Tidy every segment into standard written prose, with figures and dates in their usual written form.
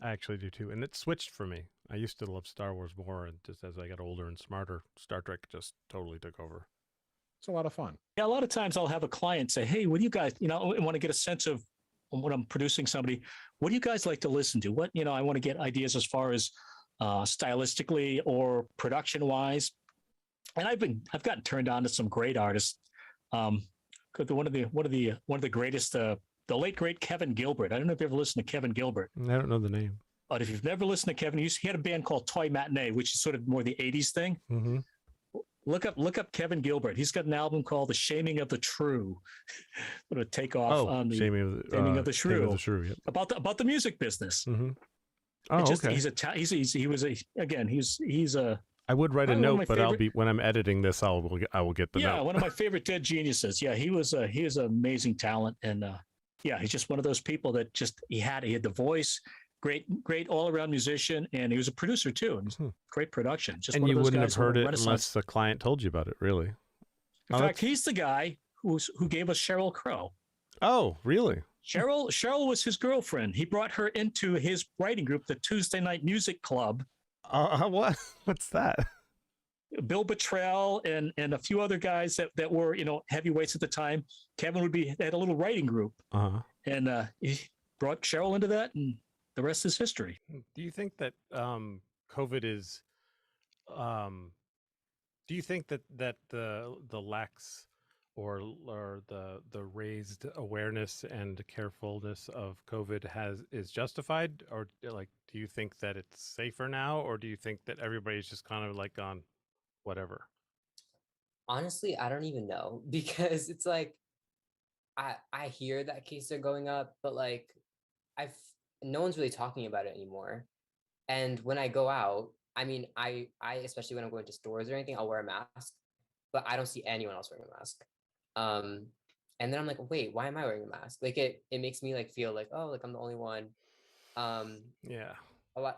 I actually do too, and it switched for me. I used to love Star Wars more, and just as I got older and smarter, Star Trek just totally took over. It's a lot of fun. Yeah, a lot of times I'll have a client say, "Hey, what do you guys, I want to get a sense of when I'm producing somebody, what do you guys like to listen to? What, I want to get ideas as far as stylistically or production wise." And I've gotten turned on to some great artists. Um, one of the greatest, the late great Kevin Gilbert. I don't know if you ever listened to Kevin Gilbert, I don't know the name. but if you've never listened to Kevin, he had a band called Toy Matinee, which is sort of more the '80s thing. Mm-hmm. Look up Kevin Gilbert. He's got an album called "The Shaming of the True." What a takeoff on the Shaming of the Shrew. Shaming of the Shrew. Yep. About the music business. Mm-hmm. Oh, okay. He's a. I would write a note, but I'll be when I'm editing this. I will get the note. Yeah, one of my favorite dead geniuses. Yeah, he was an amazing talent, and he's just one of those people that he had the voice, great all around musician, and he was a producer too, and great production. Just and one you of those wouldn't guys have heard it unless the client told you about it, really. In fact, he's the guy who gave us Sheryl Crow. Oh, really? Cheryl was his girlfriend. He brought her into his writing group, the Tuesday Night Music Club. What? What's that? Bill Bottrell and a few other guys that were heavyweights at the time. Kevin had a little writing group, and he brought Cheryl into that, and the rest is history. Do you think that COVID is? Do you think that the lax or the raised awareness and carefulness of COVID is justified, or like do you think that it's safer now, or do you think that everybody's just kind of like on whatever? Honestly, I don't even know, because it's like I hear that cases are going up, but like no one's really talking about it anymore. And when I go out, I mean, I especially when I'm going to stores or anything, I'll wear a mask, but I don't see anyone else wearing a mask. And then I'm like, wait, why am I wearing a mask? Like it makes me like feel like, oh, like I'm the only one. Yeah.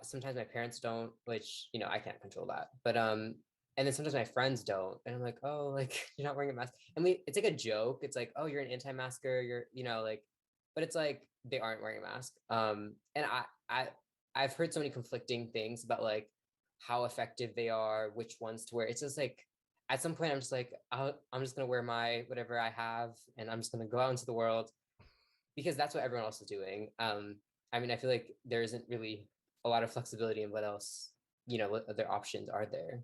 Sometimes my parents don't, which I can't control that. But and then sometimes my friends don't, and I'm like, oh, like you're not wearing a mask. I mean, it's like a joke. It's like, oh, you're an anti-masker. You're, like, but it's like they aren't wearing a mask. And I've heard so many conflicting things about like how effective they are, which ones to wear. It's just like at some point I'm just like, I'm just gonna wear my whatever I have, and I'm just gonna go out into the world because that's what everyone else is doing. I mean, I feel like there isn't really a lot of flexibility in what else, what other options are there.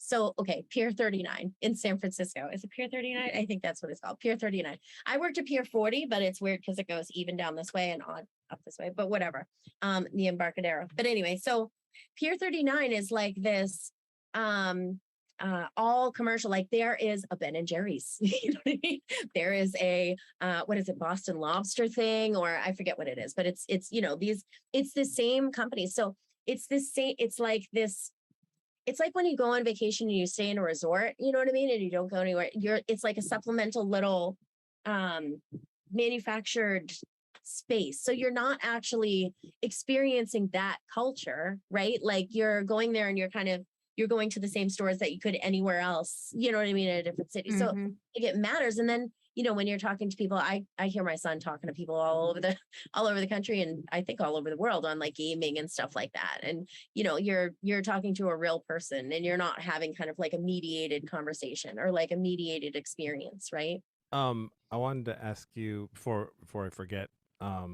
So, okay, Pier 39 in San Francisco. Is it Pier 39? I think that's what it's called, Pier 39. I worked at Pier 40, but it's weird because it goes even down this way and on up this way, but whatever, the Embarcadero. But anyway, so Pier 39 is like this all commercial, like there is a Ben and Jerry's, you know what I mean? There is a, what is it, Boston Lobster thing, or I forget what it is, but it's it's the same company. So it's the same, it's like when you go on vacation and you stay in a resort, you know what I mean? And you don't go anywhere. It's like a supplemental little manufactured space. So you're not actually experiencing that culture, right? Like you're going there and you're going to the same stores that you could anywhere else, you know what I mean, in a different city. So it matters. And then, when you're talking to people, I hear my son talking to people all over the country, and I think all over the world on like gaming and stuff like that. And, you're talking to a real person, and you're not having kind of like a mediated conversation or like a mediated experience, right? I wanted to ask you before I forget, I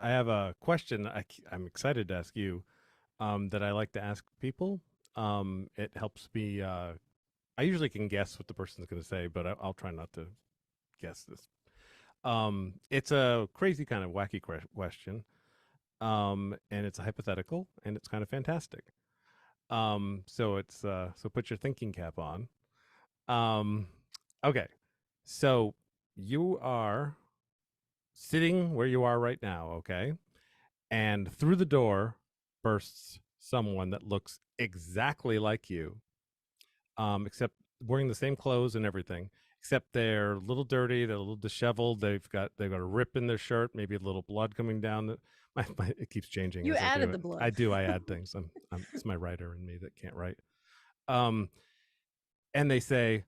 have a question I'm excited to ask you, that I like to ask people. It helps me, I usually can guess what the person's going to say, but I'll try not to guess this. It's a crazy kind of wacky question, and it's a hypothetical, and it's kind of fantastic. So put your thinking cap on. Okay, so you are sitting where you are right now, okay, and through the door bursts someone that looks exactly like you, except wearing the same clothes and everything, except they're a little dirty, they're a little disheveled, they've got a rip in their shirt, maybe a little blood coming down. It keeps changing. You added the blood. I do. I add things. It's my writer in me that can't write. And they say,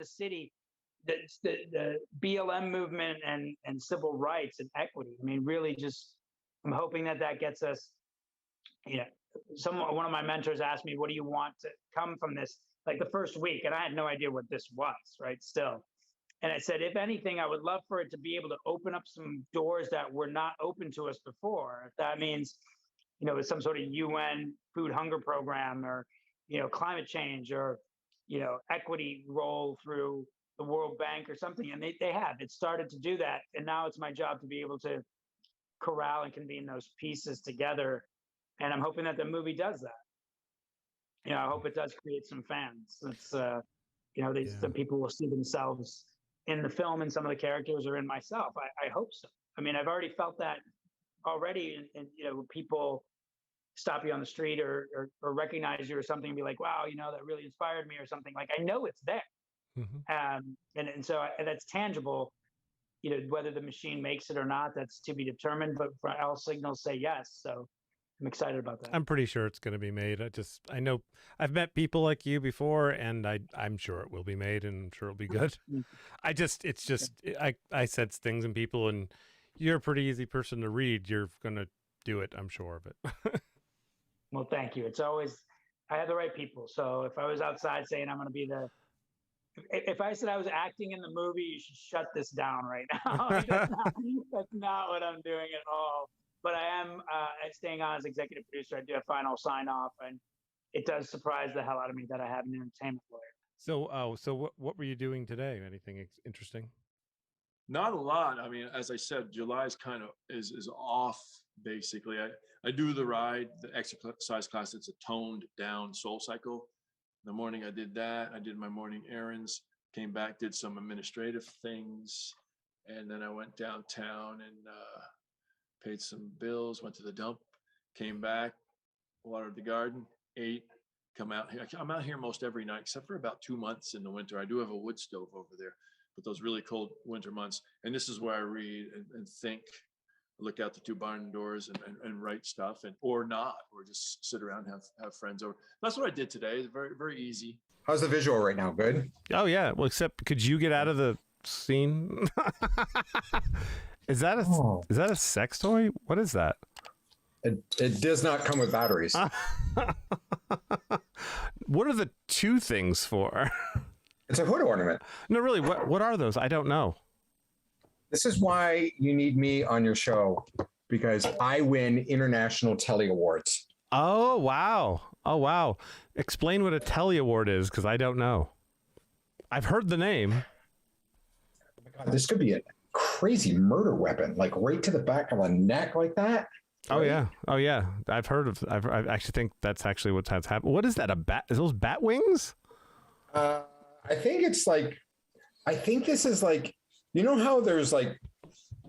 the city, the BLM movement and civil rights and equity. I mean, really, just I'm hoping that gets us. You know, one of my mentors asked me, "What do you want to come from this?" Like the first week, and I had no idea what this was, right? Still, and I said, if anything, I would love for it to be able to open up some doors that were not open to us before. If that means, you know, some sort of UN food hunger program, or, you know, climate change, or, you know, equity role through the World Bank or something. And they have. It started to do that. And now it's my job to be able to corral and convene those pieces together. And I'm hoping that the movie does that. You know, I hope it does create some fans. It's, you know, the people will see themselves in the film, and some of the characters, or in myself. I hope so. I mean, I've already felt that already. And you know, people stop you on the street or recognize you or something and be like, wow, you know, that really inspired me or something. Like, I know it's there. And so that's tangible. You know, whether the machine makes it or not, that's to be determined, but all signals say yes. So I'm excited about that. I'm pretty sure it's going to be made. I know I've met people like you before, and I'm sure it will be made, and I'm sure it'll be good. I sense things in people, and you're a pretty easy person to read. You're going to do it. I'm sure of it. Well, thank you. It's always, I have the right people. So if I was outside saying I'm going to be if I said I was acting in the movie, you should shut this down right now. That's not what I'm doing at all. But I am staying on as executive producer. I do a final sign off, and it does surprise the hell out of me that I have an entertainment lawyer. So what were you doing today? Anything interesting? Not a lot. I mean, as I said, July's kind of is off. Basically, I do the ride, the exercise class. It's a toned down Soul Cycle. In the morning, I did that. I did my morning errands. Came back, did some administrative things, and then I went downtown and paid some bills, went to the dump, came back, watered the garden, ate, come out here. I'm out here most every night, except for about 2 months in the winter. I do have a wood stove over there, but those really cold winter months. And this is where I read and think, look out the two barn doors and write stuff, or not, or just sit around and have friends over. That's what I did today. It's very, very easy. How's the visual right now? Good? Oh, yeah. Well, except could you get out of the scene? Is that a sex toy? What is that? It does not come with batteries. What are the two things for? It's a hood ornament. No, really. What are those? I don't know. This is why you need me on your show, because I win international telly awards. Oh, wow. Oh, wow. Explain what a telly award is, because I don't know. I've heard the name. Oh my God, this could be a crazy murder weapon, like right to the back of a neck like that. Right? Oh yeah. I actually think that's actually what's happened. What is that? A bat? Is those bat wings? I think this is like, you know how there's like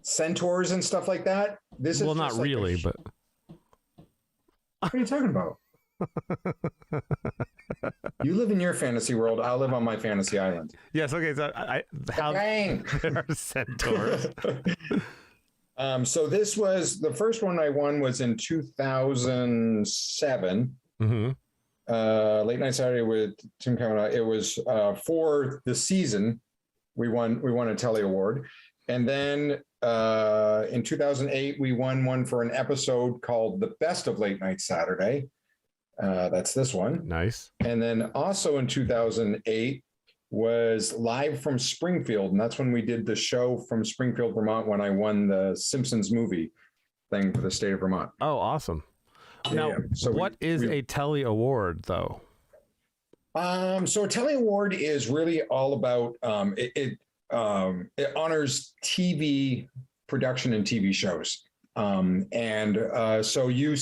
centaurs and stuff like that? This is not really, but what are you talking about? You live in your fantasy world. I'll live on my fantasy island. Yes. Okay. So there are centaurs. So this was the first one I won was in 2007. Mm-hmm. Late Night Saturday with Tim Kavanaugh. It was for the season. We won a telly award, and then in 2008 we won one for an episode called "The Best of Late Night Saturday." That's this one. Nice. And then also in 2008 was Live from Springfield. And that's when we did the show from Springfield, Vermont, when I won the Simpsons movie thing for the state of Vermont. Oh, awesome. Now, so what is a telly award, though? So a telly award is really all about, it honors TV production and TV shows. So we would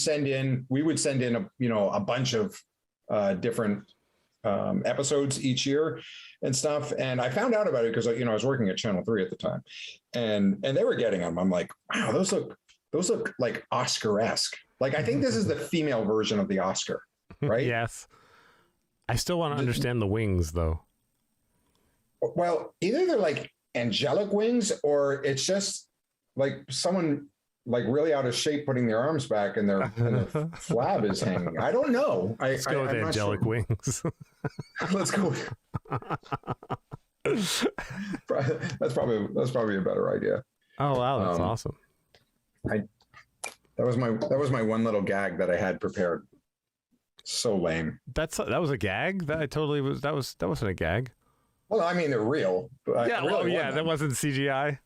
send in a bunch of different episodes each year and stuff. And I found out about it because I was working at Channel 3 at the time, and they were getting them. I'm like, wow, those look like Oscar-esque. Like, I think this is the female version of the Oscar, right? Yes. I still want to understand the wings, though. Well, either they're like angelic wings, or it's just like someone like really out of shape putting their arms back and their flab is hanging. I don't know. Let's go with angelic wings. Let's go. That's probably a better idea. Oh wow, that's Um, awesome. That was my one little gag that I had prepared. So lame. That was a gag. That I totally was. That wasn't a gag. Well, I mean, they're real. But Yeah. it really Oh yeah, that wasn't. wasn't CGI.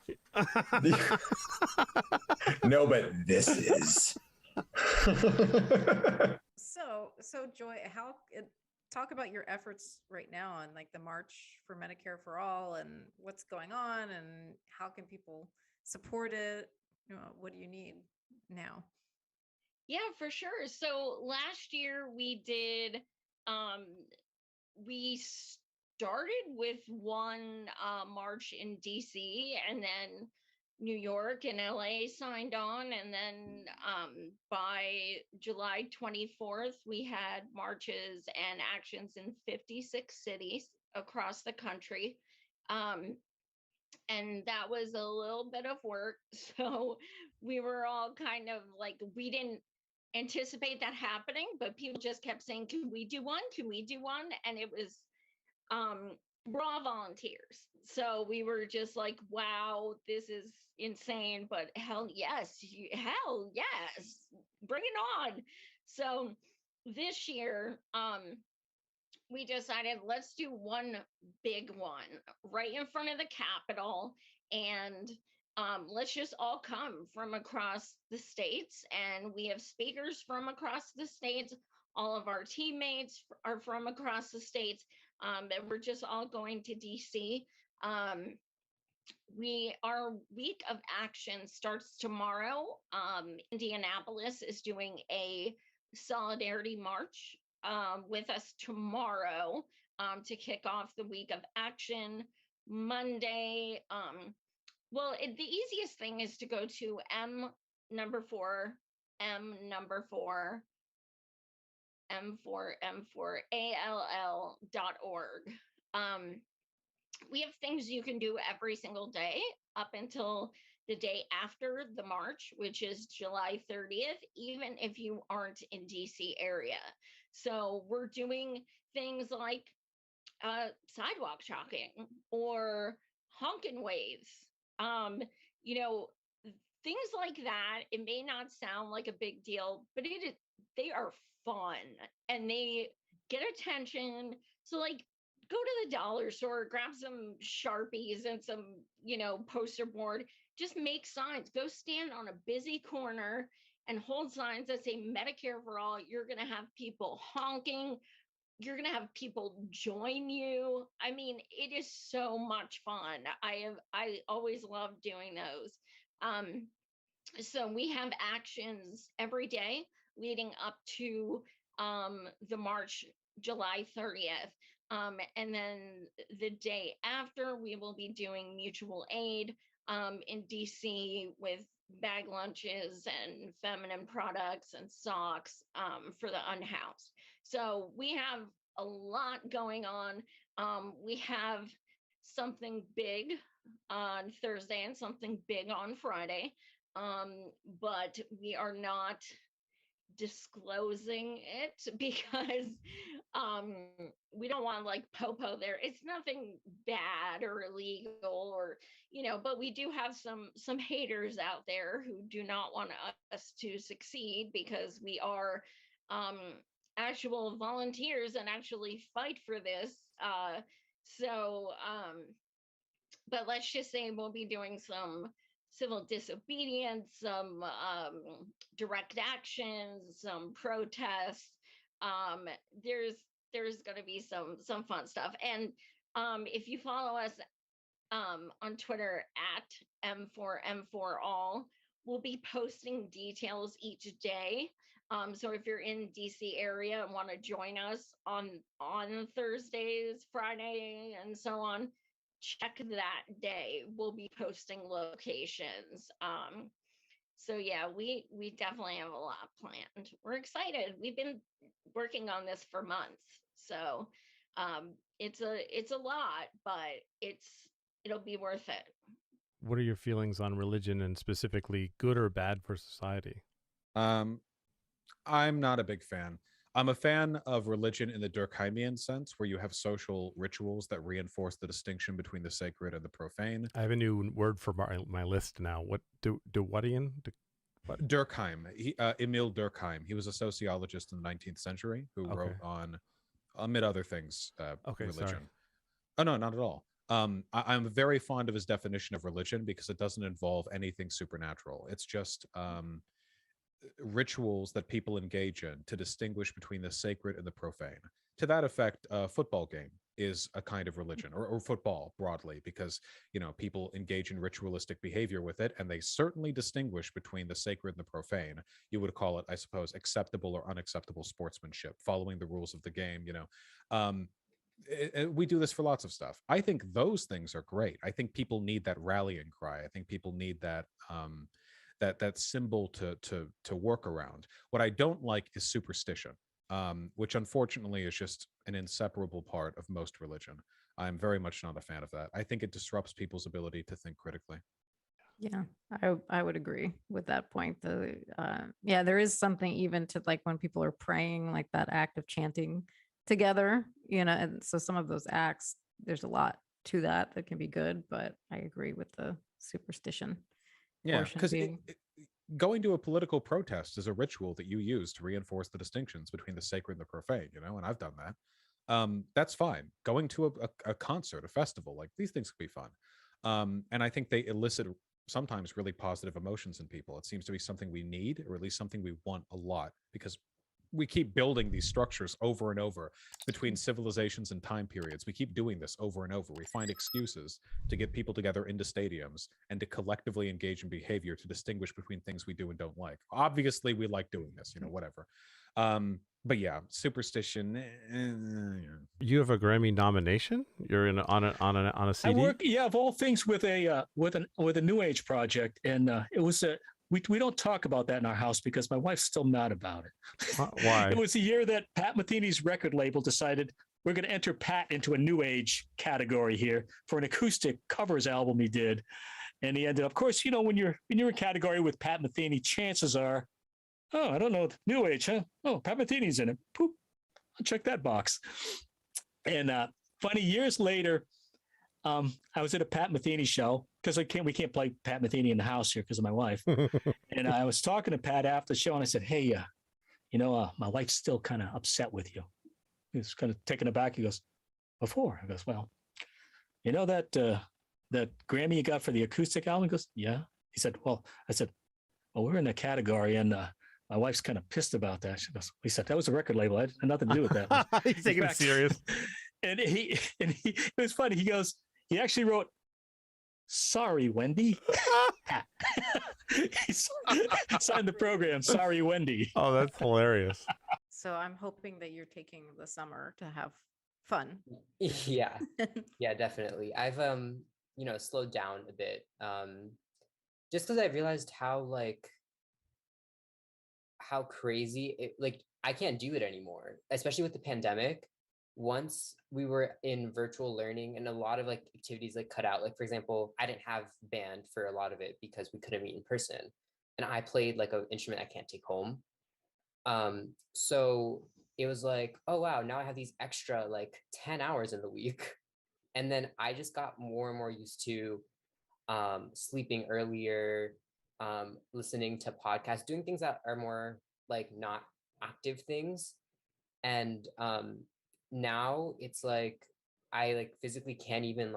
No, but this is. So Joy, talk about your efforts right now on like the March for Medicare for All and what's going on and how can people support it? What do you need now? Yeah, for sure. So last year we did, we started with one march in DC, and then New York and LA signed on. And then by July 24th, we had marches and actions in 56 cities across the country. And that was a little bit of work. So we were all kind of like, we didn't anticipate that happening, but people just kept saying, can we do one? Can we do one? And it was raw volunteers. So we were just like, wow, this is insane, but hell yes, bring it on. So this year, we decided let's do one big one right in front of the Capitol, and let's just all come from across the states. And we have speakers from across the states. All of our teammates are from across the states, and we're just all going to DC. Our week of action starts tomorrow. Indianapolis is doing a solidarity march with us tomorrow to kick off the week of action. Monday, the easiest thing is to go to m4all.org. We have things you can do every single day up until the day after the march, which is July 30th, even if you aren't in DC area. So we're doing things like sidewalk chalking or honkin' waves. Things like that. It may not sound like a big deal, but they are fun and they get attention. So like, go to the dollar store, grab some Sharpies and some, poster board, just make signs, go stand on a busy corner and hold signs that say Medicare for all. You're going to have people honking. You're going to have people join you. I mean, it is so much fun. I always love doing those. So we have actions every day leading up to the March, July 30th. And then the day after, we will be doing mutual aid in DC with bag lunches and feminine products and socks for the unhoused. So we have a lot going on. We have something big on Thursday and something big on Friday. But we are not disclosing it because we don't want like popo there. It's nothing bad or illegal or but we do have some haters out there who do not want us to succeed because we are actual volunteers and actually fight for this. But let's just say we'll be doing some civil disobedience, some direct actions, some protests. There's going to be some fun stuff. And if you follow us on Twitter at M4M4All, we'll be posting details each day. So if you're in DC area and want to join us on Thursdays, Friday, and so on, check that day. We'll be posting locations. So yeah, we definitely have a lot planned. We're excited. We've been working on this for months. So it's a lot, but it'll be worth it. What are your feelings on religion and specifically good or bad for society? I'm not a big fan. I'm a fan of religion in the Durkheimian sense, where you have social rituals that reinforce the distinction between the sacred and the profane. I have a new word for my list now. What Dewadian? What? Durkheim, Emil Durkheim. He was a sociologist in the 19th century who Okay. wrote on, amid other things, Okay, religion. sorry. Oh no, not at all. I'm very fond of his definition of religion because it doesn't involve anything supernatural. It's just rituals that people engage in to distinguish between the sacred and the profane. To that effect, a football game is a kind of religion, or football broadly, because people engage in ritualistic behavior with it, and they certainly distinguish between the sacred and the profane. You would call it, I suppose, acceptable or unacceptable sportsmanship, following the rules of the game. We do this for lots of stuff. I think those things are great. I think people need that rallying cry. I think people need that that symbol to work around. What I don't like is superstition, which unfortunately is just an inseparable part of most religion. I'm very much not a fan of that. I think it disrupts people's ability to think critically. Yeah, I would agree with that point. Yeah, there is something even to like when people are praying, like that act of chanting together, and so some of those acts, there's a lot to that can be good, but I agree with the superstition. Yeah, portion because being- going to a political protest is a ritual that you use to reinforce the distinctions between the sacred and the profane, and I've done that. That's fine. Going to a concert, a festival, like these things can be fun. And I think they elicit sometimes really positive emotions in people. It seems to be something we need, or at least something we want a lot, because we keep building these structures over and over between civilizations and time periods. We keep doing this over and over. We find excuses to get people together into stadiums and to collectively engage in behavior to distinguish between things we do and don't like. Obviously, we like doing this, whatever. But yeah, superstition. You have a Grammy nomination? You're on a CD? I work, of all things, with a new age project, and it was a. We don't talk about that in our house because my wife's still mad about it. Why? It was the year that Pat Metheny's record label decided we're going to enter Pat into a new age category here for an acoustic covers album he did, and he ended up, of course, when you're in a category with Pat Metheny, chances are, oh, I don't know, new age, huh? Oh, Pat Metheny's in it. Poop, I'll check that box. And funny, years later, I was at a Pat Metheny show because we can't play Pat Metheny in the house here because of my wife. And I was talking to Pat after the show, and I said, "Hey, my wife's still kind of upset with you." He was kind of taken aback. He goes, "Before?" I goes, "Well, that Grammy you got for the acoustic album?" He goes, "Yeah." He said, "Well," I said, "Well, we're in a category, and my wife's kind of pissed about that." She goes, "He said that was a record label. I had nothing to do with that." He's taking it serious. And it was funny. He goes, he actually wrote, "Sorry, Wendy." He signed the program, "Sorry, Wendy." Oh, that's hilarious. So I'm hoping that you're taking the summer to have fun. Yeah, yeah, definitely. I've slowed down a bit, just because I realized how crazy it, like, I can't do it anymore, especially with the pandemic. Once we were in virtual learning and a lot of activities cut out, for example, I didn't have band for a lot of it because we couldn't meet in person, and I played an instrument I can't take home. So it was oh wow, now I have these extra 10 hours in the week. And then I just got more and more used to sleeping earlier, listening to podcasts, doing things that are more not active things. And now it's I physically can't even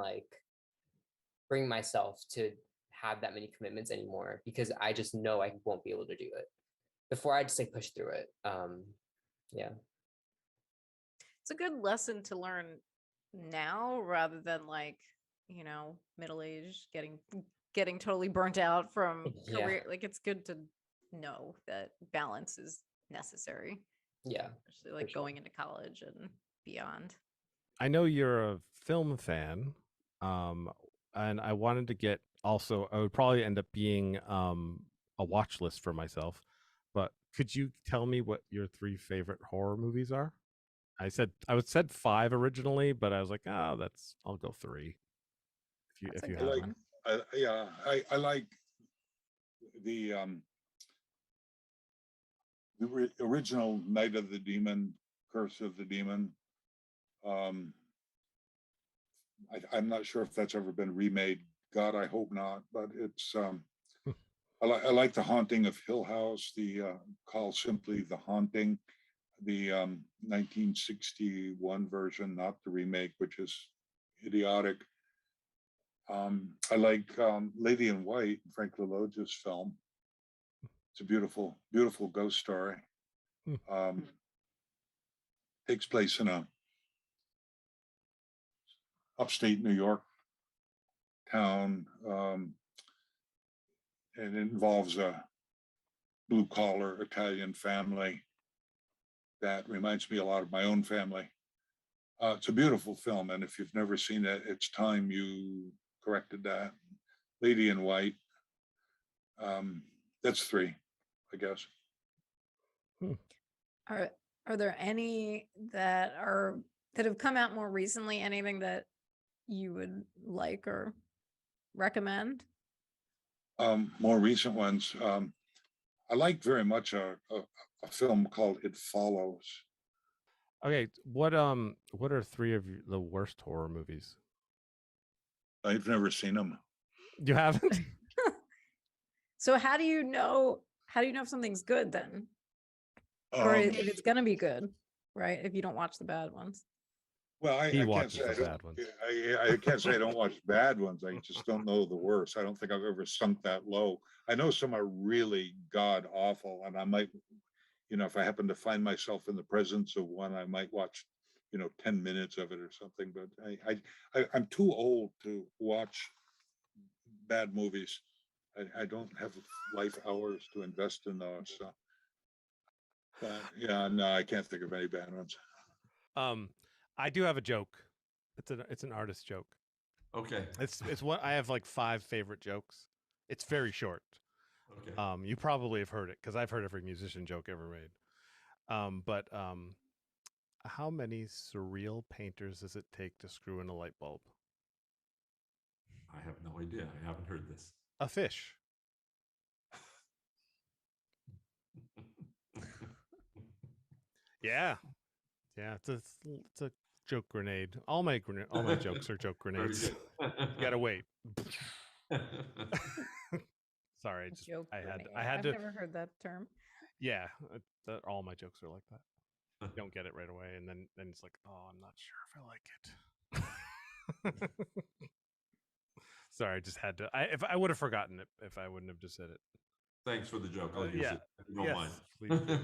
bring myself to have that many commitments anymore because I just know I won't be able to do it. Before I just push through it. Yeah. It's a good lesson to learn now rather than middle age getting totally burnt out from Yeah. career. It's good to know that balance is necessary. Yeah. Especially going into college and beyond. I know you're a film fan, and I wanted to get also. I would probably end up being a watch list for myself, but could you tell me what your 3 favorite horror movies are? I said 5 originally, but I was like, oh, I'll go 3. That's If a you good have one. I like the the original Night of the Demon, Curse of the Demon. I'm not sure if that's ever been remade. God, I hope not. But it's I like The Haunting of Hill House. The call simply The Haunting, the 1961 version, not the remake, which is idiotic. I like Lady in White, Frank LaLoge's film. It's a beautiful, beautiful ghost story. Takes place in a upstate New York town, and it involves a blue collar Italian family that reminds me a lot of my own family. It's a beautiful film, and if you've never seen it, it's time you corrected that. Lady in White. That's 3, I guess. Are there any that have come out more recently? Anything that you would like or recommend? More recent ones. I like very much a film called It Follows. Okay, what are 3 of the worst horror movies? I've never seen them. You haven't? So how do you know if something's good then? Or if it's gonna be good, right? If you don't watch the bad ones. Well, I can't say I can't say I don't watch bad ones. I just don't know the worst. I don't think I've ever sunk that low. I know some are really god awful, and I might, if I happen to find myself in the presence of one, I might watch, 10 minutes of it or something. But I'm too old to watch bad movies. I don't have life hours to invest in those. So, but yeah, no, I can't think of any bad ones. I do have a joke. It's an artist joke. Okay. It's what I have like 5 favorite jokes. It's very short. Okay. You probably have heard it because I've heard every musician joke ever made. But how many surreal painters does it take to screw in a light bulb? I have no idea. I haven't heard this. A fish. Yeah. It's a joke grenade. All my jokes are joke grenades. You gotta wait. Sorry, I had I've to. never heard that term. Yeah, all my jokes are like that. You don't get it right away, and then it's like, oh, I'm not sure if I like it. Sorry, I just had to. If I would have forgotten it, if I wouldn't have just said it. Thanks for the joke. I'll use it. If you don't mind. Please do.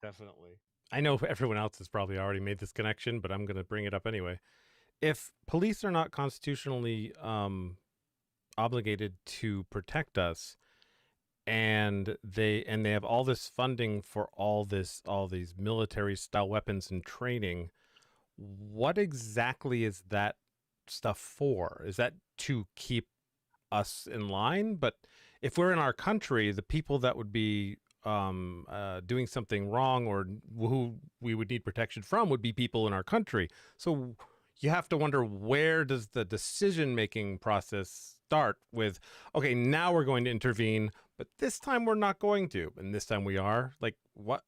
Definitely. I know everyone else has probably already made this connection, but I'm going to bring it up anyway. If police are not constitutionally obligated to protect us, and they have all this funding for all these military style weapons and training, what exactly is that stuff for? Is that to keep us in line? But if we're in our country, the people that would be doing something wrong or who we would need protection from would be people in our country. So you have to wonder, where does the decision-making process start with, okay, now we're going to intervene, but this time we're not going to, and this time we are? Like, what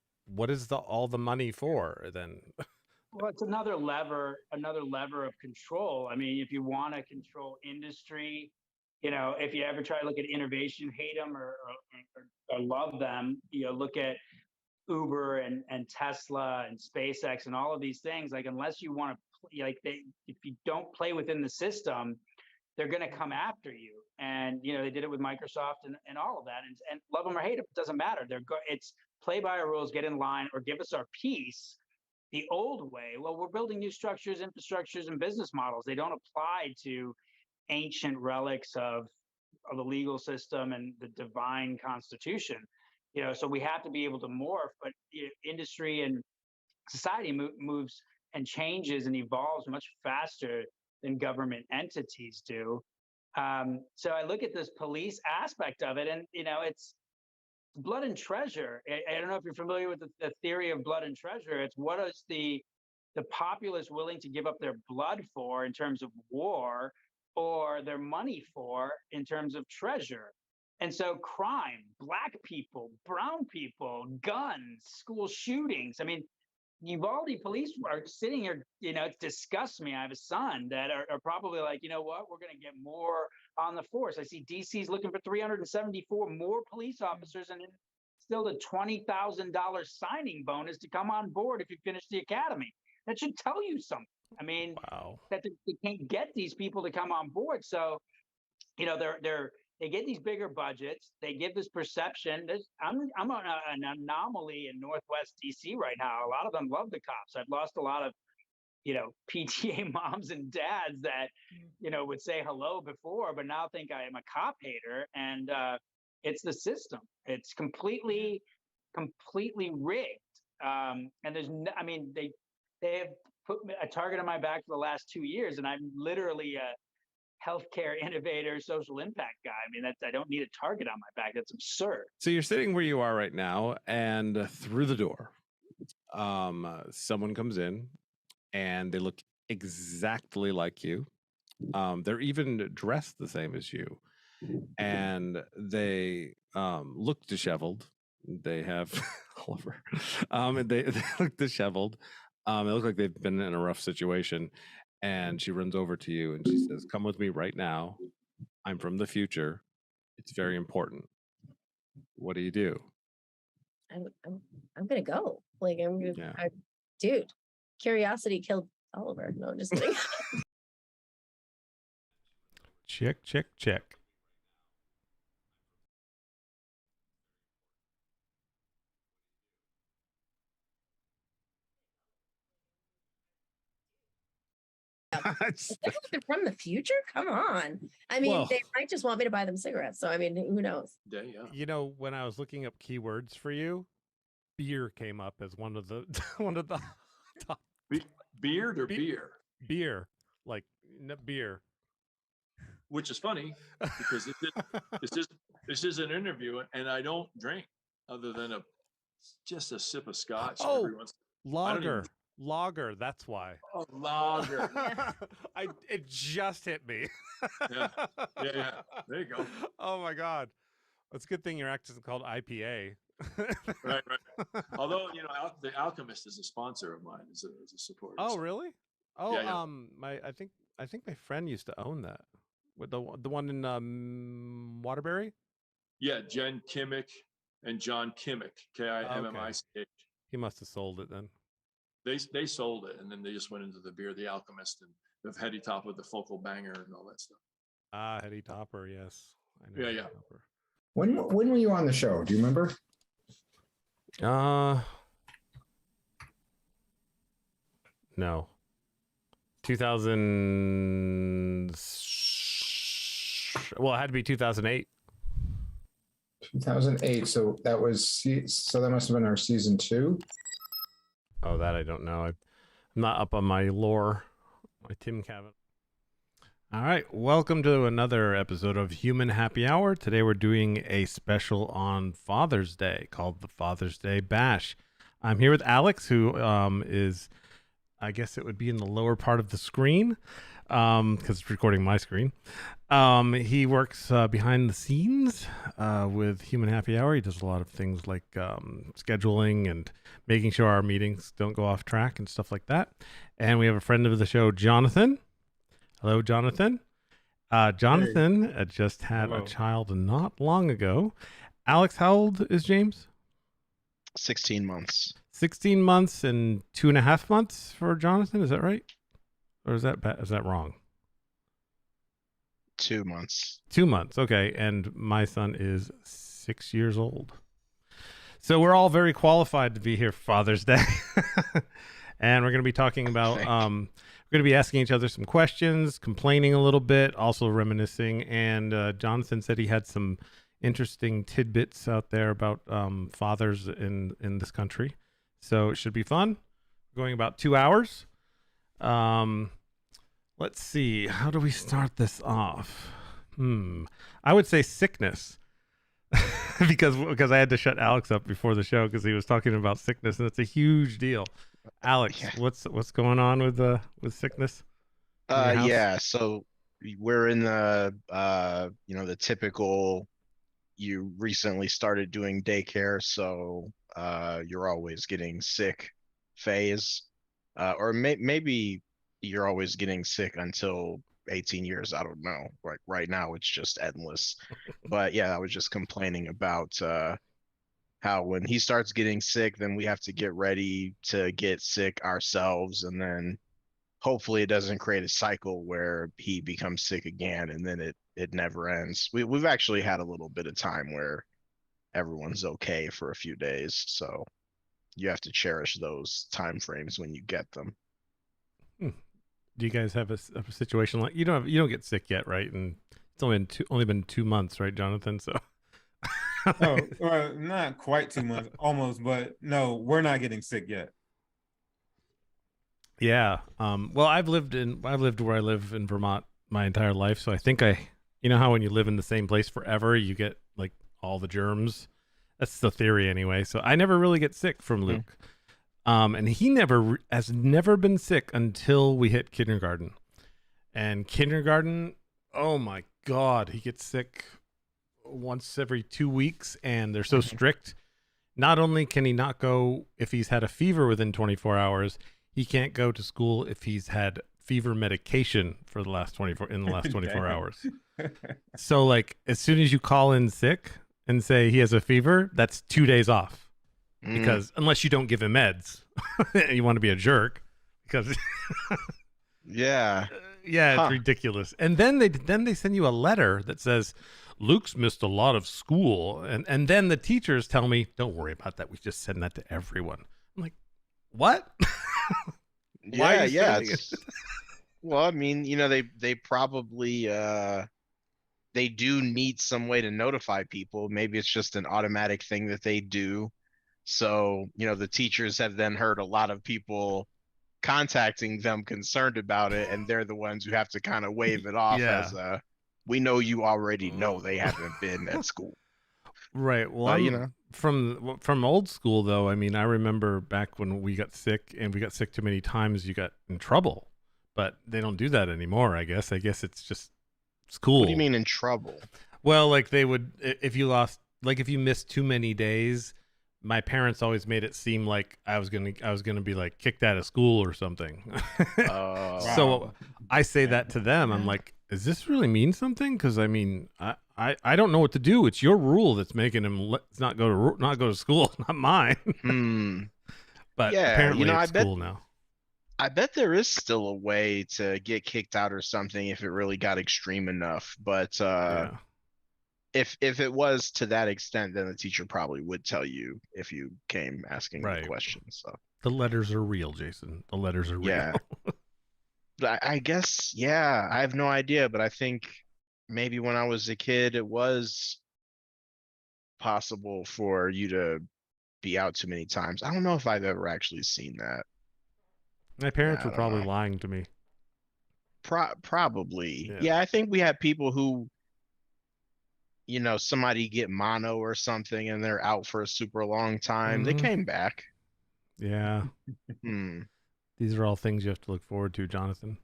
is all the money for then? Well, it's another lever of control. I mean, if you want to control industry, if you ever try to look at innovation, hate them or love them, look at Uber and Tesla and SpaceX and all of these things. Like, unless you want to, if you don't play within the system, they're going to come after you. And they did it with Microsoft and all of that. And love them or hate them, it doesn't matter. It's play by our rules, get in line, or give us our piece. The old way, well, we're building new structures, infrastructures, and business models. They don't apply to ancient relics of the legal system and the divine constitution. So we have to be able to morph, but industry and society moves and changes and evolves much faster than government entities do. So I look at this police aspect of it, and it's blood and treasure. I don't know if you're familiar with the theory of blood and treasure. It's what is the populace willing to give up their blood for in terms of war, or their money for in terms of treasure. And so crime, black people, brown people, guns, school shootings. I mean, Uvalde police are sitting here, it disgusts me. I have a son that are probably like, you know what, we're going to get more on the force. I see DC's looking for 374 more police officers and still the $20,000 signing bonus to come on board if you finish the academy. That should tell you something. I mean, Wow. that they can't get these people to come on board. So, they get these bigger budgets. They give this perception. I'm on an anomaly in Northwest DC right now. A lot of them love the cops. I've lost a lot of, PTA moms and dads that, would say hello before, but now think I am a cop hater. And it's the system. It's completely rigged. And they have put a target on my back for the last 2 years, and I'm literally a healthcare innovator, social impact guy. I mean, I don't need a target on my back. That's absurd. So you're sitting where you are right now, and through the door, someone comes in, and they look exactly like you. They're even dressed the same as you, and they look disheveled. They have Oliver, and they look disheveled. They look like they've been in a rough situation. And she runs over to you and she says, "Come with me right now. I'm from the future. It's very important." What do you do? I'm gonna go. Like Yeah. Dude, curiosity killed Oliver. No, just kidding. Check. They're from the future? Come on. I mean, they might just want me to buy them cigarettes. So I mean, who knows? Yeah. When I was looking up keywords for you, beer came up as one of the top. Beard or beer? Beer, like beer. Which is funny because this is an interview, and I don't drink other than just a sip of scotch every once. Lager, that's why. Oh, lager. It just hit me. Yeah. There you go. Oh my God. It's a good thing your act isn't called IPA. Right. Although, the Alchemist is a sponsor of mine, as a supporter. Oh, really? Oh, yeah. I think my friend used to own that. With the one in Waterbury? Yeah, Jen Kimmick and John Kimmick, Kimmich. He must have sold it then. They sold it, and then they just went into the beer, the Alchemist, and the Heady Topper, the Focal Banger, and all that stuff. Heady Topper, yes. I know Yeah. Topper. When were you on the show? Do you remember? No. 2000. Well, it had to be 2008. 2008. So that must have been our season 2. Oh, that I don't know. I'm not up on my lore, my Tim Cavan. All right, welcome to another episode of Human Happy Hour. Today we're doing a special on Father's Day called the Father's Day Bash. I'm here with Alex, who is, I guess it would be in the lower part of the screen, because it's recording my screen. He works behind the scenes with Human Happy Hour. He does a lot of things like scheduling and making sure our meetings don't go off track and stuff like that. And we have a friend of the show, Jonathan. Hello, Jonathan. Jonathan just had a child not long ago. Alex, how old is James? 16 months. 16 months and 2.5 months for Jonathan. Is that right? Or is that wrong? 2 months. 2 months. Okay. And my son is 6 years old. So we're all very qualified to be here for Father's Day. And we're going to be talking about, we're going to be asking each other some questions, complaining a little bit, also reminiscing. And Jonathan said he had some interesting tidbits out there about fathers in this country. So it should be fun. We're going about 2 hours. Let's see. How do we start this off? I would say sickness. because I had to shut Alex up before the show because he was talking about sickness, and it's a huge deal. Alex, what's going on with sickness? Yeah, so we're in the the typical you recently started doing daycare, so you're always getting sick phase, or maybe you're always getting sick until 18 years. I don't know. Like right now, it's just endless. But yeah, I was just complaining about how when he starts getting sick, then we have to get ready to get sick ourselves, and then hopefully it doesn't create a cycle where he becomes sick again, and then it never ends. We've actually had a little bit of time where everyone's okay for a few days, so you have to cherish those time frames when you get them. Do you guys have a situation like you don't get sick yet, right? And it's only been 2 months, right, Jonathan? So Oh, well, not quite 2 months, almost, but no, we're not getting sick yet. yeah. Well, I've lived where I live in Vermont my entire life, so I think you know how when you live in the same place forever, you get like all the germs. That's the theory anyway. So I never really get sick from Luke. And he has never been sick until we hit kindergarten. And kindergarten, oh my God, he gets sick once every 2 weeks, and they're so strict. Not only can he not go if he's had a fever within 24 hours, he can't go to school if he's had fever medication for the last 24 hours. So like as soon as you call in sick and say he has a fever, that's 2 days off. Because unless you don't give him meds, you want to be a jerk, because yeah, it's ridiculous. And then they send you a letter that says Luke's missed a lot of school, and then the teachers tell me, don't worry about that. We just send that to everyone. I'm like, what? Why are you sending it? Well, I mean, you know, they probably they do need some way to notify people. Maybe it's just an automatic thing that they do. So, you know, the teachers have then heard a lot of people contacting them concerned about it, and they're the ones who have to kind of wave it off as we know you already know they haven't been at school. Right. Well, you know, from old school though, I mean, I remember back when we got sick and we got sick too many times, you got in trouble. But they don't do that anymore, I guess. I guess it's just school. What do you mean in trouble? Well, like they would, if you missed too many days, my parents always made it seem like I was gonna be like kicked out of school or something. So I say that to them. I'm like, does this really mean something? Because I mean, I don't know what to do. It's your rule that's making him not go to school, not mine. But yeah, apparently, you know, it's cool now. I bet there is still a way to get kicked out or something if it really got extreme enough. But if it was to that extent, then the teacher probably would tell you if you came asking the questions. So the letters are real, Jason. The letters are real. Yeah. But I guess, I have no idea, but I think maybe when I was a kid, it was possible for you to be out too many times. I don't know if I've ever actually seen that. My parents were probably lying to me. Probably. Yeah, I think we had people who, you know, somebody get mono or something and they're out for a super long time. They came back. Yeah. These are all things you have to look forward to, Jonathan.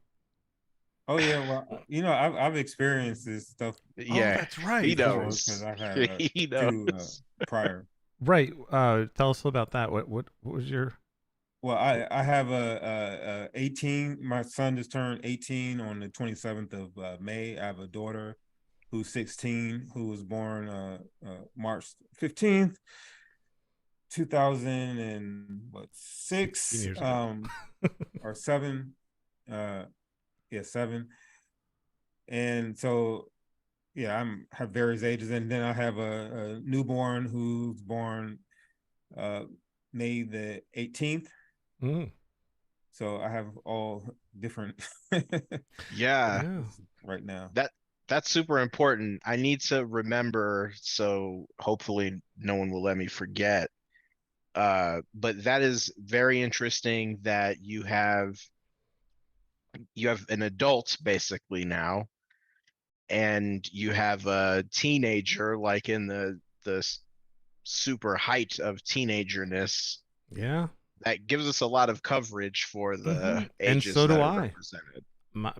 Oh yeah, well, you know, I've experienced this stuff. Yeah, that's right. He knows. Because I've had He knows. two prior. Right. Tell us about that. What was your? Well, I have a 18. My son just turned 18 on the 27th of May. I have a daughter who's 16, who was born March 15th, 2006, or 7. 7. And so, have various ages, and then I have a newborn who's born May the 18th. So I have all different. Right now. That's super important. I need to remember, so hopefully no one will let me forget. But that is very interesting that you have an adult basically now, and you have a teenager like in the super height of teenagerness. Yeah. That gives us a lot of coverage for the ages and so that do are I. represented. My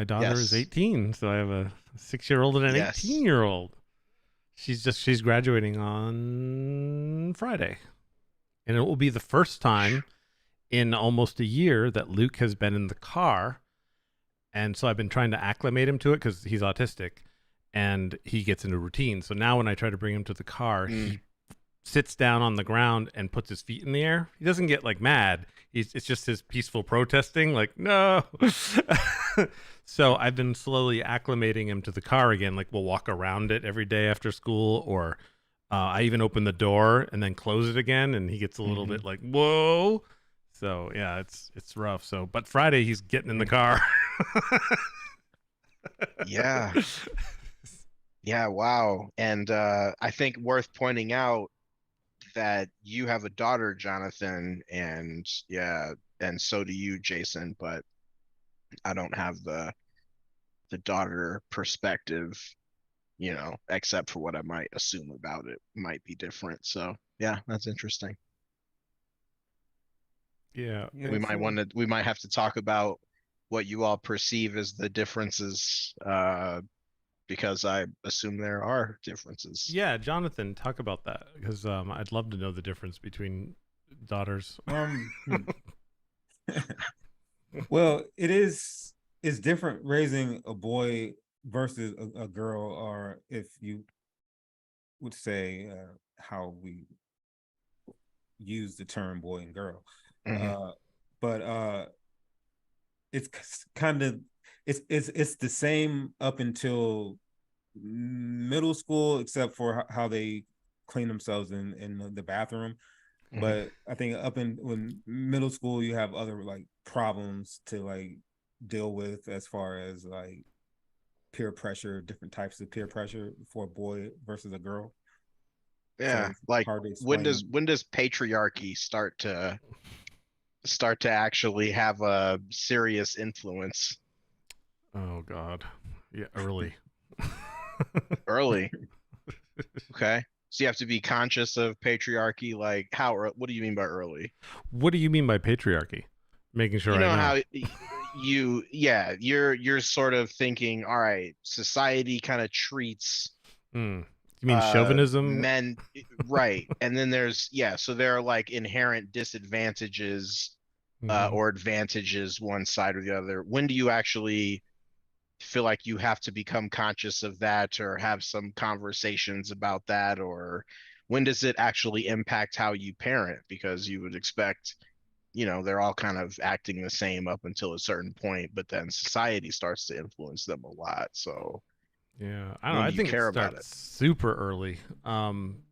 daughter is 18, so I have a 6-year-old and an 18-year-old. She's graduating on Friday. And it will be the first time in almost a year that Luke has been in the car. And so I've been trying to acclimate him to it because he's autistic and he gets into routine. So now when I try to bring him to the car, he sits down on the ground and puts his feet in the air. He doesn't get like mad. It's just his peaceful protesting, like, no. So I've been slowly acclimating him to the car again. Like we'll walk around it every day after school, or I even open the door and then close it again, and he gets a little bit like, whoa. So yeah, it's rough. So, but Friday he's getting in the car. Yeah. Yeah, wow. And I think worth pointing out that you have a daughter, Jonathan, and yeah, and so do you, Jayson, but I don't have the daughter perspective, you know, except for what I might assume about it might be different. So yeah, that's interesting. Yeah. We might have to talk about what you all perceive as the differences, because I assume there are differences. Yeah, Jonathan, talk about that because I'd love to know the difference between daughters. Well, it's different raising a boy versus a girl, or if you would say how we use the term boy and girl. But it's kind of it's the same up until middle school, except for how they clean themselves in the bathroom. But I think up in when middle school, you have other like problems to like deal with as far as like peer pressure, different types of peer pressure for a boy versus a girl. Yeah, So like hard to when explain. does patriarchy start to actually have a serious influence? Oh God, yeah, early. Early. Okay, so you have to be conscious of patriarchy. Like how? What do you mean by early? What do you mean by patriarchy? Making sure You I know know. how you're sort of thinking, all right, society kind of treats You mean chauvinism? men right, and then there's so there are like inherent disadvantages or advantages one side or the other. When do you actually feel like you have to become conscious of that or have some conversations about that, or when does it actually impact how you parent? Because you would expect, you know, they're all kind of acting the same up until a certain point, but then society starts to influence them a lot. So Yeah, I don't know. when I do you think it care about starts it? super early,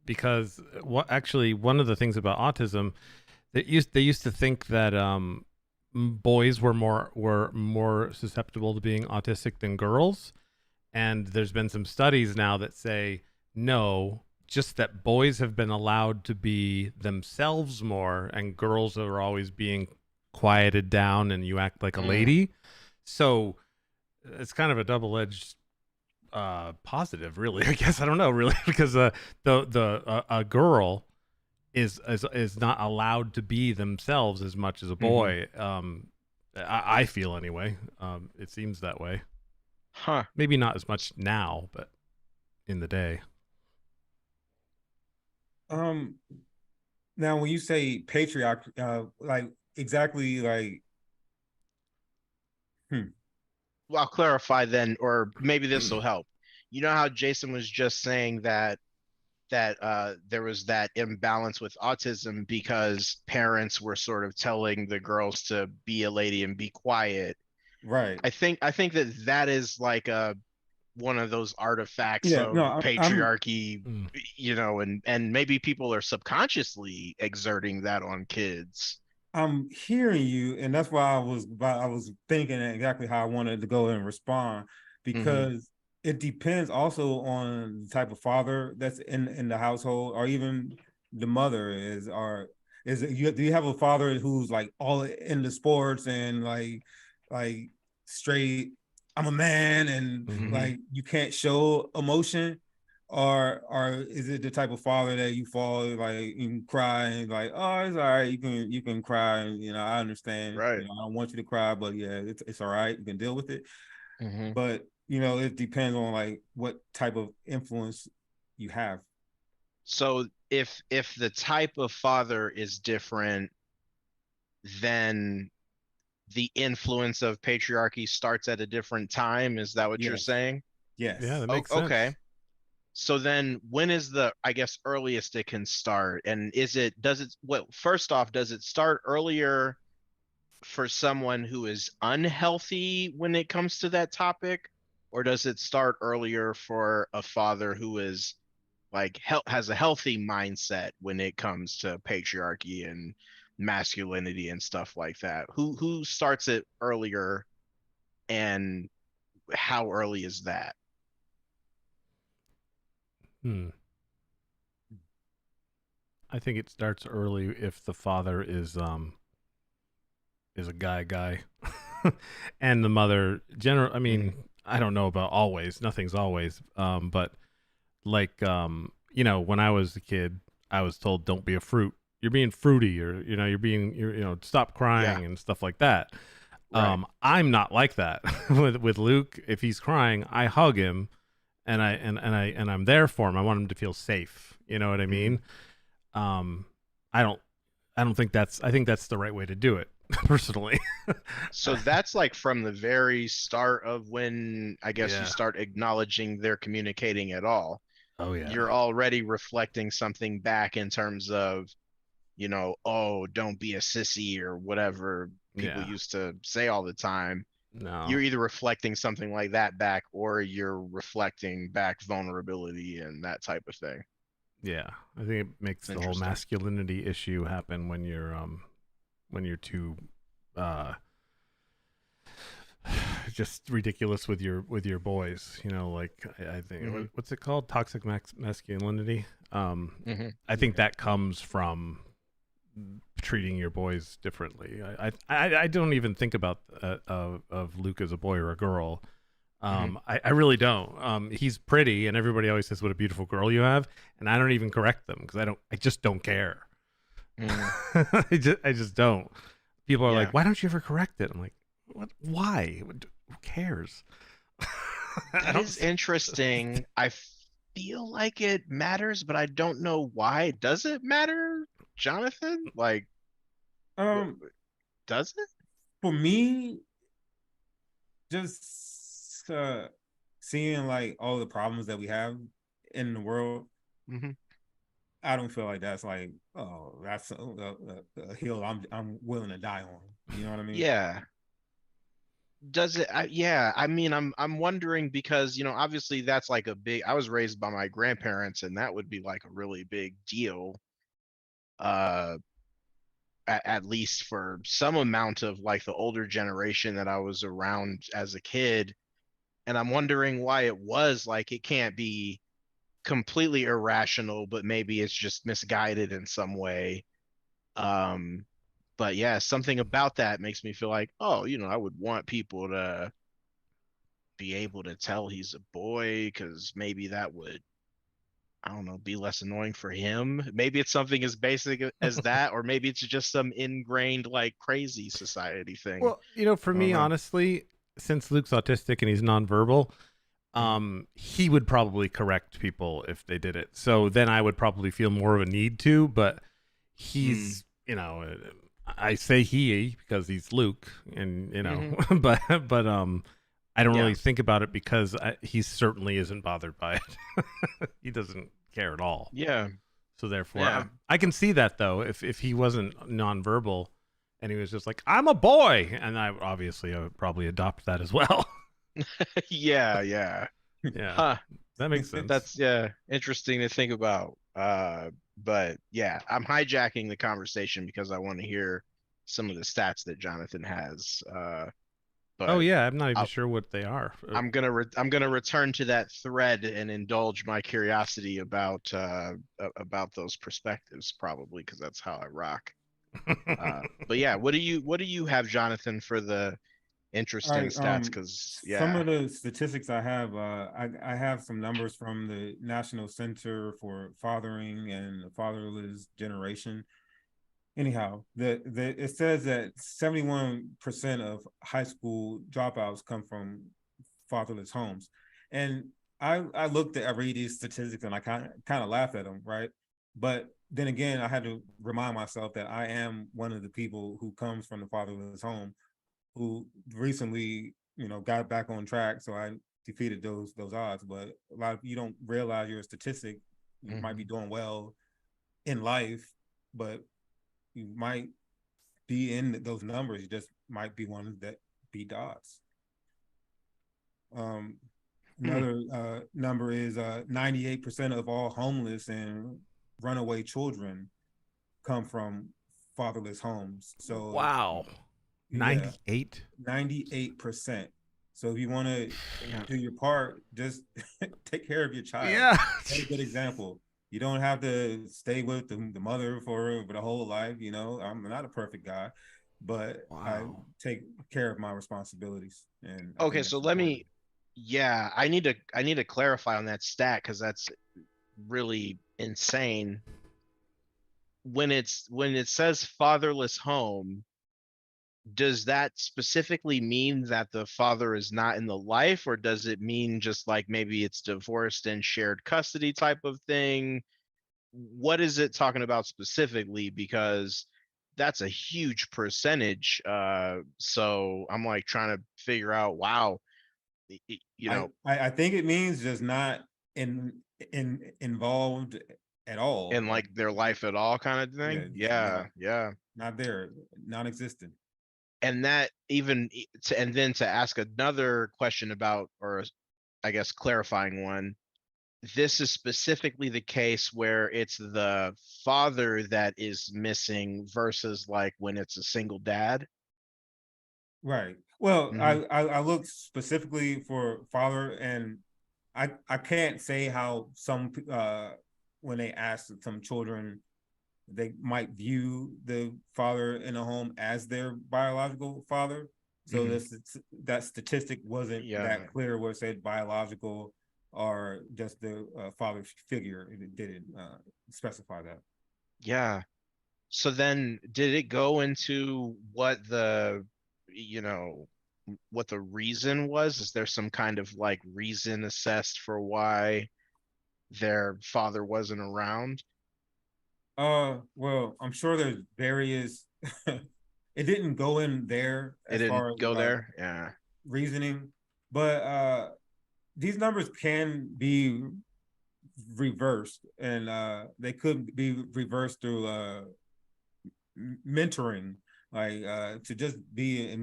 because one of the things about autism, they used to think that boys were more susceptible to being autistic than girls, and there's been some studies now that say no, just that boys have been allowed to be themselves more, and girls are always being quieted down, and you act like a lady. So it's kind of a double-edged positive, really. I guess I don't know, really, because a girl is not allowed to be themselves as much as a boy. I feel anyway. It seems that way. Huh. Maybe not as much now, but in the day. Now when you say patriarch, like exactly like Well, I'll clarify then, or maybe this will help. You know how Jayson was just saying that there was that imbalance with autism because parents were sort of telling the girls to be a lady and be quiet. Right. I think that is like one of those artifacts Yeah, of no, patriarchy, you know, and maybe people are subconsciously exerting that on kids. I'm hearing you, and that's why I was thinking exactly how I wanted to go and respond, because it depends also on the type of father that's in the household, or even the mother is, or is it, do you have a father who's like all into sports and like straight, I'm a man, and like you can't show emotion, or is it the type of father that you fall like you can cry and like, oh, it's all right, you can cry, and you know, I understand, right, you know, I don't want you to cry, but yeah, it's all right, you can deal with it. But you know, it depends on like what type of influence you have. So if the type of father is different, then the influence of patriarchy starts at a different time. Is that what you're Yes. saying? Yes. Yeah, that makes sense. Okay. So then when is the, I guess, earliest it can start? And first off, does it start earlier for someone who is unhealthy when it comes to that topic? Or does it start earlier for a father who is like has a healthy mindset when it comes to patriarchy and masculinity and stuff like that? Who starts it earlier, and how early is that? I think it starts early if the father is a guy, and the mother I mean, I don't know about always. Nothing's always. But like when I was a kid, I was told don't be a fruit. You're being fruity, or you're stop crying and stuff like that. Right. I'm not like that with Luke. If he's crying, I hug him, and I'm there for him. I want him to feel safe. You know what I mean? I don't think I think that's the right way to do it, personally. So that's like from the very start of when I guess you start acknowledging they're communicating at all. Oh yeah. You're already reflecting something back in terms of, oh, don't be a sissy or whatever people used to say all the time. No. You're either reflecting something like that back, or you're reflecting back vulnerability and that type of thing. Yeah, I think it makes the whole masculinity issue happen when you're too just ridiculous with your boys. Like I think what's it called? Toxic masculinity. I think that comes from treating your boys differently. I don't even think about of Luke as a boy or a girl. I really don't. He's pretty, and everybody always says what a beautiful girl you have, and I don't even correct them because I just don't care. I just don't. People are like, why don't you ever correct it? I'm like, what? Why? Who cares? That is interesting. I feel like it matters, but I don't know why. Does it matter, Jonathan? Like, does it? For me, just seeing like all the problems that we have in the world, I don't feel like that's like, oh, that's a hill I'm willing to die on. You know what I mean? Yeah. Does it? Yeah. I mean, I'm wondering because obviously that's like I was raised by my grandparents, and that would be like a really big deal. At least for some amount of like the older generation that I was around as a kid. And I'm wondering why it was like it can't be completely irrational, but maybe it's just misguided in some way. But yeah, something about that makes me feel like, oh, I would want people to be able to tell he's a boy, because maybe that would, I don't know, be less annoying for him. Maybe it's something as basic as that, or maybe it's just some ingrained like crazy society thing. Well, for me, honestly, since Luke's autistic and he's nonverbal, he would probably correct people if they did it. So then I would probably feel more of a need to, but he's, I say he because he's Luke, and but I don't really think about it because he certainly isn't bothered by it. He doesn't care at all. Yeah. So therefore, I can see that though. If he wasn't nonverbal and he was just like, I'm a boy, and I would probably adopt that as well. Yeah. Huh. That makes sense. That's interesting to think about. But yeah, I'm hijacking the conversation because I want to hear some of the stats that Jonathan has. But I'm not even sure what they are. I'm gonna return to that thread and indulge my curiosity about those perspectives, probably because that's how I rock. But yeah, what do you have, Jonathan, for the interesting stats? Because some of the statistics I have, I have some numbers from the National Center for Fathering and the Fatherless Generation. Anyhow, it says that 71% of high school dropouts come from fatherless homes, and I looked at I read these statistics and I kind of laughed at them, right? But then again, I had to remind myself that I am one of the people who comes from the fatherless home, who recently, got back on track. So I defeated those odds. But a lot of you don't realize you're a statistic. You might be doing well in life, but you might be in those numbers. You just might be one that beat the odds. Another number is 98% of all homeless and runaway children come from fatherless homes. So wow, 98, 98%. So if you want to do your part, just take care of your child. Yeah, That's a good example. You don't have to stay with the mother for the whole life. I'm not a perfect guy, but I take care of my responsibilities. And okay, so let me. Yeah, I need to clarify on that stat because that's really insane. When it says fatherless home, does that specifically mean that the father is not in the life, or does it mean just like maybe it's divorced and shared custody type of thing? What is it talking about specifically? Because that's a huge percentage. So I'm like trying to figure out, wow, I think it means just not involved at all in like their life at all kind of thing. Yeah. Not there, non-existent. And that even and then to ask another question about, or I guess clarifying one, this is specifically the case where it's the father that is missing versus like when it's a single dad. Right. Well, I looked specifically for father, and I can't say how some when they ask some children, they might view the father in a home as their biological father. So that statistic wasn't that clear where it said biological or just the father figure. It didn't specify that. Yeah. So then did it go into what the reason was? Is there some kind of like reason assessed for why their father wasn't around? Well, I'm sure there's various it didn't go in there as far as go there. Yeah. Reasoning, but these numbers can be reversed, and they could be reversed through mentoring, like to just be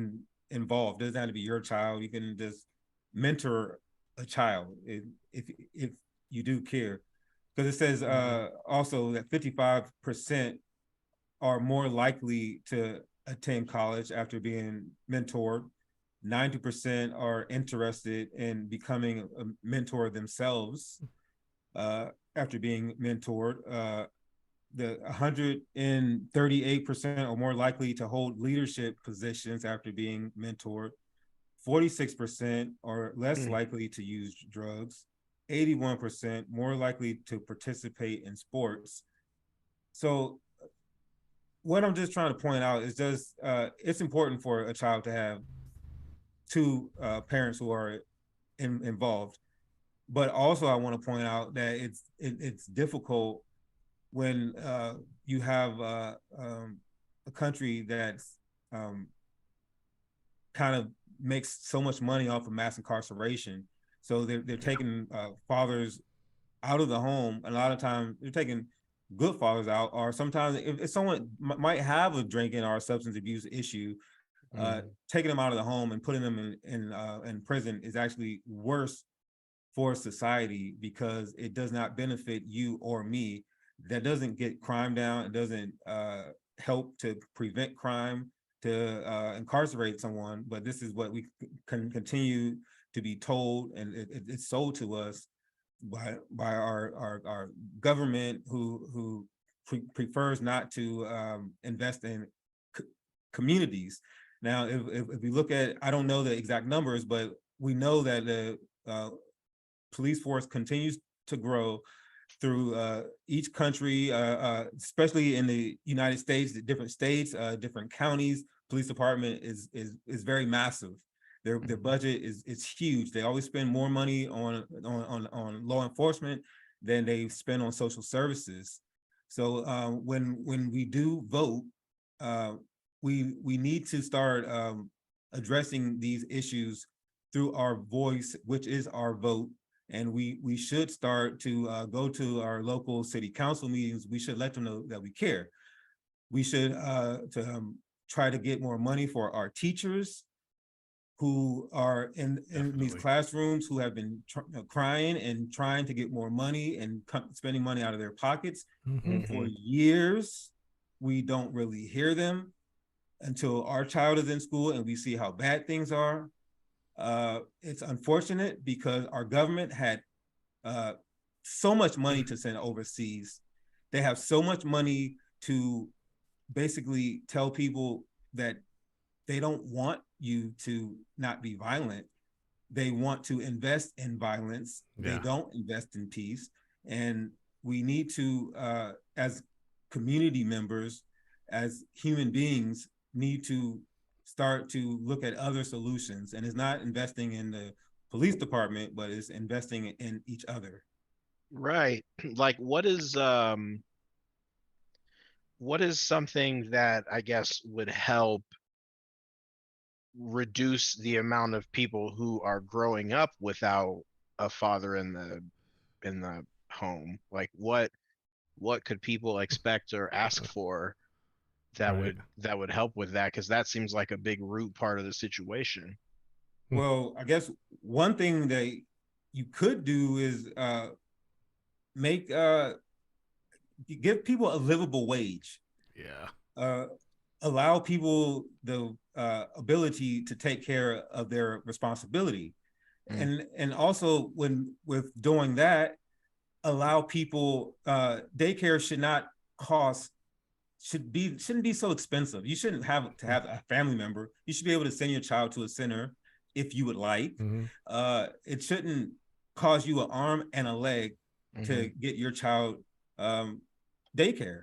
involved. It doesn't have to be your child. You can just mentor a child if you do care, because it says also that 55% are more likely to attend college after being mentored. 90% are interested in becoming a mentor themselves after being mentored. The 138% are more likely to hold leadership positions after being mentored. 46% are less likely to use drugs. 81% more likely to participate in sports. So what I'm just trying to point out is just it's important for a child to have two parents who are involved, but also I want to point out that it's difficult when you have a country that's kind of makes so much money off of mass incarceration. So they're taking fathers out of the home. And a lot of times they're taking good fathers out, or sometimes if someone might have a drinking or a substance abuse issue, taking them out of the home and putting them in prison is actually worse for society because it does not benefit you or me. That doesn't get crime down. It doesn't help to prevent crime, to incarcerate someone. But this is what we can continue to be told, and it's sold to us by our government, who prefers not to invest in communities. Now, if we look at, I don't know the exact numbers, but we know that the police force continues to grow through each country, especially in the United States, the different states, different counties. Police department is very massive. Their budget is huge. They always spend more money on law enforcement than they spend on social services. So when we do vote, we need to start addressing these issues through our voice, which is our vote. And we should start to go to our local city council meetings. We should let them know that we care. We should try to get more money for our teachers who are in these classrooms, who have been crying and trying to get more money and spending money out of their pockets. For years. We don't really hear them until our child is in school and we see how bad things are. It's unfortunate because our government had so much money to send overseas. They have so much money to basically tell people that they don't want you to not be violent. They want to invest in violence. They don't invest in peace. And we need to, as community members, as human beings, need to start to look at other solutions. And it's not investing in the police department, but it's investing in each other. Right. Like what is something that I guess would help reduce the amount of people who are growing up without a father in the home? Like what could people expect or ask for that would help with that? Because that seems like a big root part of the situation. Well, I guess one thing that you could do is give people a livable wage. Allow people the ability to take care of their responsibility. And also with doing that, allow people, daycare shouldn't be so expensive. You shouldn't have to have a family member. You should be able to send your child to a center if you would like. It shouldn't cost you an arm and a leg to get your child daycare.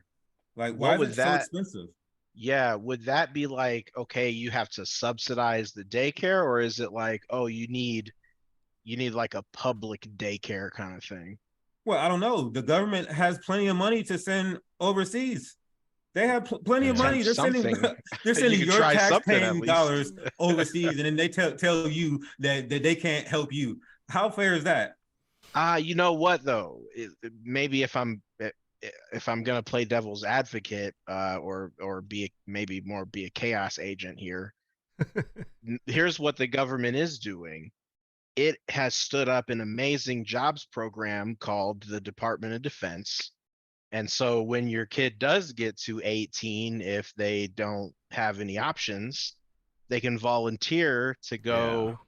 Like, why is it so expensive? Yeah, would that be like, okay, you have to subsidize the daycare, or is it like, oh, you need like a public daycare kind of thing? Well, I don't know. The government has plenty of money to send overseas. They have plenty of money. They're sending your tax-paying dollars overseas, and then they tell you that they can't help you. How fair is that? You know what though? Maybe if I'm gonna play devil's advocate, or be a chaos agent here, here's what the government is doing. It has stood up an amazing jobs program called the Department of Defense. And so when your kid does get to 18, if they don't have any options, they can volunteer to go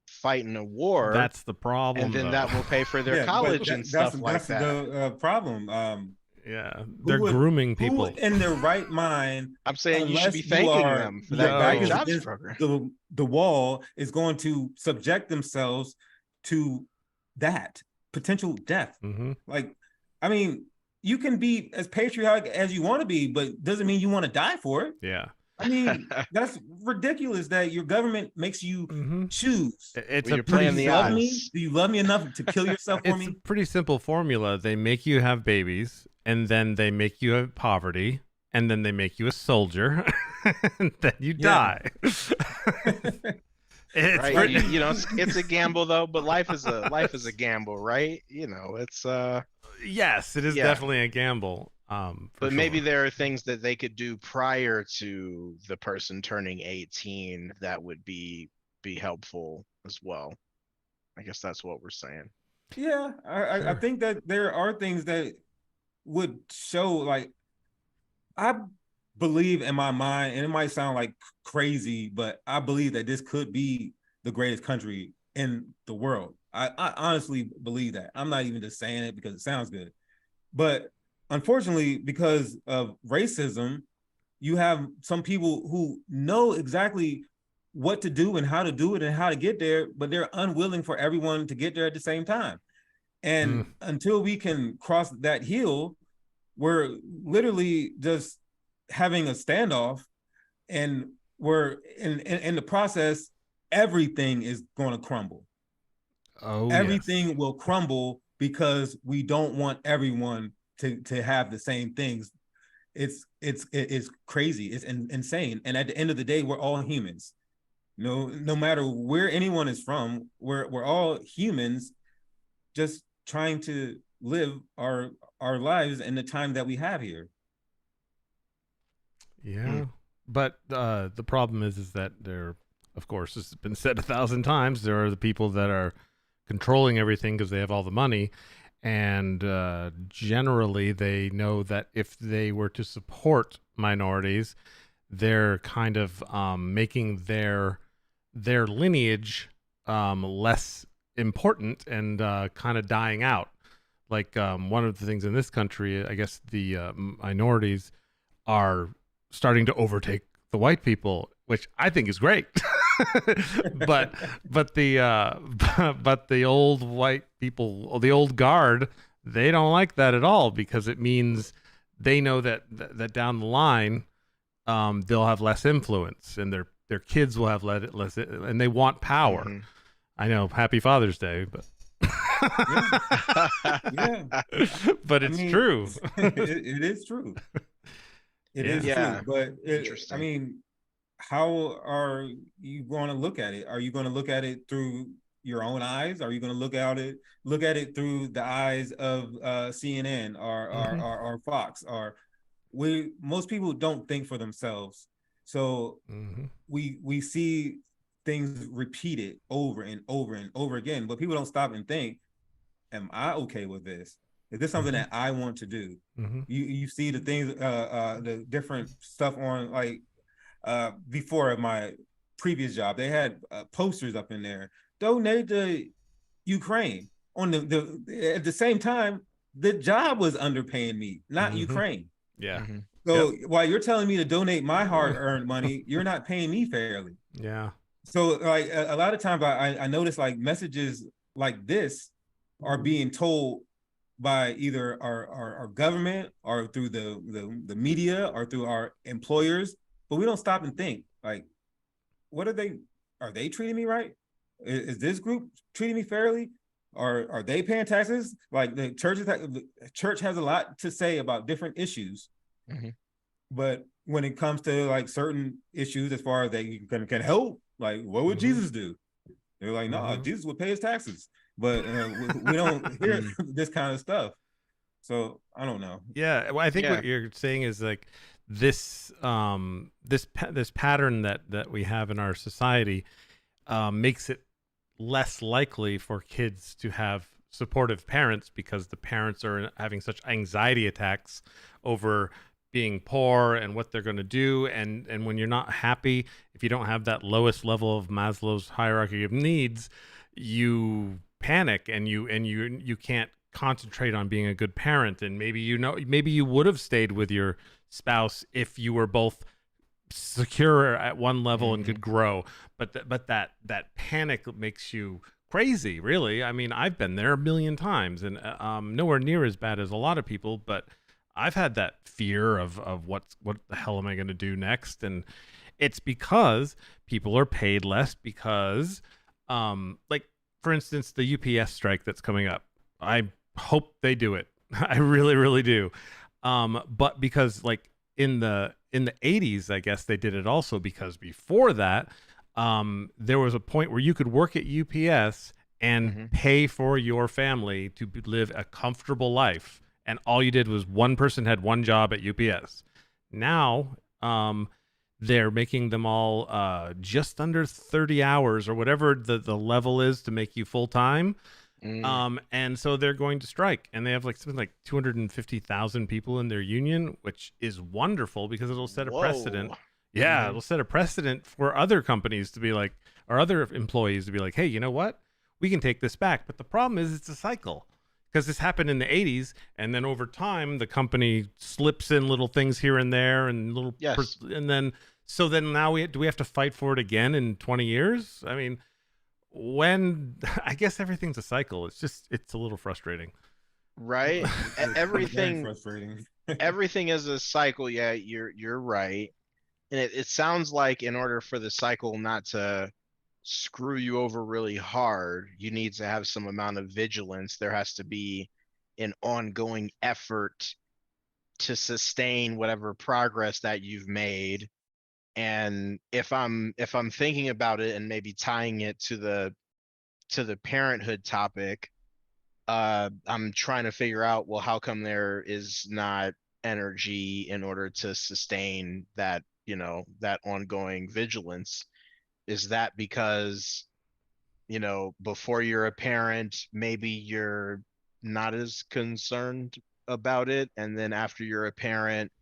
fight in a war. That's the problem. And then that will pay for their college and stuff like that. That's the problem. They're grooming people. Who in their right mind? I'm saying you should be thanking them for that great jobs program. The wall is going to subject themselves to that potential death. Like, I mean, you can be as patriotic as you want to be, but doesn't mean you want to die for it. I mean, that's ridiculous that your government makes you choose. It's Do you love me enough to kill yourself for me? It's a pretty simple formula. They make you have babies, and then they make you have poverty, and then they make you a soldier, and then you die. It's right. It's a gamble though, but life is a gamble, right? It's yes, it is definitely a gamble. But maybe there are things that they could do prior to the person turning 18 that would be helpful as well. I guess that's what we're saying. Yeah, I think that there are things that would show, like, I believe in my mind, and it might sound like crazy, but I believe that this could be the greatest country in the world. I honestly believe that. I'm not even just saying it because it sounds good. But unfortunately, because of racism, you have some people who know exactly what to do and how to do it and how to get there, but they're unwilling for everyone to get there at the same time. And until we can cross that hill, we're literally just having a standoff, and we're in the process everything is going to crumble. Oh, Everything yes. will crumble because we don't want everyone to have the same things. It's crazy. It's insane. And at the end of the day, we're all humans. No matter where anyone is from, we're all humans, just trying to live our lives in the time that we have here. Yeah. But the problem is that there, of course, this has been said 1,000 times. There are the people that are controlling everything because they have all the money, and generally they know that if they were to support minorities, they're kind of making their lineage less important and kind of dying out. Like one of the things in this country, I guess the minorities are starting to overtake the white people, which I think is great. but the old white people, the old guard, they don't like that at all because it means they know that down the line they'll have less influence and their kids will have less, and they want power. Mm-hmm. I know. Happy Father's Day, but Yeah. but I it's mean, true. it is true. It is Yeah. true. But I Interesting. mean, how are you going to look at it? Are you going to look at it through your own eyes? Are you going to look at it through the eyes of CNN or Fox? Or most people don't think for themselves, so we see things repeated over and over and over again, but people don't stop and think, am I okay with this? Is this something that I want to do? You see the things, the different stuff on, like before my previous job, they had posters up in there, donate to Ukraine. On the at the same time, the job was underpaying me, not Ukraine. Yeah. So while you're telling me to donate my hard-earned money, you're not paying me fairly. Yeah. So like a lot of times I notice like messages like this are being told by either our government or through the media or through our employers, but we don't stop and think, like, what are they treating me right? Is this group treating me fairly? Are they paying taxes? Like the church has a lot to say about different issues. But when it comes to like certain issues, as far as they can help, like what would Jesus do? They're like, no, Jesus would pay his taxes, but we don't hear this kind of stuff. So I don't know. Yeah, well, I think what you're saying is like this this pattern that we have in our society makes it less likely for kids to have supportive parents because the parents are having such anxiety attacks over being poor and what they're going to do, and when you're not happy, if you don't have that lowest level of Maslow's hierarchy of needs, you panic and you can't concentrate on being a good parent. And maybe you would have stayed with your spouse if you were both secure at one level and could grow, but that panic makes you crazy, really. I mean, I've been there a million times, and nowhere near as bad as a lot of people, but I've had that fear of what the hell am I going to do next. And it's because people are paid less because like for instance the UPS strike that's coming up, I hope they do it. I really, really do. But because like in the 80s, I guess they did it also because before that, there was a point where you could work at UPS and pay for your family to live a comfortable life. And all you did was one person had one job at UPS. Now, they're making them all just under 30 hours or whatever the level is to make you full time. And so they're going to strike, and they have like something like 250,000 people in their union, which is wonderful because it'll set a precedent. Yeah, it'll set a precedent for other companies to be like, or other employees to be like, hey, you know what? We can take this back. But the problem is it's a cycle because this happened in the 80s, and then over time the company slips in little things here and there and little and then so then now do we have to fight for it again in 20 years? I mean, when I guess everything's a cycle. It's a little frustrating. Right? Everything frustrating. Everything is a cycle. Yeah, you're right. And it sounds like in order for the cycle not to screw you over really hard, you need to have some amount of vigilance. There has to be an ongoing effort to sustain whatever progress that you've made. And if I'm thinking about it and maybe tying it to the parenthood topic, I'm trying to figure out, well, how come there is not energy in order to sustain that, that ongoing vigilance? Is that because, before you're a parent, maybe you're not as concerned about it, and then after you're a parent,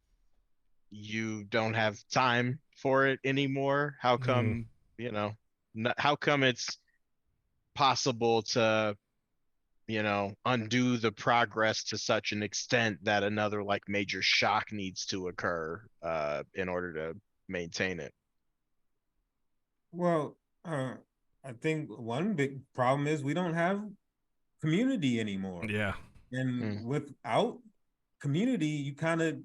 you don't have time for it anymore? How come, how come it's possible to, undo the progress to such an extent that another like major shock needs to occur in order to maintain it? Well, I think one big problem is we don't have community anymore. Yeah. And without community, you kind of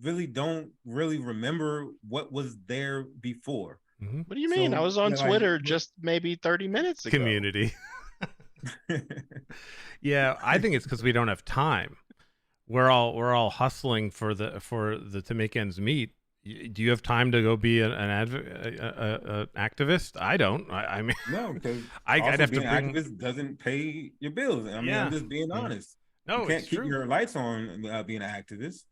really don't really remember what was there before. What do you mean? I was on Twitter just maybe 30 minutes ago. Community. Yeah, I think it's because we don't have time. We're all hustling for the to make ends meet. Do you have time to go be an activist? I don't. I mean, no, because I'd have to bring an activist doesn't pay your bills. I mean, I'm just being honest. No, you can't keep your lights on being an activist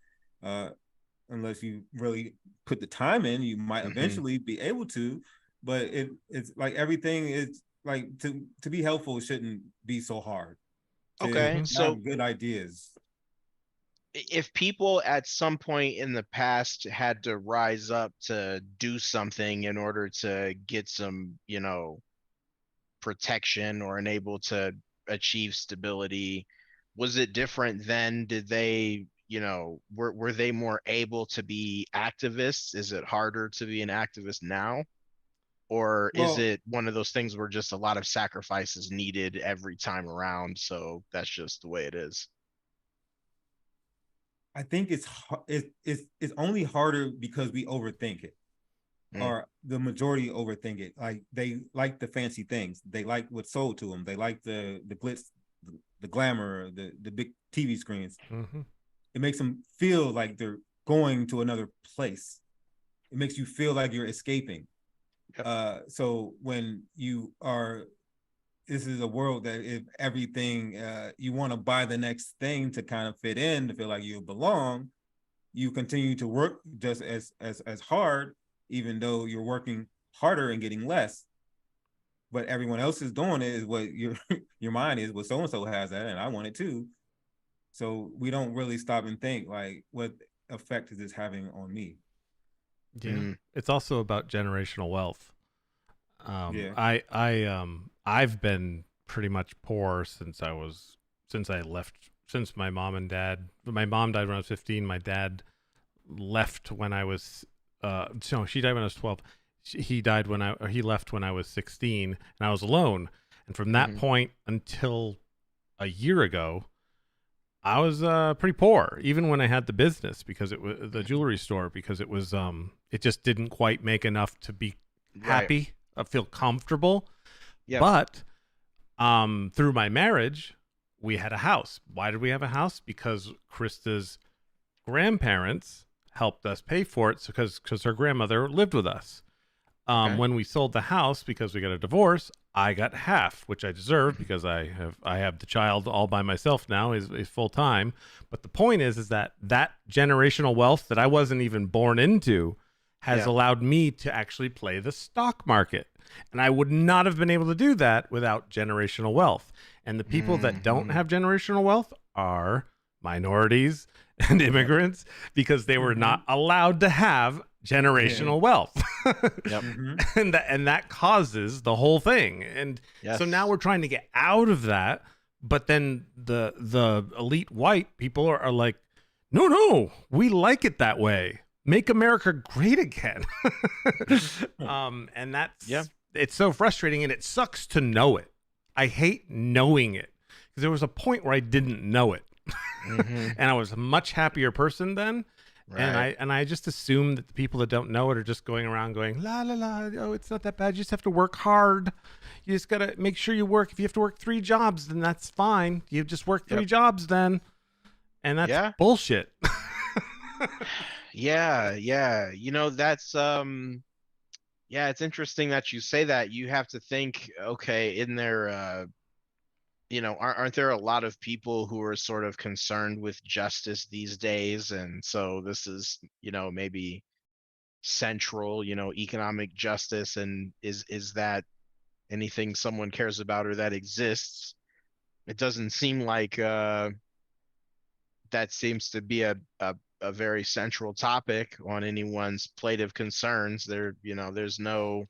unless you really put the time in. You might eventually be able to, but it's like everything is like to be helpful shouldn't be so hard. Okay, so good ideas. If people at some point in the past had to rise up to do something in order to get some, protection or enable to achieve stability, was it different then? Did they, were they more able to be activists? Is it harder to be an activist now? Or is it one of those things where just a lot of sacrifices needed every time around, so that's just the way it is? I think it's only harder because we overthink it, or the majority overthink it. Like they like the fancy things, they like what's sold to them, they like the glitz, the glamour, the big TV screens. It makes them feel like they're going to another place. It makes you feel like you're escaping. So when you are, this is a world that if everything you want to buy the next thing to kind of fit in, to feel like you belong, you continue to work just as hard, even though you're working harder and getting less. But everyone else is doing it is what your mind is. Well, so and so has that, and I want it too. So we don't really stop and think like, what effect is this having on me? Yeah, it's also about generational wealth. I've been pretty much poor since my mom and dad. My mom died when I was 15. My dad left when I was no, she died when I was 12. He left when I was 16, and I was alone. And from that point until a year ago, I was pretty poor, even when I had the business, because it was the jewelry store, because it was it just didn't quite make enough to be happy, feel comfortable. But through my marriage, we had a house. Why did we have a house? Because Krista's grandparents helped us pay for it, because her grandmother lived with us. When we sold the house, because we got a divorce, I got half, which I deserve because I have the child all by myself now, is full time. But the point is that generational wealth that I wasn't even born into has allowed me to actually play the stock market. And I would not have been able to do that without generational wealth. And the people that don't have generational wealth are minorities and immigrants, because they were not allowed to have generational wealth. And that causes the whole thing. And so now we're trying to get out of that. But then the elite white people are like, no, we like it that way. Make America great again. And that's, it's so frustrating, and it sucks to know it. I hate knowing it, because there was a point where I didn't know it. And I was a much happier person then. Right. And I just assume that the people that don't know it are just going around going la la la. Oh, it's not that bad. You just have to work hard. You just gotta make sure you work. If you have to work 3 jobs, then that's fine. You just work 3 Yep. jobs then, and that's Yeah. bullshit. Yeah. You know, that's yeah, it's interesting that you say that. You have to think, okay, in there, you know, aren't there a lot of people who are sort of concerned with justice these days? And so this is, you know, maybe central, you know, economic justice, and is that anything someone cares about or that exists? It doesn't seem like that seems to be a very central topic on anyone's plate of concerns. There, you know, there's no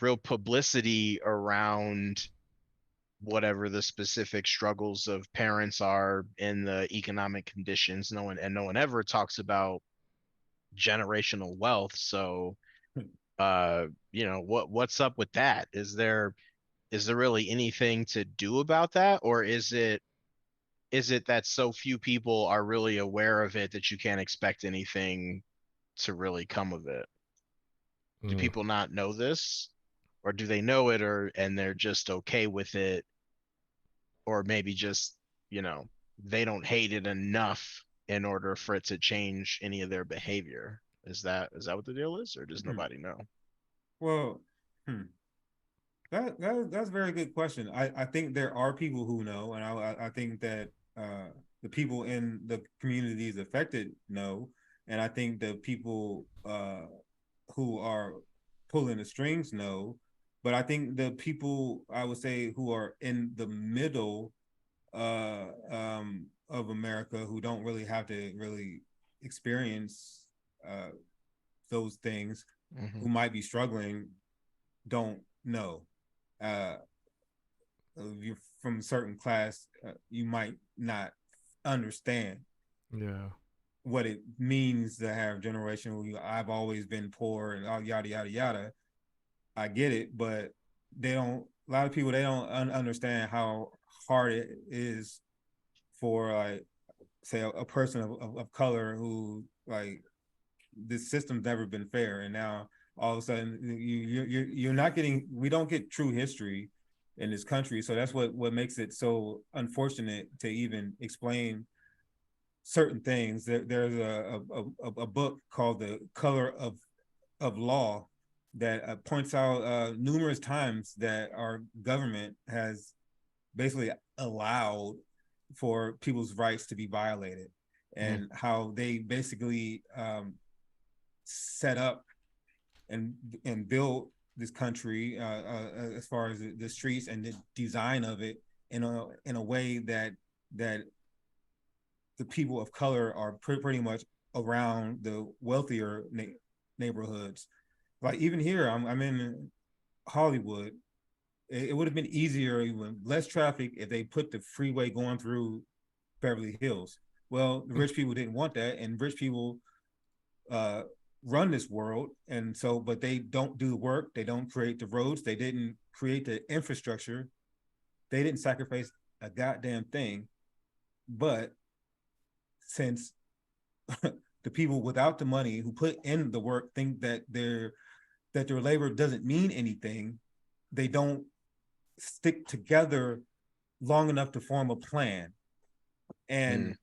real publicity around whatever the specific struggles of parents are in the economic conditions. No one ever talks about generational wealth. So you know, what's up with that? Is there really anything to do about that, or is it that so few people are really aware of it that you can't expect anything to really come of it? Do Mm. people not know this, or do they know it, or and they're just okay with it, or maybe just, you know, they don't hate it enough in order for it to change any of their behavior? Is that what the deal is, or does nobody know? Well, hmm. That's a very good question. I think there are people who know, and I think that the people in the communities affected know, and I think the people who are pulling the strings know. But I think the people, I would say, who are in the middle of America, who don't really have to really experience those things, who might be struggling, don't know. Uh, you're from a certain class, you might not understand Yeah. what it means to have generational. I've always been poor and all yada yada yada. I get it, but they don't. A lot of people, they don't understand how hard it is for, like, say a person of color who, like, this system's never been fair, and now all of a sudden you're not getting. We don't get true history in this country, so that's what makes it so unfortunate to even explain certain things. There's a book called The Color of Law that points out numerous times that our government has basically allowed for people's rights to be violated, and how they basically set up and build this country as far as the streets and the design of it in a way that the people of color are pretty much around the wealthier neighborhoods. Like, even here, I'm in Hollywood. It would have been easier, even less traffic, if they put the freeway going through Beverly Hills. Well, the rich people didn't want that, and rich people run this world, and so, but they don't do the work. They don't create the roads. They didn't create the infrastructure. They didn't sacrifice a goddamn thing. But since the people without the money who put in the work think that their labor doesn't mean anything, they don't stick together long enough to form a plan. And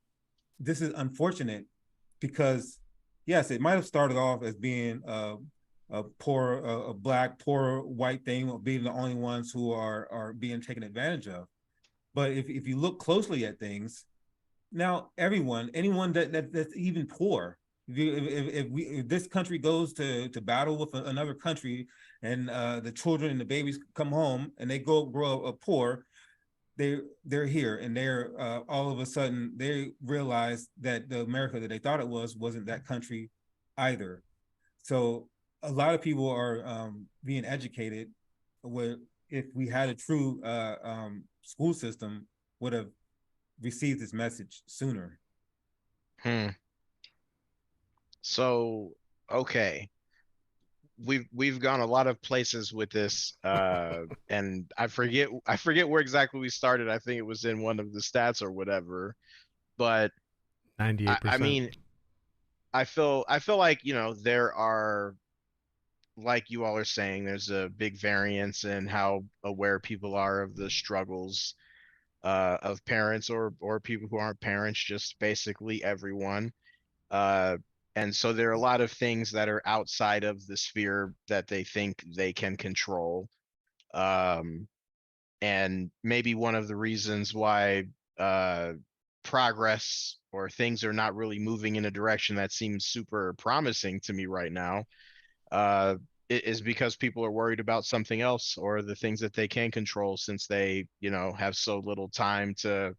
this is unfortunate because, yes, it might have started off as being a poor, a black, poor white thing, being the only ones who are being taken advantage of. But if you look closely at things, now anyone that's even poor, if this country goes to battle with another country, and the children and the babies come home and they grow up poor, they're here, and they're all of a sudden they realize that the America that they thought it wasn't that country either. So a lot of people are being educated, where if we had a true school system, would have received this message sooner. So, okay, we've gone a lot of places with this, and I forget where exactly we started. I think it was in one of the stats or whatever, but I 98%. mean, I feel like, you know, there are, like you all are saying, there's a big variance in how aware people are of the struggles of parents or people who aren't parents, just basically everyone. Uh, and so there are a lot of things that are outside of the sphere that they think they can control. Um, and maybe one of the reasons why uh, progress or things are not really moving in a direction that seems super promising to me right now uh, is because people are worried about something else or the things that they can control, since they, you know, have so little time to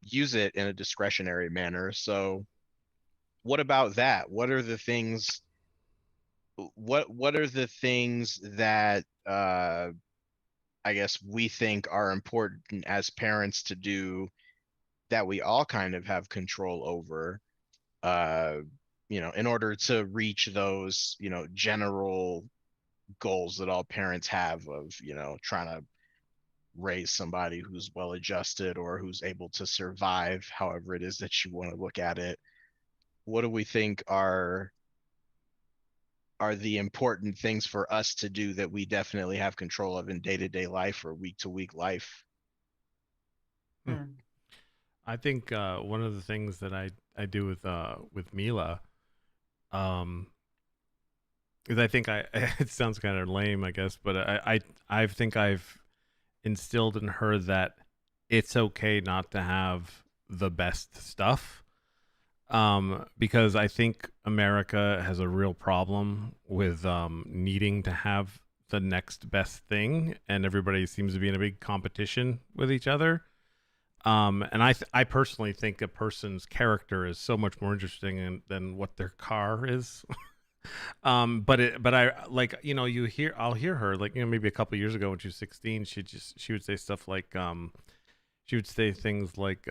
use it in a discretionary manner. So what about that? What are the things what are the things that I guess we think are important as parents to do that we all kind of have control over, uh you know, in order to reach those, you know, general goals that all parents have of, you know, trying to raise somebody who's well adjusted or who's able to survive, however it is that you want to look at it. What do we think are the important things for us to do that we definitely have control of in day-to-day life or week-to-week life? I think one of the things that I do with Mila, um, is I think I it sounds kind of lame, I guess, but I think I've instilled in her that it's okay not to have the best stuff. Because I think America has a real problem with needing to have the next best thing, and everybody seems to be in a big competition with each other. And I personally think a person's character is so much more interesting than what their car is. But I like, you know, I'll hear her, like, you know, maybe a couple years ago when she was 16, she would say stuff like she would say things like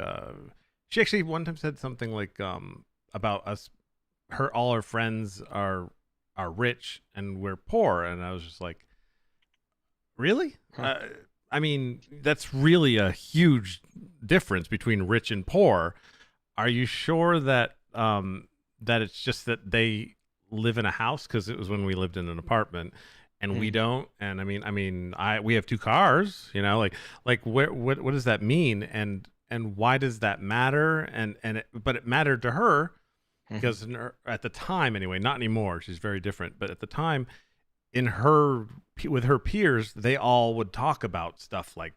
she actually one time said something like about us, all her friends are rich and we're poor, and I was just like, really? I mean, that's really a huge difference between rich and poor. Are you sure that that it's just that they live in a house? Because it was when we lived in an apartment, and we don't. And I we have two cars. You know, like what does that mean? And why does that matter? But it mattered to her because at the time, anyway, not anymore. She's very different. But at the time, in her with her peers, they all would talk about stuff like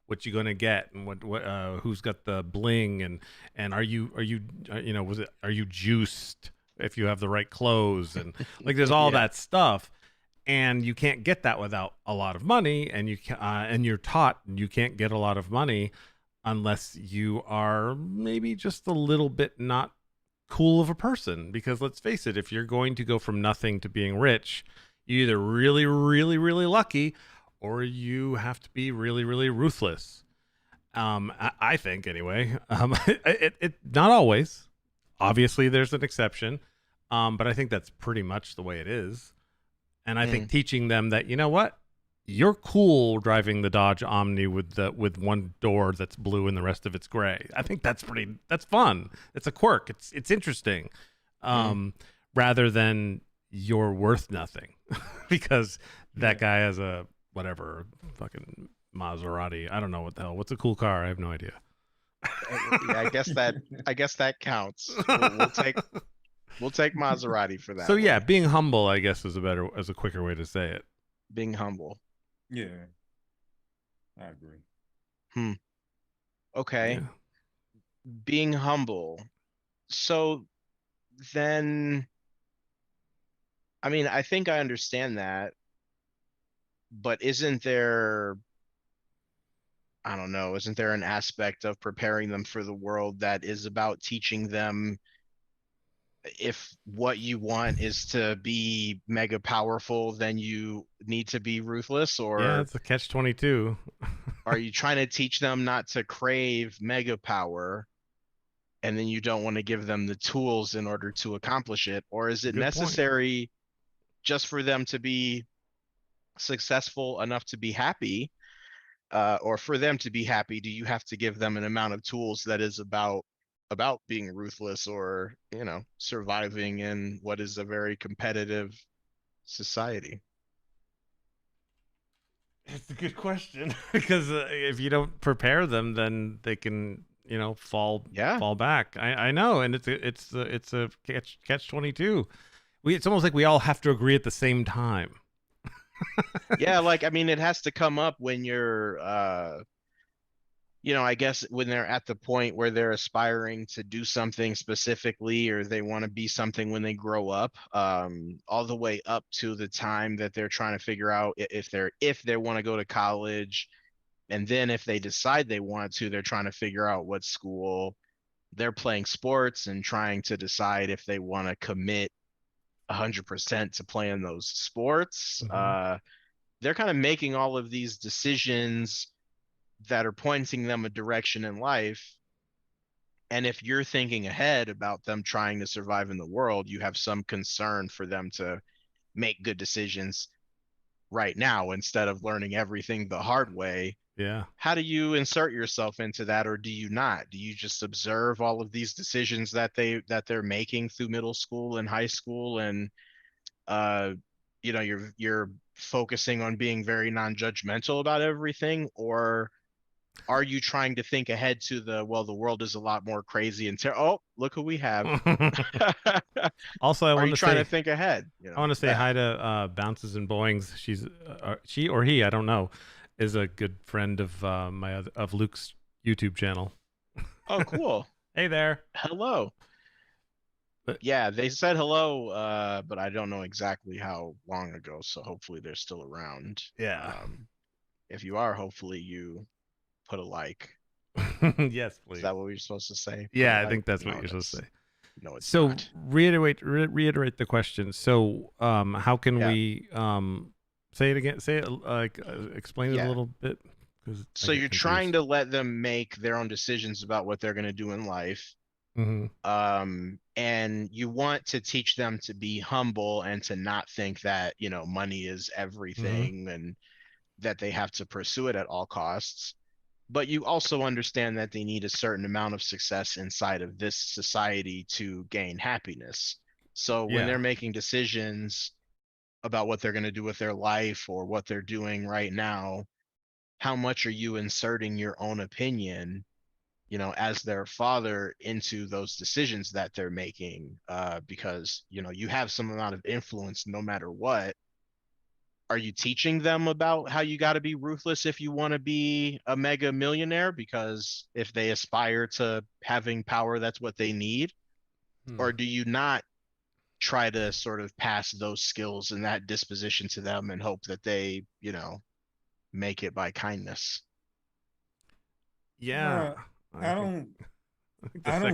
what you gonna get and what who's got the bling, and are you you know, are you juiced if you have the right clothes, and like there's all that stuff, and you can't get that without a lot of money, and and you're taught you can't get a lot of money unless you are maybe just a little bit not cool of a person, because let's face it, if you're going to go from nothing to being rich, you're either really, really, really lucky, or you have to be really, really ruthless. I think anyway. It not always. Obviously, there's an exception, but I think that's pretty much the way it is. And I think teaching them that, you know what, you're cool driving the Dodge Omni with one door that's blue and the rest of it's gray. I think that's fun. It's a quirk. It's interesting, rather than you're worth nothing because that guy has a whatever fucking Maserati. I don't know what the hell. What's a cool car? I have no idea. Yeah, I guess that counts. We'll take Maserati for that. So yeah, being humble, I guess, is a quicker way to say it. Being humble. Yeah, I agree. Okay. Yeah. Being humble. So then, I mean, I think I understand that, but isn't there, I don't know, isn't there an aspect of preparing them for the world that is about teaching them, if what you want is to be mega powerful, then you need to be ruthless? Or yeah, it's a catch-22. Are you trying to teach them not to crave mega power, and then you don't want to give them the tools in order to accomplish it? Or is it necessary just for them to be successful enough to be happy? Or for them to be happy, do you have to give them an amount of tools that is about about being ruthless or, surviving in what is a very competitive society. It's a good question because if you don't prepare them, then they can, fall back. I know, and it's a catch 22. It's almost like we all have to agree at the same time. Yeah, like, I mean, it has to come up when you're I guess when they're at the point where they're aspiring to do something specifically, or they want to be something when they grow up, all the way up to the time that they're trying to figure out if they want to go to college. And then if they decide they want to, they're trying to figure out what school. They're playing sports and trying to decide if they want to commit 100% to playing those sports. They're kind of making all of these decisions that are pointing them a direction in life. And if you're thinking ahead about them trying to survive in the world, you have some concern for them to make good decisions right now instead of learning everything the hard way. Yeah. How do you insert yourself into that, or do you not? Do you just observe all of these decisions that they're making through middle school and high school, and you're focusing on being very non-judgmental about everything? Or are you trying to think ahead to the world is a lot more crazy and look who we have. Also, I want to trying to think ahead. I want to say hi to Bounces and Boings. She's she or he, I don't know, is a good friend of of Luke's YouTube channel. Oh, cool. Hey there. Hello. Yeah, they said hello, but I don't know exactly how long ago, so hopefully they're still around. Yeah. If you are, hopefully you put a like. Yes, please. Is that what we're supposed to say? Yeah, I think that's what you're supposed to say. No, it's so not. reiterate the question. So how can we say it again? Say it explain it a little bit. So you're trying to let them make their own decisions about what they're going to do in life. And you want to teach them to be humble and to not think that, money is everything and that they have to pursue it at all costs. But you also understand that they need a certain amount of success inside of this society to gain happiness. So when they're making decisions about what they're going to do with their life or what they're doing right now, how much are you inserting your own opinion, as their father into those decisions that they're making? Because, you have some amount of influence no matter what. Are you teaching them about how you got to be ruthless if you want to be a mega millionaire? Because if they aspire to having power, that's what they need. Or do you not try to sort of pass those skills and that disposition to them and hope that they, make it by kindness? Yeah. I don't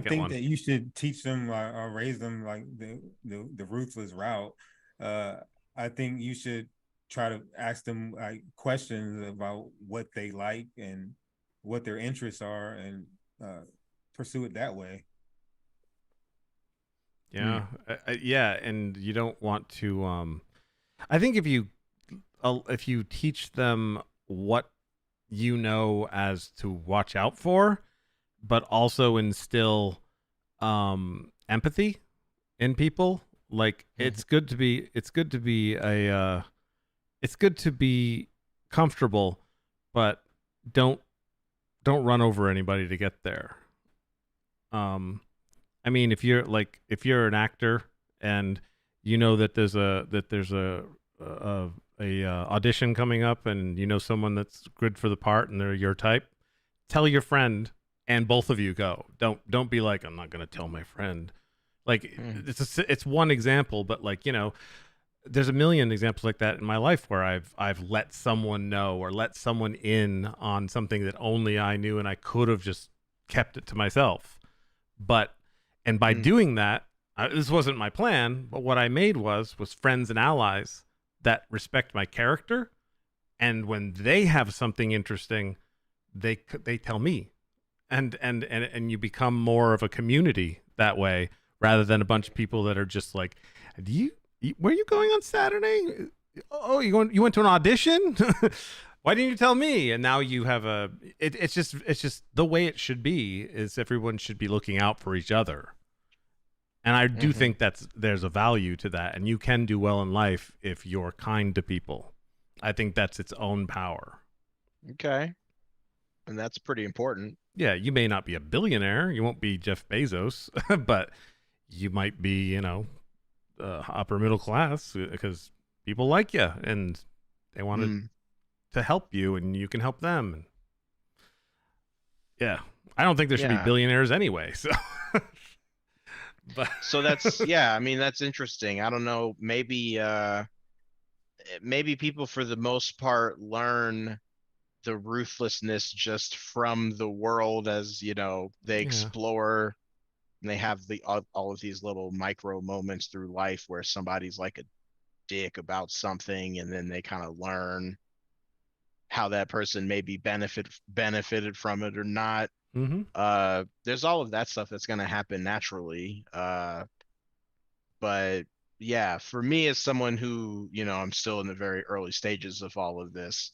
think that you should teach them or raise them like the ruthless route. I think you should try to ask them like questions about what they like and what their interests are, and pursue it that way. Yeah. Yeah, and you don't want to I think if you teach them what as to watch out for, but also instill empathy in people, like it's good to be comfortable, but don't run over anybody to get there. I mean, if you're an actor and that there's a audition coming up, and someone that's good for the part and they're your type, tell your friend and both of you go. Don't be like, I'm not going to tell my friend. Like it's one example, but there's a million examples like that in my life where I've let someone know or let someone in on something that only I knew, and I could have just kept it to myself. And by doing that, this wasn't my plan, but what I made was friends and allies that respect my character, and when they have something interesting, they tell me, and you become more of a community that way, rather than a bunch of people that are just like, where are you going on Saturday? Oh, you went to an audition? why didn't you tell me? And now you have it's just the way it should be. Is everyone should be looking out for each other. And I do think there's a value to that, and you can do well in life if you're kind to people. I think that's its own power. Okay. And that's pretty important. Yeah, you may not be a billionaire, you won't be Jeff Bezos, but you might be, upper middle class because people like you and they want to help you, and you can help them. Yeah, I don't think there should be billionaires anyway. So, so that's I mean, that's interesting. I don't know. Maybe people for the most part learn the ruthlessness just from the world as they explore, and they have all of these little micro moments through life where somebody's like a dick about something, and then they kind of learn how that person maybe benefited from it or not. There's all of that stuff that's going to happen naturally, but yeah, for me as someone who I'm still in the very early stages of all of this,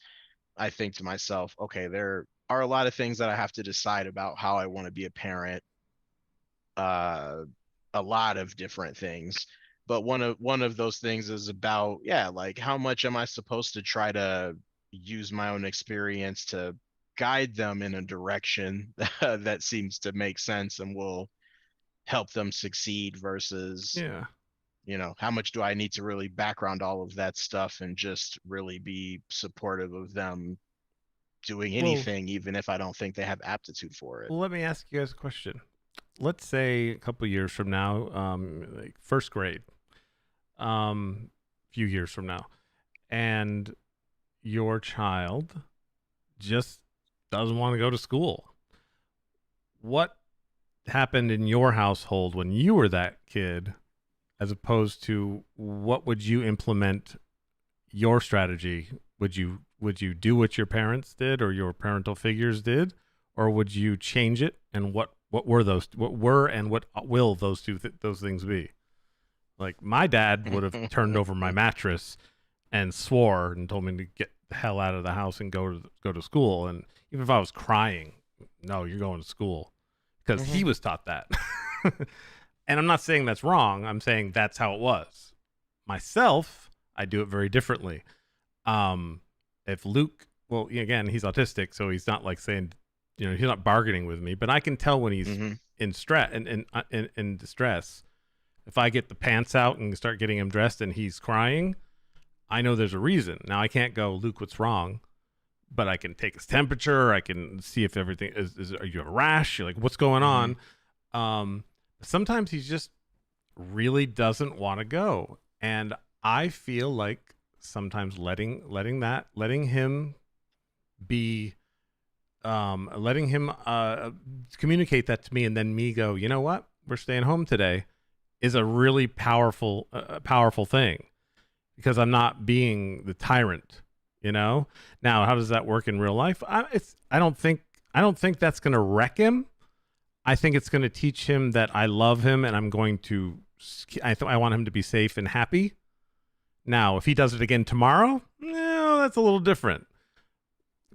I think to myself, okay, there are a lot of things that I have to decide about how I want to be a parent. A lot of different things, but one of those things is about like how much am I supposed to try to use my own experience to guide them in a direction that seems to make sense and will help them succeed versus how much do I need to really background all of that stuff and just really be supportive of them doing anything, even if I don't think they have aptitude for it. Well, let me ask you guys a question. Let's say a couple years from now, like first grade, few years from now, and your child just doesn't want to go to school. What happened in your household when you were that kid, as opposed to what would you implement your strategy? Would you do what your parents did or your parental figures did, or would you change it? And what were and what will those those things be? Like my dad would have turned over my mattress and swore and told me to get the hell out of the house and go to school. And even if I was crying, no, you're going to school, because he was taught that. And I'm not saying that's wrong. I'm saying that's how it was. Myself, I do it very differently. If Luke, well, again, he's autistic, so he's not like saying, he's not bargaining with me, but I can tell when he's in stress in distress. If I get the pants out and start getting him dressed and he's crying, I know there's a reason. Now I can't go, Luke, what's wrong? But I can take his temperature. I can see if everything are you have a rash? You're like, what's going on? Sometimes he just really doesn't want to go. And I feel like sometimes letting him be, letting him communicate that to me, and then me go, you know what, we're staying home today, is a really powerful thing, because I'm not being the tyrant. Now how does that work in real life? I don't think that's going to wreck him. I think it's going to teach him that I love him, and I'm going to. I want him to be safe and happy. Now, if he does it again tomorrow, that's a little different.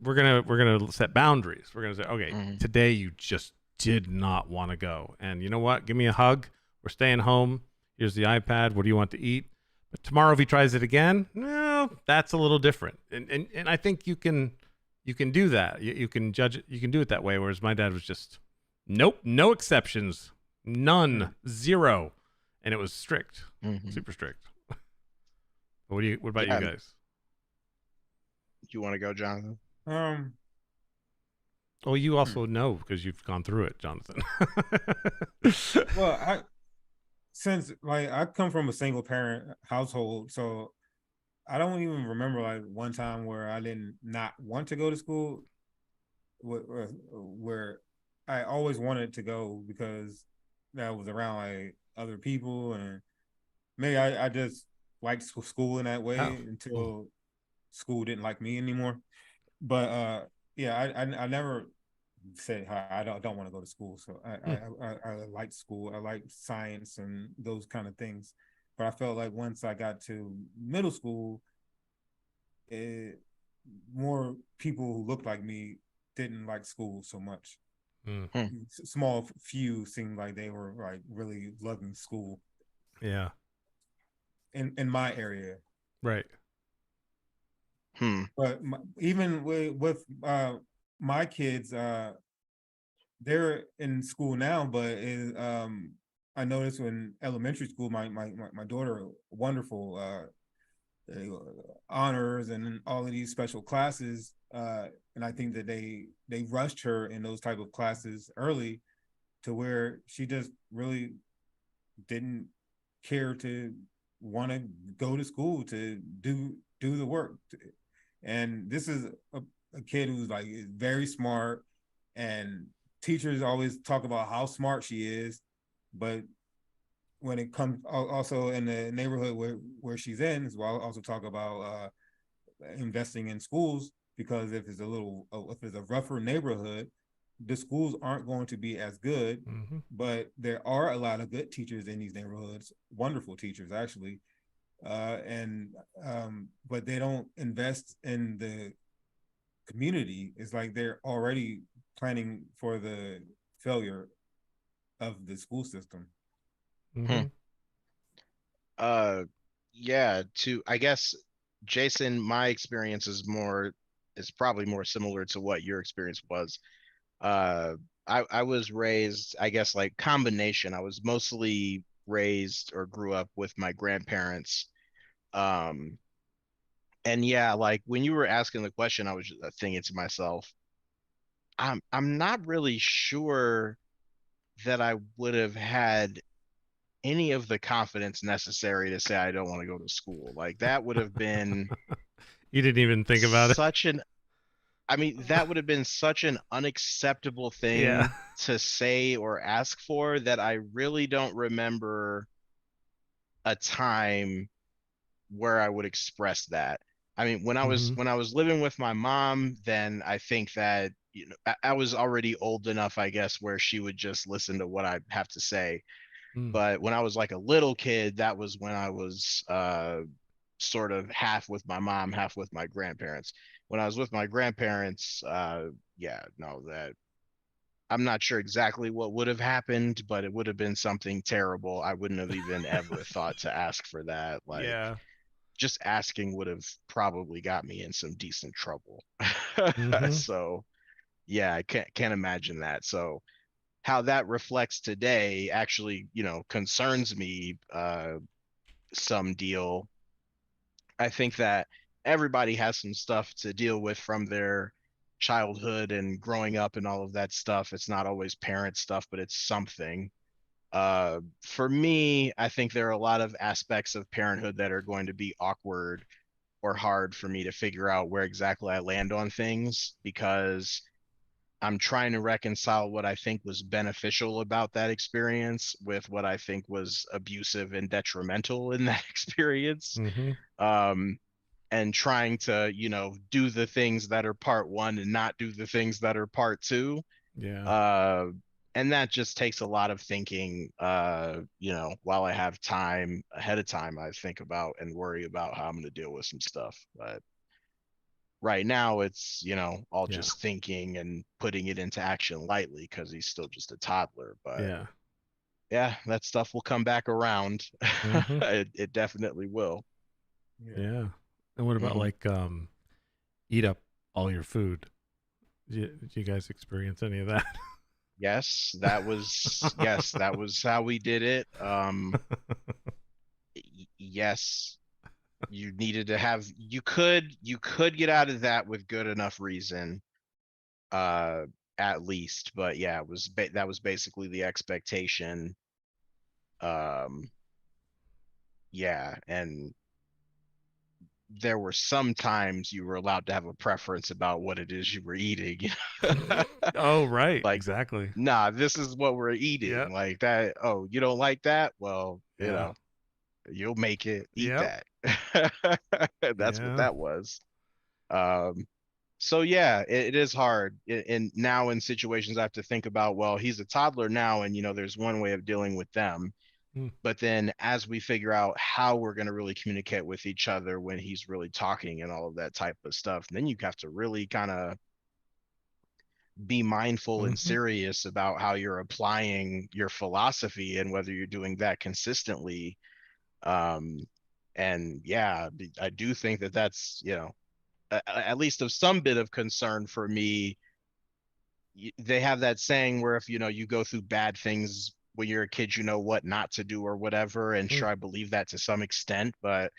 We're gonna set boundaries. We're gonna say, okay, today you just did not want to go, and you know what? Give me a hug. We're staying home. Here's the iPad. What do you want to eat? But tomorrow, if he tries it again, that's a little different. And I think you can do that. You can judge it. You can do it that way. Whereas my dad was just, nope, no exceptions, none, zero, and it was strict, super strict. What about you guys? Do you want to go, Jonathan? Well, you also know because you've gone through it, Jonathan. Well, since I come from a single parent household, so I don't even remember like one time where I didn't not want to go to school, where I always wanted to go because that was around like other people, and maybe I just liked school in that way until school didn't like me anymore. But I never said I don't want to go to school. So I liked school. I liked science and those kind of things. But I felt like once I got to middle school, more people who looked like me didn't like school so much. Mm. Small few seemed like they were like really loving school. Yeah. In my area. Right. But even with my kids, they're in school now, but I noticed when elementary school, my daughter, wonderful honors and all of these special classes, and I think that they rushed her in those type of classes early, to where she just really didn't care to want to go to school to do the work. And this is a kid who's like very smart, and teachers always talk about how smart she is, but when it comes also in the neighborhood where she's in, as well, also talk about investing in schools, because if it's a rougher neighborhood, the schools aren't going to be as good. But there are a lot of good teachers in these neighborhoods, wonderful teachers actually, but they don't invest in the community. It's like they're already planning for the failure of the school system. Yeah, I guess, Jayson, my experience is probably more similar to what your experience was. I was raised, I guess, like combination. I was mostly raised or grew up with my grandparents. And yeah, like when you were asking the question, I was just thinking to myself, I'm not really sure that I would have had any of the confidence necessary to say I don't want to go to school. Like that would have been You didn't even think about it. That would have been such an unacceptable thing to say or ask for, that I really don't remember a time where I would express that. I mean, when I was living with my mom, then I think that, I was already old enough, I guess, where she would just listen to what I have to say. But when I was like a little kid, that was when I was sort of half with my mom, half with my grandparents. When I was with my grandparents, that I'm not sure exactly what would have happened, but it would have been something terrible. I wouldn't have even ever thought to ask for that. Like, just asking would have probably got me in some decent trouble. So yeah, I can't imagine that. So how that reflects today actually, concerns me some deal. I think that everybody has some stuff to deal with from their childhood and growing up and all of that stuff. It's not always parent stuff, but it's something. For me, I think there are a lot of aspects of parenthood that are going to be awkward or hard for me to figure out where exactly I land on things, because I'm trying to reconcile what I think was beneficial about that experience with what I think was abusive and detrimental in that experience. And trying to, do the things that are part one and not do the things that are part two. And that just takes a lot of thinking, while I have time ahead of time, I think about and worry about how I'm going to deal with some stuff. But right now it's, all just thinking and putting it into action lightly, because he's still just a toddler. But yeah, that stuff will come back around. It definitely will. Yeah. And what about like eat up all your food? Did you guys experience any of that? Yes, that was how we did it. Yes, you needed to have, you could get out of that with good enough reason, at least. But yeah, that was basically the expectation. Yeah, and there were some times you were allowed to have a preference about what it is you were eating. Oh, right. Like, exactly. nah, this is what we're eating. Like that. Oh, you don't like that? Well, you'll make it, eat that. That's what that was. So yeah, it is hard. And now in situations I have to think about, well, he's a toddler now, and there's one way of dealing with them. But then as we figure out how we're going to really communicate with each other when he's really talking and all of that type of stuff, then you have to really kind of be mindful and serious about how you're applying your philosophy and whether you're doing that consistently. And yeah, I do think that that's, at least of some bit of concern for me. They have that saying where if you go through bad things when you're a kid, you know what not to do or whatever. And sure, I believe that to some extent, but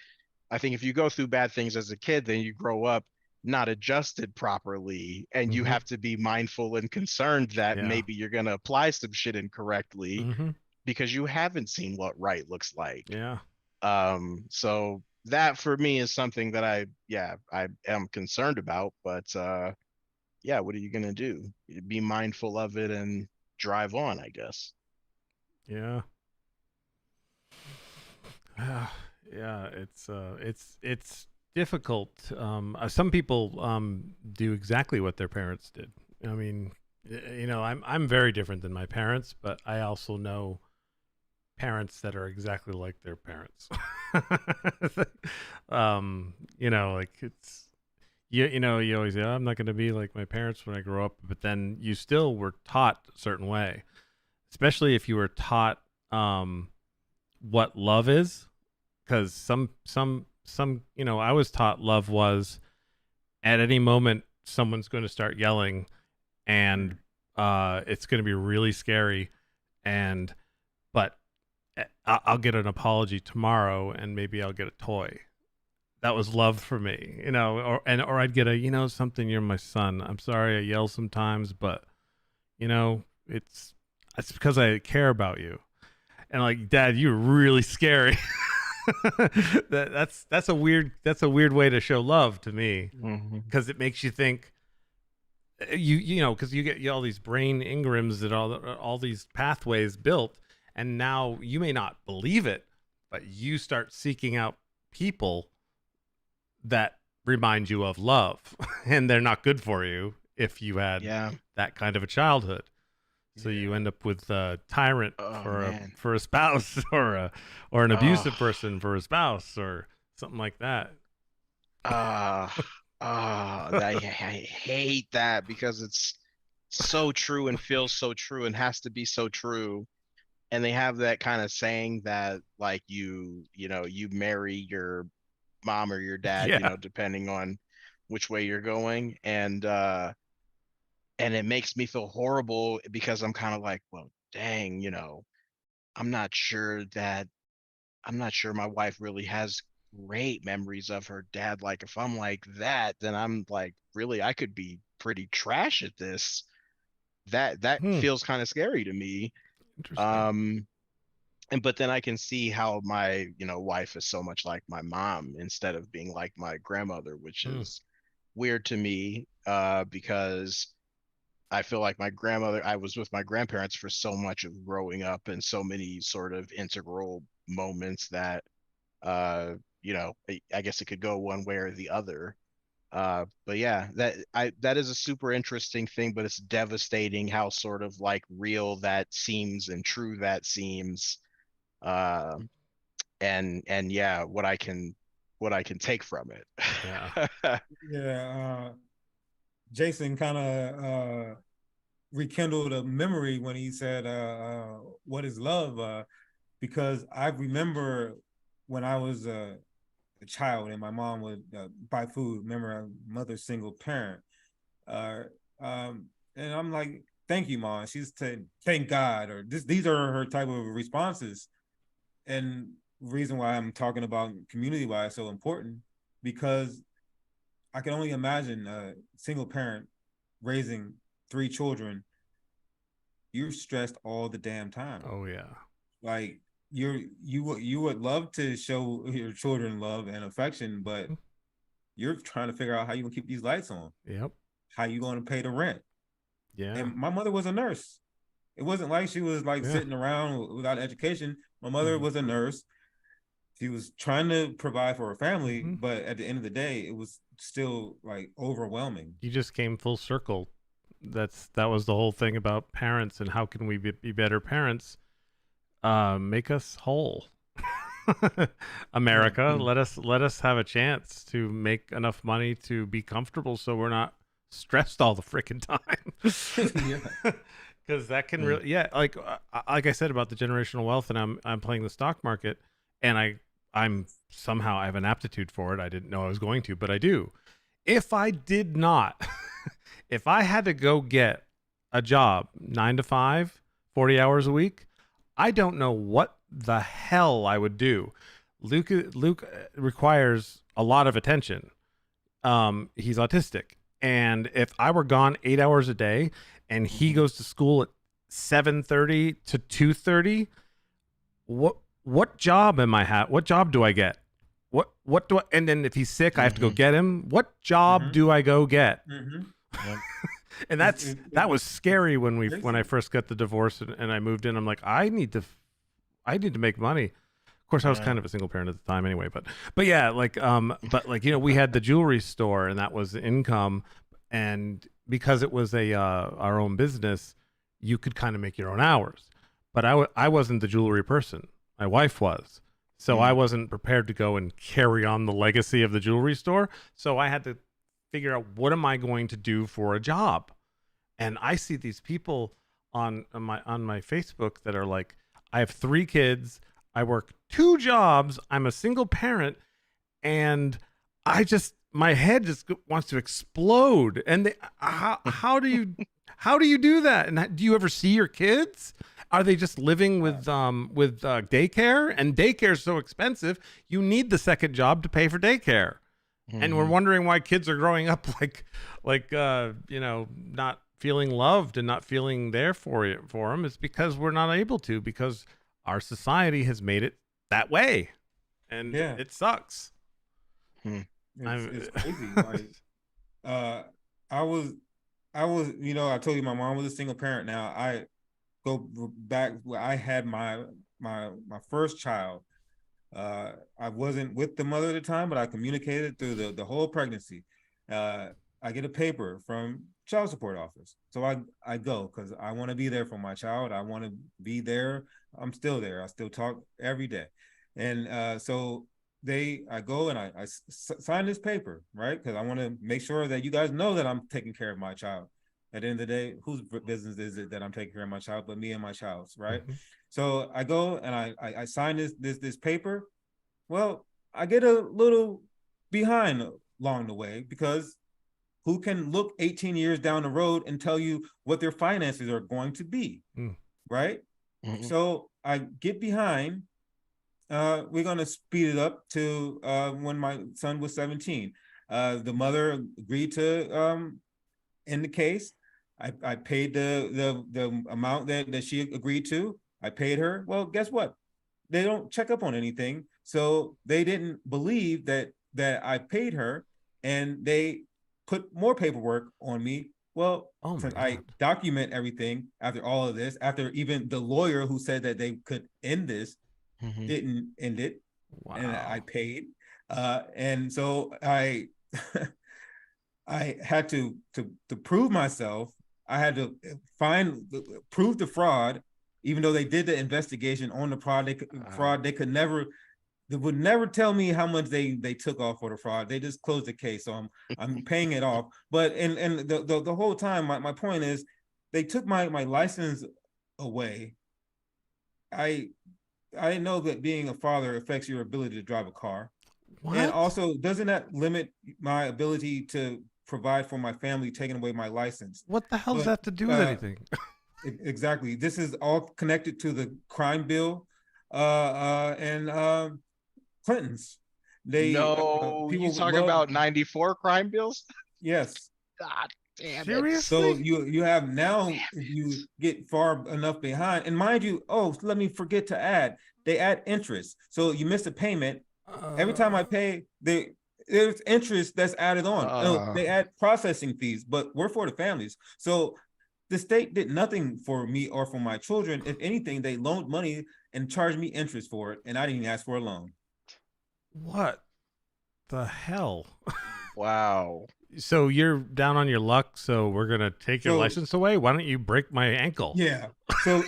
I think if you go through bad things as a kid, then you grow up not adjusted properly, and you have to be mindful and concerned that maybe you're going to apply some shit incorrectly because you haven't seen what right looks like. So that for me is something that I am concerned about, but what are you going to do? Be mindful of it and drive on, I guess. Yeah. Yeah, it's difficult. Some people do exactly what their parents did. I mean, I'm very different than my parents, but I also know parents that are exactly like their parents. Like it's you always say, oh, I'm not going to be like my parents when I grow up, but then you still were taught a certain way, especially if you were taught what love is. Because some I was taught love was at any moment someone's going to start yelling, and it's going to be really scary, but I'll get an apology tomorrow, and maybe I'll get a toy. That was love for me, or I'd get a something. You're my son. I'm sorry I yell sometimes, but it's because I care about you. And like, Dad, you're really scary. that's a weird way to show love to me, because it makes you think because you get all these brain engrams that all these pathways built, and now you may not believe it, but you start seeking out people that remind you of love, and they're not good for you if you had that kind of a childhood. So you end up with a tyrant for a spouse, or an abusive person for a spouse, or something like that. I hate that because it's so true and feels so true and has to be so true. And they have that kind of saying that like you marry your mom or your dad, depending on which way you're going. And it makes me feel horrible because I'm kind of like, well, dang, I'm not sure my wife really has great memories of her dad. Like if I'm like that, then I'm like, really, I could be pretty trash at this. That feels kind of scary to me. Interesting. But then I can see how my wife is so much like my mom instead of being like my grandmother, which is weird to me because I feel like I was with my grandparents for so much of growing up and so many sort of integral moments that, I guess it could go one way or the other. But yeah, that is a super interesting thing, but it's devastating how sort of like real that seems and true that seems. And yeah, what I can take from it. Yeah. Jayson kind of rekindled a memory when he said, what is love? Because I remember when I was a child and my mom would buy food. Remember, my mother's single parent. And I'm like, thank you, Mom. She's saying, thank God, or these are her type of responses. And the reason why I'm talking about community why it's so important, because I can only imagine a single parent raising 3 children. You're stressed all the damn time. Oh yeah. Like you would love to show your children love and affection, but you're trying to figure out how you can keep these lights on. Yep. How you going to pay the rent? Yeah. And my mother was a nurse. It wasn't like she was like sitting around without education. My mother was a nurse. She was trying to provide for her family, but at the end of the day, it was still like overwhelming. You just came full circle. That was the whole thing about parents and how can we be better parents. make us whole. America, let us have a chance to make enough money to be comfortable, so we're not stressed all the freaking time. Because that can really, like I said about the generational wealth, and I'm playing the stock market, and I'm somehow I have an aptitude for it. I didn't know I was going to, but I do. If I did not, if I had to go get a job 9 to 5, 40 hours a week, I don't know what the hell I would do. Luke requires a lot of attention. He's autistic, and if I were gone 8 hours a day, and he goes to school at 7:30 to 2:30, what job am I what job do I get? What do I, and then if he's sick, I have to go get him. What job do I go get? And that was scary when I first got the divorce and I moved in. I'm like, I need to make money. Of course, I was kind of a single parent at the time anyway, but yeah, like we had the jewelry store, and that was income, and because it was our own business, you could kind of make your own hours. But I wasn't the jewelry person. My wife was. So I wasn't prepared to go and carry on the legacy of the jewelry store. So I had to figure out, what am I going to do for a job? And I see these people on my Facebook that are like, I have 3 kids, I work 2 jobs, I'm a single parent, and my head just wants to explode. And how do you do that? And do you ever see your kids? Are they just living with daycare? And daycare is so expensive. You need the second job to pay for daycare. And we're wondering why kids are growing up like not feeling loved and not feeling there for them. It's because we're not able to, because our society has made it that way, and it sucks. It's crazy. Like, I was, I told you my mom was a single parent. Now I go back where I had my first child. I wasn't with the mother at the time, but I communicated through the whole pregnancy. I get a paper from child support office, so I go because I want to be there for my child. I want to be there. I'm still there. I still talk every day, and so I go and I sign this paper, right? Because I want to make sure that you guys know that I'm taking care of my child. At the end of the day, whose business is it that I'm taking care of my child but me and my child's, right? So I go and I sign this paper. Well, I get a little behind along the way, because who can look 18 years down the road and tell you what their finances are going to be, right? So I get behind. We're going to speed it up to when my son was 17. The mother agreed to end the case. I paid the amount that she agreed to. I paid her. Well, guess what? They don't check up on anything. So they didn't believe that I paid her, and they put more paperwork on me. Well, since I document everything after all of this, after even the lawyer who said that they could end this didn't end it, and I paid. And so I had to prove myself. I had to prove the fraud, even though they did the investigation on the fraud. They would never tell me how much they took off for the fraud. They just closed the case, so I'm paying it off. But and the whole time, my point is, they took my license away. I know that being a father affects your ability to drive a car. What? And also, doesn't that limit my ability to provide for my family, taking away my license? What the hell does that have to do with anything? Exactly. This is all connected to the crime bill and Clinton's. You talking about 94 crime bills? Yes. God damn it. Seriously? So you have now, you get far enough behind, and mind you, let me forget to add, they add interest. So you miss a payment. Every time I pay, there's interest that's added on. They add processing fees, but we're for the families. So the state did nothing for me or for my children. If anything, they loaned money and charged me interest for it, and I didn't ask for a loan. What the hell? Wow. So you're down on your luck. So we're gonna take your So- license away. Why don't you break my ankle? Yeah. So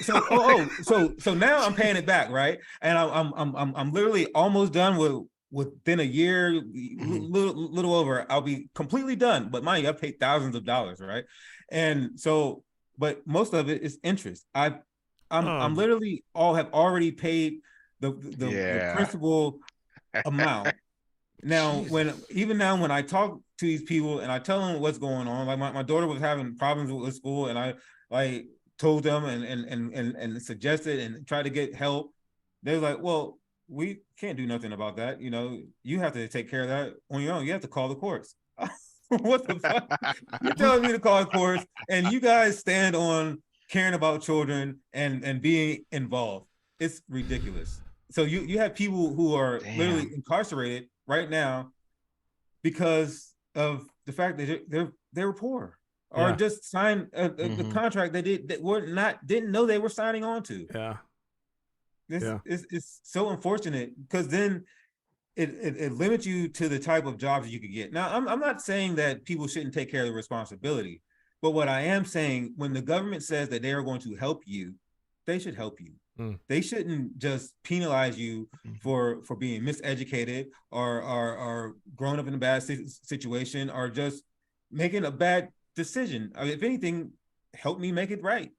now I'm paying it back, right? And I'm literally almost done within a year, little over. I'll be completely done. But mind you, I paid thousands of dollars, right? And so, but most of it is interest. I'm literally have already paid the principal amount. Now, even now when I talk to these people and I tell them what's going on, like my daughter was having problems with school, and I like told them and suggested and tried to get help. They're like, well, we can't do nothing about that. You know, you have to take care of that on your own. You have to call the courts. What the fuck? You're telling me to call the courts, and you guys stand on caring about children and being involved. It's ridiculous. So you have people who are literally incarcerated right now because of the fact that they were poor or just signed a contract that didn't know they were signing on to. Yeah. It's so unfortunate because then it limits you to the type of jobs you could get. Now, I'm not saying that people shouldn't take care of the responsibility, but what I am saying, when the government says that they are going to help you, they should help you. They shouldn't just penalize you for being miseducated or growing up in a bad situation or just making a bad decision. I mean, if anything, help me make it right,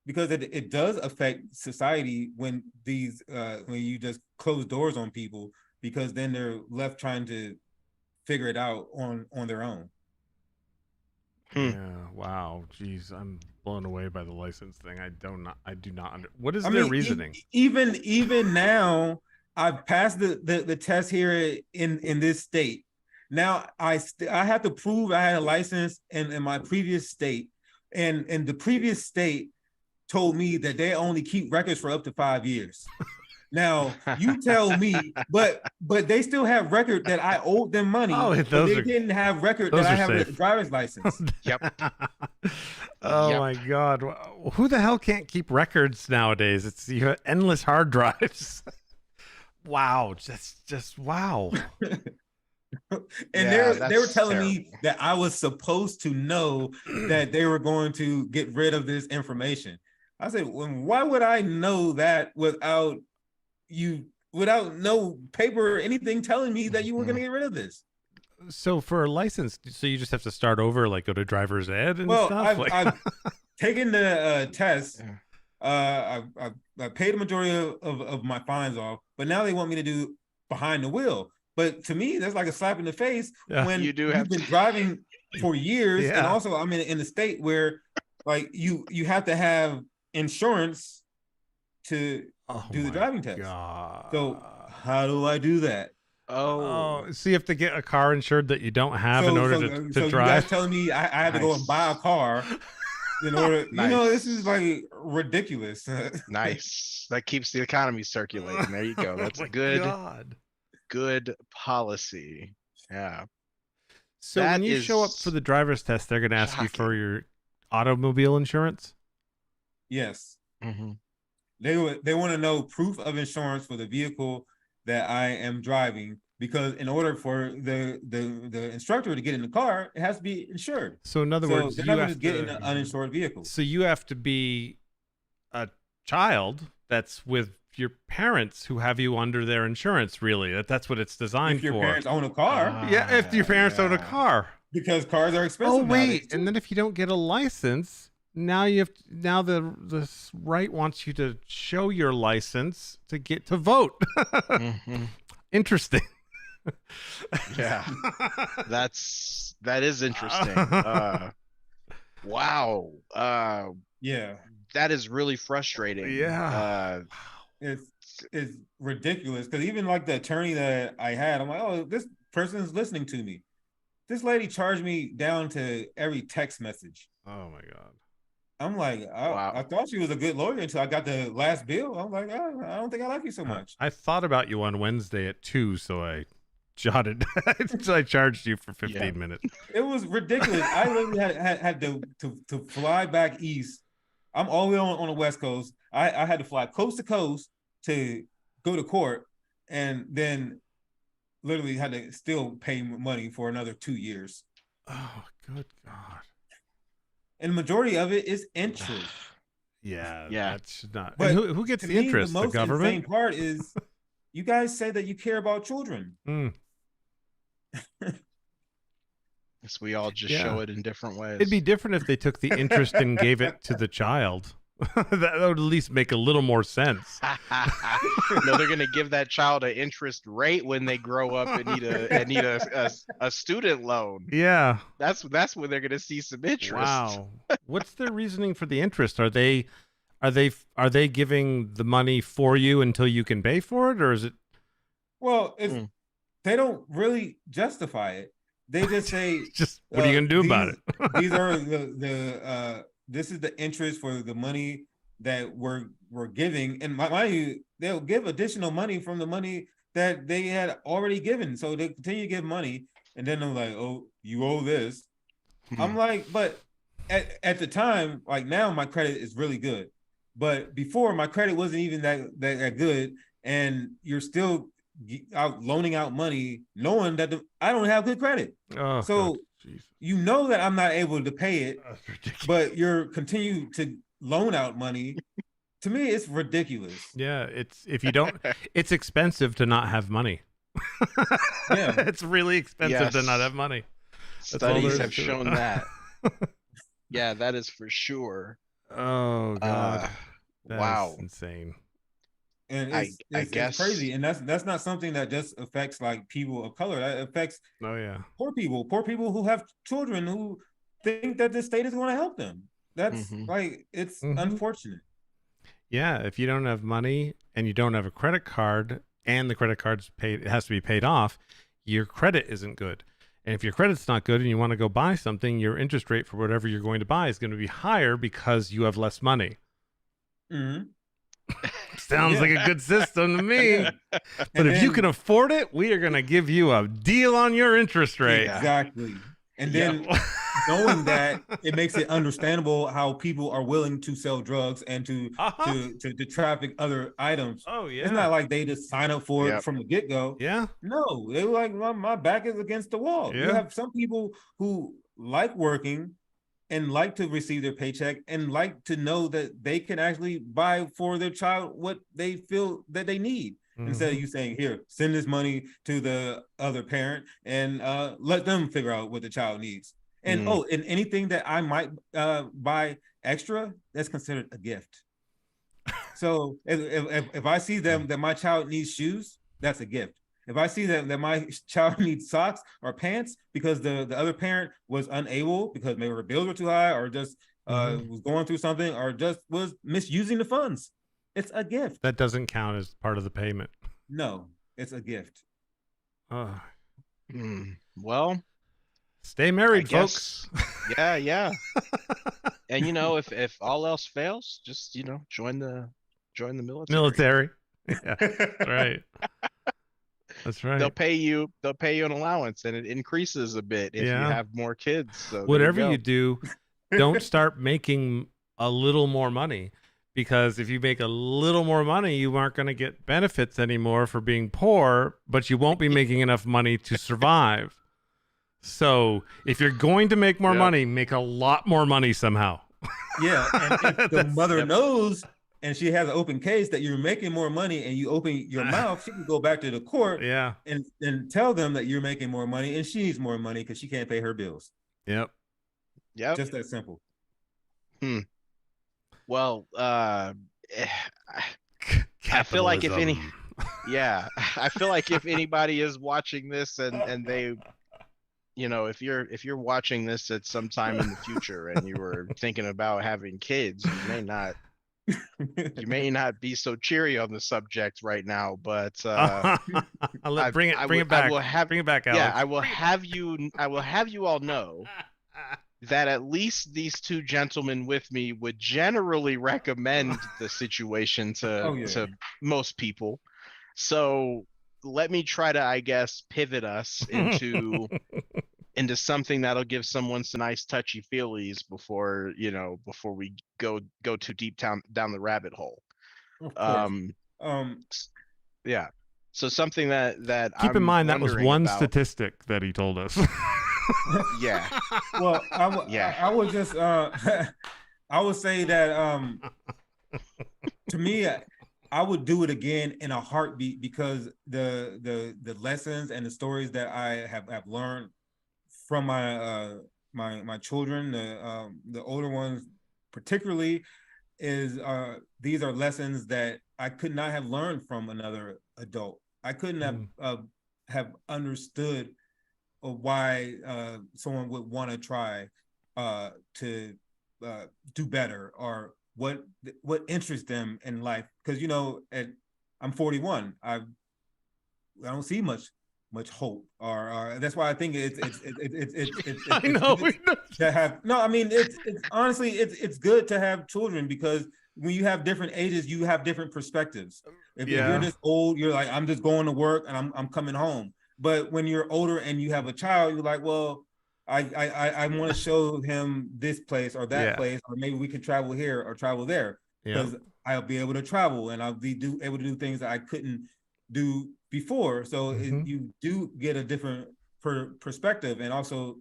because it does affect society when when you just close doors on people, because then they're left trying to figure it out on their own. Yeah. Wow. Jeez, I'm blown away by the license thing. I do not what is their reasoning? Even now, I've passed the test here in this state. Now I have to prove I had a license in my previous state, and the previous state told me that they only keep records for up to 5 years. Now you tell me, but they still have record that I owed them money. But they didn't have record that I have a driver's license. Yep. Oh my God! Who the hell can't keep records nowadays? You have endless hard drives. Wow, just wow. And they were telling me that I was supposed to know that they were going to get rid of this information. I said, well, why would I know that without no paper or anything telling me that you were going to get rid of this? So for a license, so you just have to start over, like go to driver's ed and stuff? I've taken the test. I paid the majority of my fines off, but now they want me to do behind the wheel. But to me, that's like a slap in the face when you've been driving for years. And also I'm in a state where like you have to have insurance to do the driving test. God. So how do I do that? Oh, so you have to get a car insured that you don't have in order to drive? You guys telling me I had to go and buy a car in order, this is like ridiculous. Nice. That keeps the economy circulating. There you go. That's good policy. Yeah. So when you show up for the driver's test, they're going to ask you for your automobile insurance? Yes. They want to know proof of insurance for the vehicle that I am driving, because in order for the instructor to get in the car, it has to be insured. So in other words, they're not going to get in an uninsured vehicle. So you have to be a child that's with your parents who have you under their insurance, really. That's what it's designed for. If your parents own a car. If your parents own a car. Because cars are expensive. Oh, wait. And then if you don't get a license, now the right wants you to show your license to get to vote. Interesting. Yeah. That is interesting. Wow. Yeah. That is really frustrating. Yeah. It's ridiculous, because even like the attorney that I had, I'm like, oh, this person is listening to me. This lady charged me down to every text message. Oh my God. I'm like, I thought she was a good lawyer until I got the last bill. I'm like, oh, I don't think I like you so much. I thought about you on Wednesday at 2, so I jotted. I charged you for 15 minutes. It was ridiculous. I literally had to fly back east. I'm all the way on the West Coast. I had to fly coast to coast to go to court, and then literally had to still pay money for another 2 years. Oh, good God. And the majority of it is interest. Yeah, Yeah. that should not. But And who gets to the me, interest? the The most insane government? part is you guys say that you care about children. Mm. Guess we all just Yeah. show it in different ways. It'd be different if they took the interest and gave it to the child. that would at least make a little more sense. No, they're gonna give that child an interest rate when they grow up and need a student loan. Yeah. That's when they're gonna see some interest. Wow. What's their reasoning for the interest? Are they giving the money for you until you can pay for it, or is it? Well, they don't really justify it. They just say, just what are you gonna do about it? These are this is the interest for the money that we're giving, and mind you, they'll give additional money from the money that they had already given. So they continue to give money, and then they're like, "Oh, you owe this." I'm like, but at the time, like now, my credit is really good, but before my credit wasn't even that good, and you're still out loaning out money, knowing that I don't have good credit. Oh, so God. You know that I'm not able to pay it, but you're continue to loan out money. To me, it's ridiculous. Yeah, if you don't, it's expensive to not have money. Yeah, it's really expensive to not have money. Studies have shown that. Yeah, that is for sure. Oh God, wow, insane. And it's it's crazy, and that's not something that just affects like people of color. That affects poor people who have children who think that the state is going to help them. That's like it's unfortunate. Yeah, if you don't have money and you don't have a credit card, and the credit card's paid, it has to be paid off. Your credit isn't good, and if your credit's not good and you want to go buy something, your interest rate for whatever you're going to buy is going to be higher because you have less money. Sounds like a good system to me. But if you can afford it, we are going to give you a deal on your interest rate. Exactly. And then knowing that, it makes it understandable how people are willing to sell drugs and to traffic other items. Oh yeah. It's not like they just sign up for it from the get-go. Yeah. No, they were like, my back is against the wall. Yeah. You have some people who like working and like to receive their paycheck and like to know that they can actually buy for their child what they feel that they need. Instead of you saying, here, send this money to the other parent and let them figure out what the child needs. And and anything that I might buy extra, that's considered a gift. So if I see them that my child needs shoes, that's a gift. If I see that my child needs socks or pants because the other parent was unable because maybe her bills were too high or just was going through something or just was misusing the funds, it's a gift. That doesn't count as part of the payment. No, it's a gift. Well, stay married, folks. Yeah. And if all else fails, just join the military. Yeah, that's right. That's right. They'll pay you an allowance, and it increases a bit if you have more kids. So whatever you do, don't start making a little more money, because if you make a little more money, you aren't going to get benefits anymore for being poor, but you won't be making enough money to survive. So if you're going to make more money, make a lot more money somehow. Yeah, and if the mother knows and she has an open case that you're making more money and you open your mouth, she can go back to the court and tell them that you're making more money and she needs more money because she can't pay her bills. Yep. Just that simple. Well, I feel like if anybody is watching this and they, if you're watching this at some time in the future and you were thinking about having kids, you may not be so cheery on the subject right now, but bring it back. Bring it back, Alex. Yeah, I will have you all know that at least these two gentlemen with me would generally recommend the situation to most people. So let me try to, I guess, pivot us into something that'll give someone some nice touchy feelies before we go too deep down the rabbit hole. Yeah. So something that keep in mind that was one about, statistic that he told us. Yeah. Well, Yeah. I would just I would say that to me, I would do it again in a heartbeat because the lessons and the stories that I have learned from my children, the older ones particularly, is these are lessons that I could not have learned from another adult. I couldn't have understood why someone would want to try to do better, or what interests them in life. Because I'm 41. I don't see much hope, or that's why I think I it's know. good to have. No, I mean it's honestly it's good to have children, because when you have different ages, you have different perspectives. If you're just old, you're like, I'm just going to work and I'm coming home. But when you're older and you have a child, you're like, well, I want to show him this place or that place, or maybe we can travel here or travel there, because I'll be able to travel and I'll be able to do things that I couldn't do before. So you do get a different perspective. And also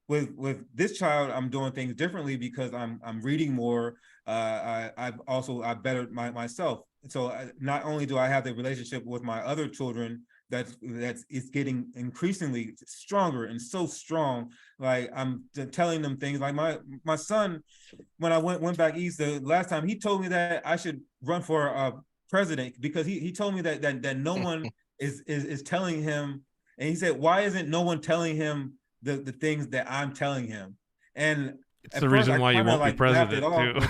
with this child, I'm doing things differently because I'm reading more. I've bettered myself. So not only do I have the relationship with my other children that's it's getting increasingly stronger and so strong. Like I'm telling them things like my son, when I went back east the last time, he told me that I should run for president, because he told me that no one is telling him, and he said, why isn't no one telling him the things that I'm telling him? And it's the reason why you won't be president too.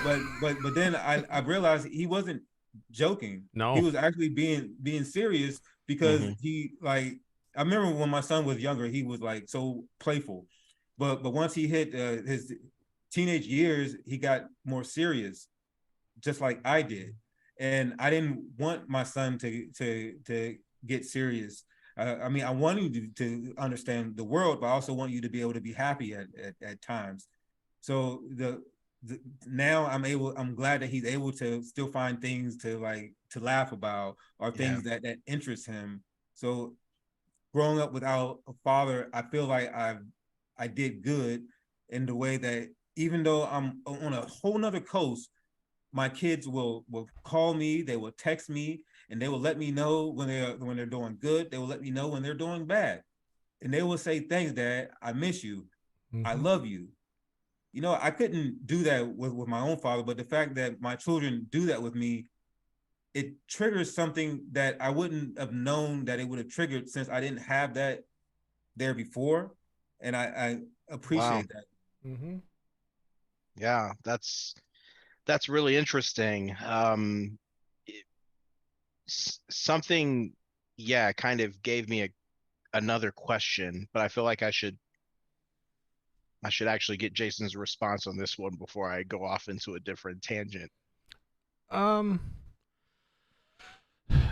But then I realized he wasn't joking. No, he was actually being serious, because he, like, I remember when my son was younger, he was like so playful, but once he hit his teenage years, he got more serious, just like I did. And I didn't want my son to get serious. I mean, I want you to understand the world, but I also want you to be able to be happy at times. So now I'm glad that he's able to still find things to laugh about, or things that interest him. So growing up without a father, I feel like I did good, in the way that even though I'm on a whole nother coast, my kids will call me, they will text me, and they will let me know when they're doing good. They will let me know when they're doing bad. And they will say, thanks, Dad, I miss you. I love you. I couldn't do that with my own father, but the fact that my children do that with me, it triggers something that I wouldn't have known that it would have triggered, since I didn't have that there before. And I appreciate that. Yeah, that's really interesting. Something, kind of gave me another question, but I feel like I should actually get Jayson's response on this one before I go off into a different tangent.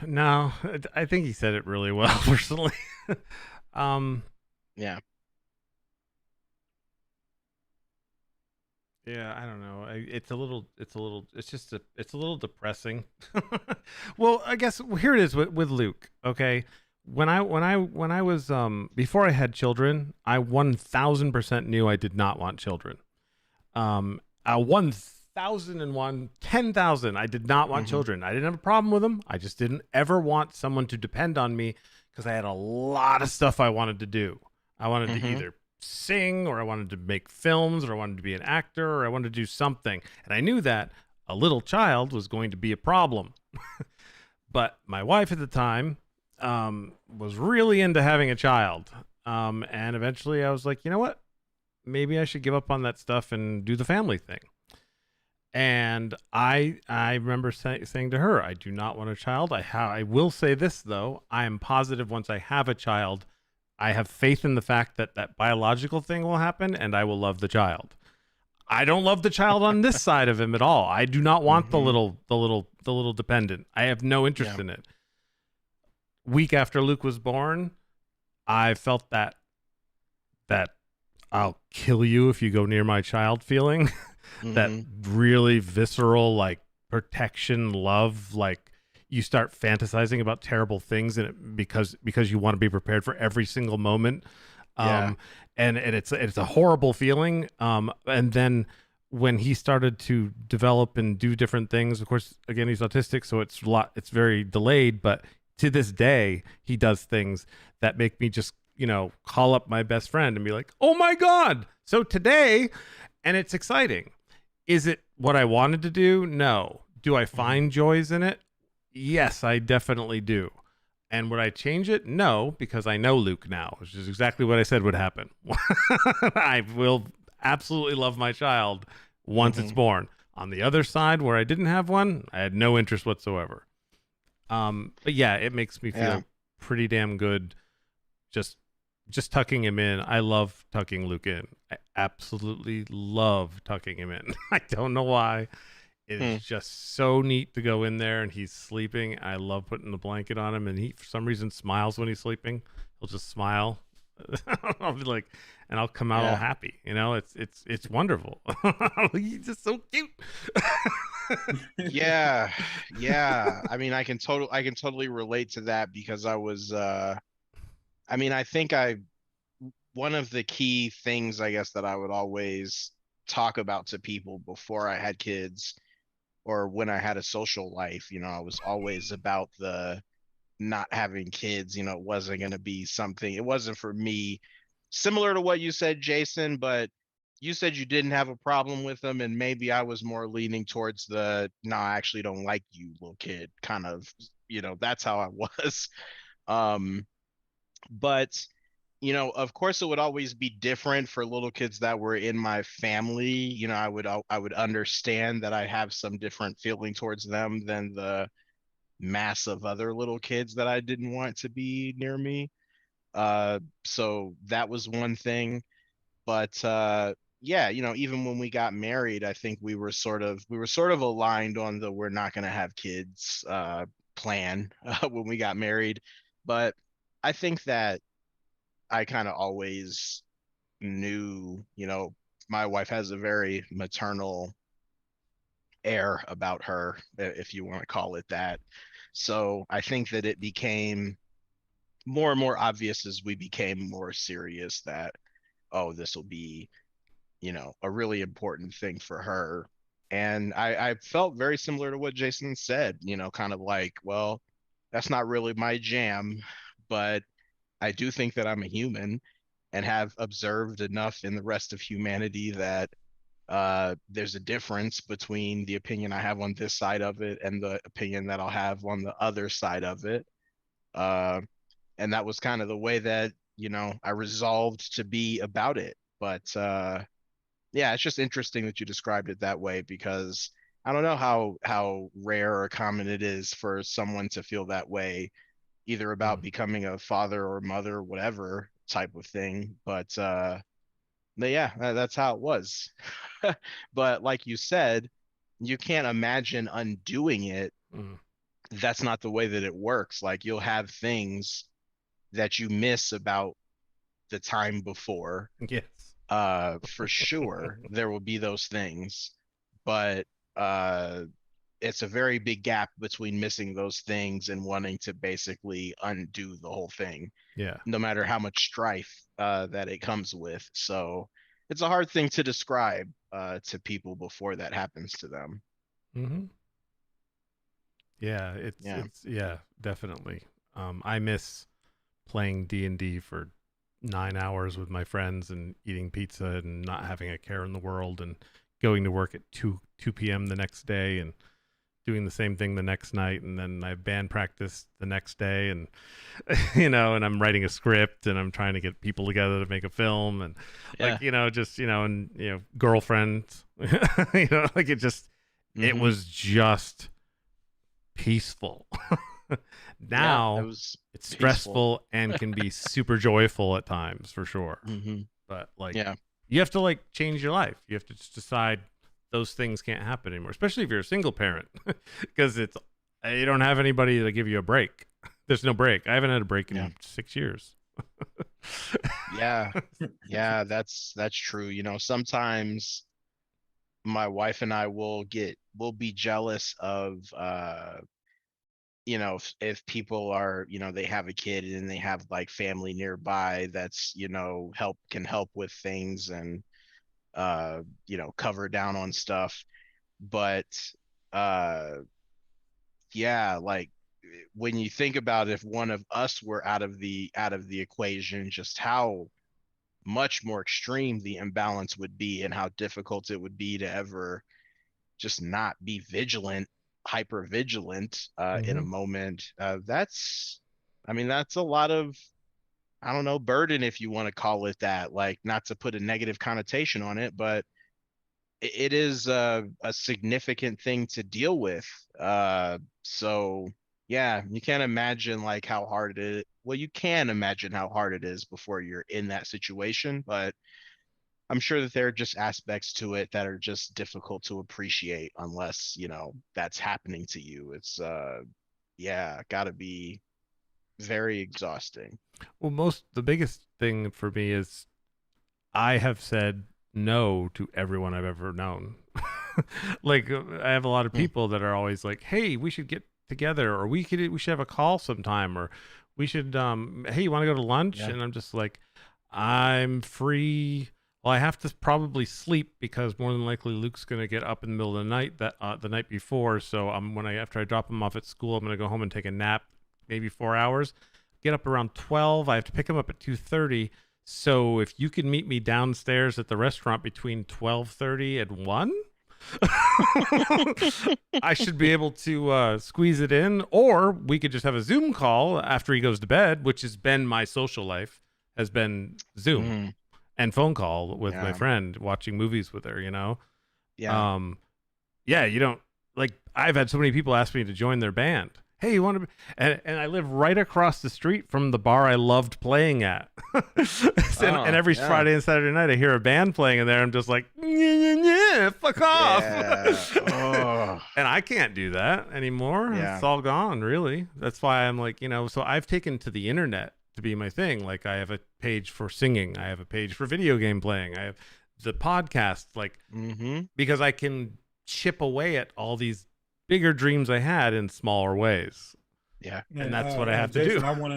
No, I think he said it really well, personally. Yeah. Yeah, I don't know. It's a little, it's a little depressing. Well, I guess here it is with Luke. Okay, when I was before I had children, I 1000% knew I did not want children. 1001, 10,000. I did not want children. I didn't have a problem with them. I just didn't ever want someone to depend on me, because I had a lot of stuff I wanted to do. I wanted to either sing, or I wanted to make films, or I wanted to be an actor, or I wanted to do something. And I knew that a little child was going to be a problem. But my wife at the time was really into having a child. And eventually I was like, you know what? Maybe I should give up on that stuff and do the family thing. And I remember saying to her, I do not want a child. I will say this, though. I am positive once I have a child, I have faith in the fact that that biological thing will happen, and I will love the child. I don't love the child on this side of him at all. I do not want the little dependent. I have no interest in it. Week after Luke was born, I felt that I'll kill you if you go near my child feeling. That really visceral, like, protection, love, like, you start fantasizing about terrible things, and because you want to be prepared for every single moment. And and it's a horrible feeling. And then when he started to develop and do different things, of course, again, he's autistic, so it's very delayed, but to this day he does things that make me just, call up my best friend and be like, oh my god. So today, and it's exciting. Is it what I wanted to do? No. Do I find joys in it? Yes, I definitely do. And would I change it? No, because I know Luke now, which is exactly what I said would happen. I will absolutely love my child once it's born. On the other side, where I didn't have one, I had no interest whatsoever. But yeah, it makes me feel pretty damn good just tucking him in. I love tucking Luke in. I absolutely love tucking him in. I don't know why. It is just so neat to go in there and he's sleeping. I love putting the blanket on him, and he, for some reason, smiles when he's sleeping. He'll just smile. I'll be like, and I'll come out all happy. It's wonderful. He's just so cute. Yeah. I mean, I can totally relate to that because I was. I think one of the key things, I guess, that I would always talk about to people before I had kids or when I had a social life, I was always about the not having kids. It wasn't going to be something, it wasn't for me, similar to what you said, Jayson, but you said you didn't have a problem with them. And maybe I was more leaning towards the, no, I actually don't like you, little kid, kind of, that's how I was. But of course it would always be different for little kids that were in my family. I would understand that I have some different feeling towards them than the mass of other little kids that I didn't want to be near me. So that was one thing. But yeah, even when we got married, I think we were sort of aligned on the we're not going to have kids plan when we got married. But I think that I kind of always knew, my wife has a very maternal air about her, if you want to call it that. So I think that it became more and more obvious as we became more serious that, oh, this will be, a really important thing for her. And I felt very similar to what Jayson said, kind of like, well, that's not really my jam, but I do think that I'm a human and have observed enough in the rest of humanity that there's a difference between the opinion I have on this side of it and the opinion that I'll have on the other side of it. Uh, and that was kind of the way that, I resolved to be about it. But yeah, it's just interesting that you described it that way because I don't know how rare or common it is for someone to feel that way either about becoming a father or mother or whatever type of thing. But yeah, that's how it was. But like you said, you can't imagine undoing it. That's not the way that it works. Like you'll have things that you miss about the time before. Yes. For sure there will be those things, but it's a very big gap between missing those things and wanting to basically undo the whole thing. Yeah. No matter how much strife that it comes with. So it's a hard thing to describe to people before that happens to them. Yeah, it's definitely. I miss playing D&D for 9 hours with my friends and eating pizza and not having a care in the world and going to work at 2 p.m. the next day and doing the same thing the next night, and then I have band practice the next day, and and I'm writing a script and I'm trying to get people together to make a film, and girlfriends, like it was just peaceful. Now it's stressful and can be super joyful at times for sure. But you have to change your life. You have to just decide those things can't happen anymore, especially if you're a single parent, because you don't have anybody to give you a break. There's no break. I haven't had a break in 6 years. Yeah, that's true. Sometimes my wife and I will be jealous of you know, if people are, you know, they have a kid and they have like family nearby that's, you know, can help with things and you know, cover down on stuff. But uh yeah, like when you think about if one of us were out of the equation, just how much more extreme the imbalance would be and how difficult it would be to ever just not be vigilant, hyper vigilant in a moment. That's, I mean, that's a lot of, I don't know, burden, if you want to call it that, like not to put a negative connotation on it, but it is a significant thing to deal with. So yeah, you can't imagine like how hard it is. Well, you can imagine how hard it is before you're in that situation, but I'm sure that there are just aspects to it that are just difficult to appreciate unless, you know, that's happening to you. It's yeah, gotta be very exhausting. Well, the biggest thing for me is I have said no to everyone I've ever known. Like I have a lot of people that are always like, "Hey, we should get together, or we should have a call sometime, or we should hey, you want to go to lunch?" Yeah. And I'm just like, "I'm free. Well, I have to probably sleep because more than likely Luke's going to get up in the middle of the night the night before, so after I drop him off at school, I'm going to go home and take a nap, maybe 4 hours. Get up around 12. I have to pick him up at 2:30. So if you can meet me downstairs at the restaurant between 12:30 and 1, I should be able to squeeze it in, or we could just have a Zoom call after he goes to bed, which has been my social life, has been Zoom and phone call with my friend, watching movies with her, you know? Yeah. Yeah, you don't, like, I've had so many people ask me to join their band. Hey, you want to? And I live right across the street from the bar I loved playing at. And every Friday and Saturday night, I hear a band playing in there. I'm just like, yeah, fuck off. Yeah. And I can't do that anymore. Yeah. It's all gone, really. That's why I'm like, you know, so I've taken to the internet to be my thing. Like, I have a page for singing, I have a page for video game playing, I have the podcast, like, because I can chip away at all these bigger dreams I had in smaller ways. Yeah. And that's what I have to Jayson, do. I want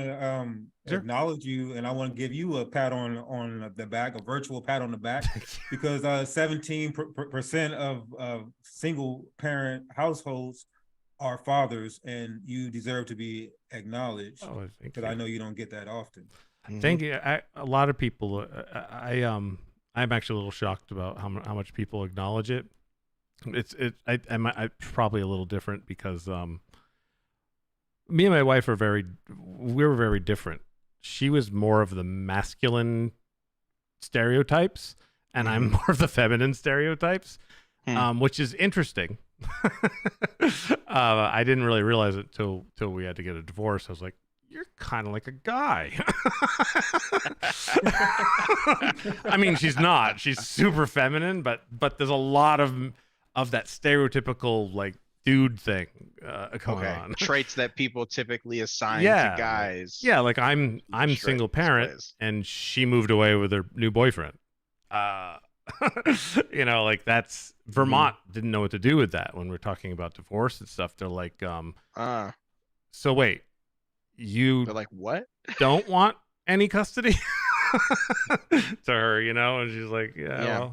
to acknowledge you, and I want to give you a pat on the back, a virtual pat on the back, because 17% of single parent households are fathers, and you deserve to be acknowledged. Oh, thank because you. I know you don't get that often. Thank you. A lot of people, I'm actually a little shocked about how much people acknowledge it. I'm probably a little different because me and my wife we were very different. She was more of the masculine stereotypes, and I'm more of the feminine stereotypes, which is interesting. I didn't really realize it till we had to get a divorce. I was like, you're kind of like a guy. I mean, she's not. She's super feminine, but there's a lot of that stereotypical like dude thing going on. Traits that people typically assign to guys. Yeah, like I'm single parent, and she moved away with her new boyfriend. You know, like that's Vermont didn't know what to do with that when we're talking about divorce and stuff. They're like, so wait, they're like, what? Don't want any custody to her, you know? And she's like, yeah.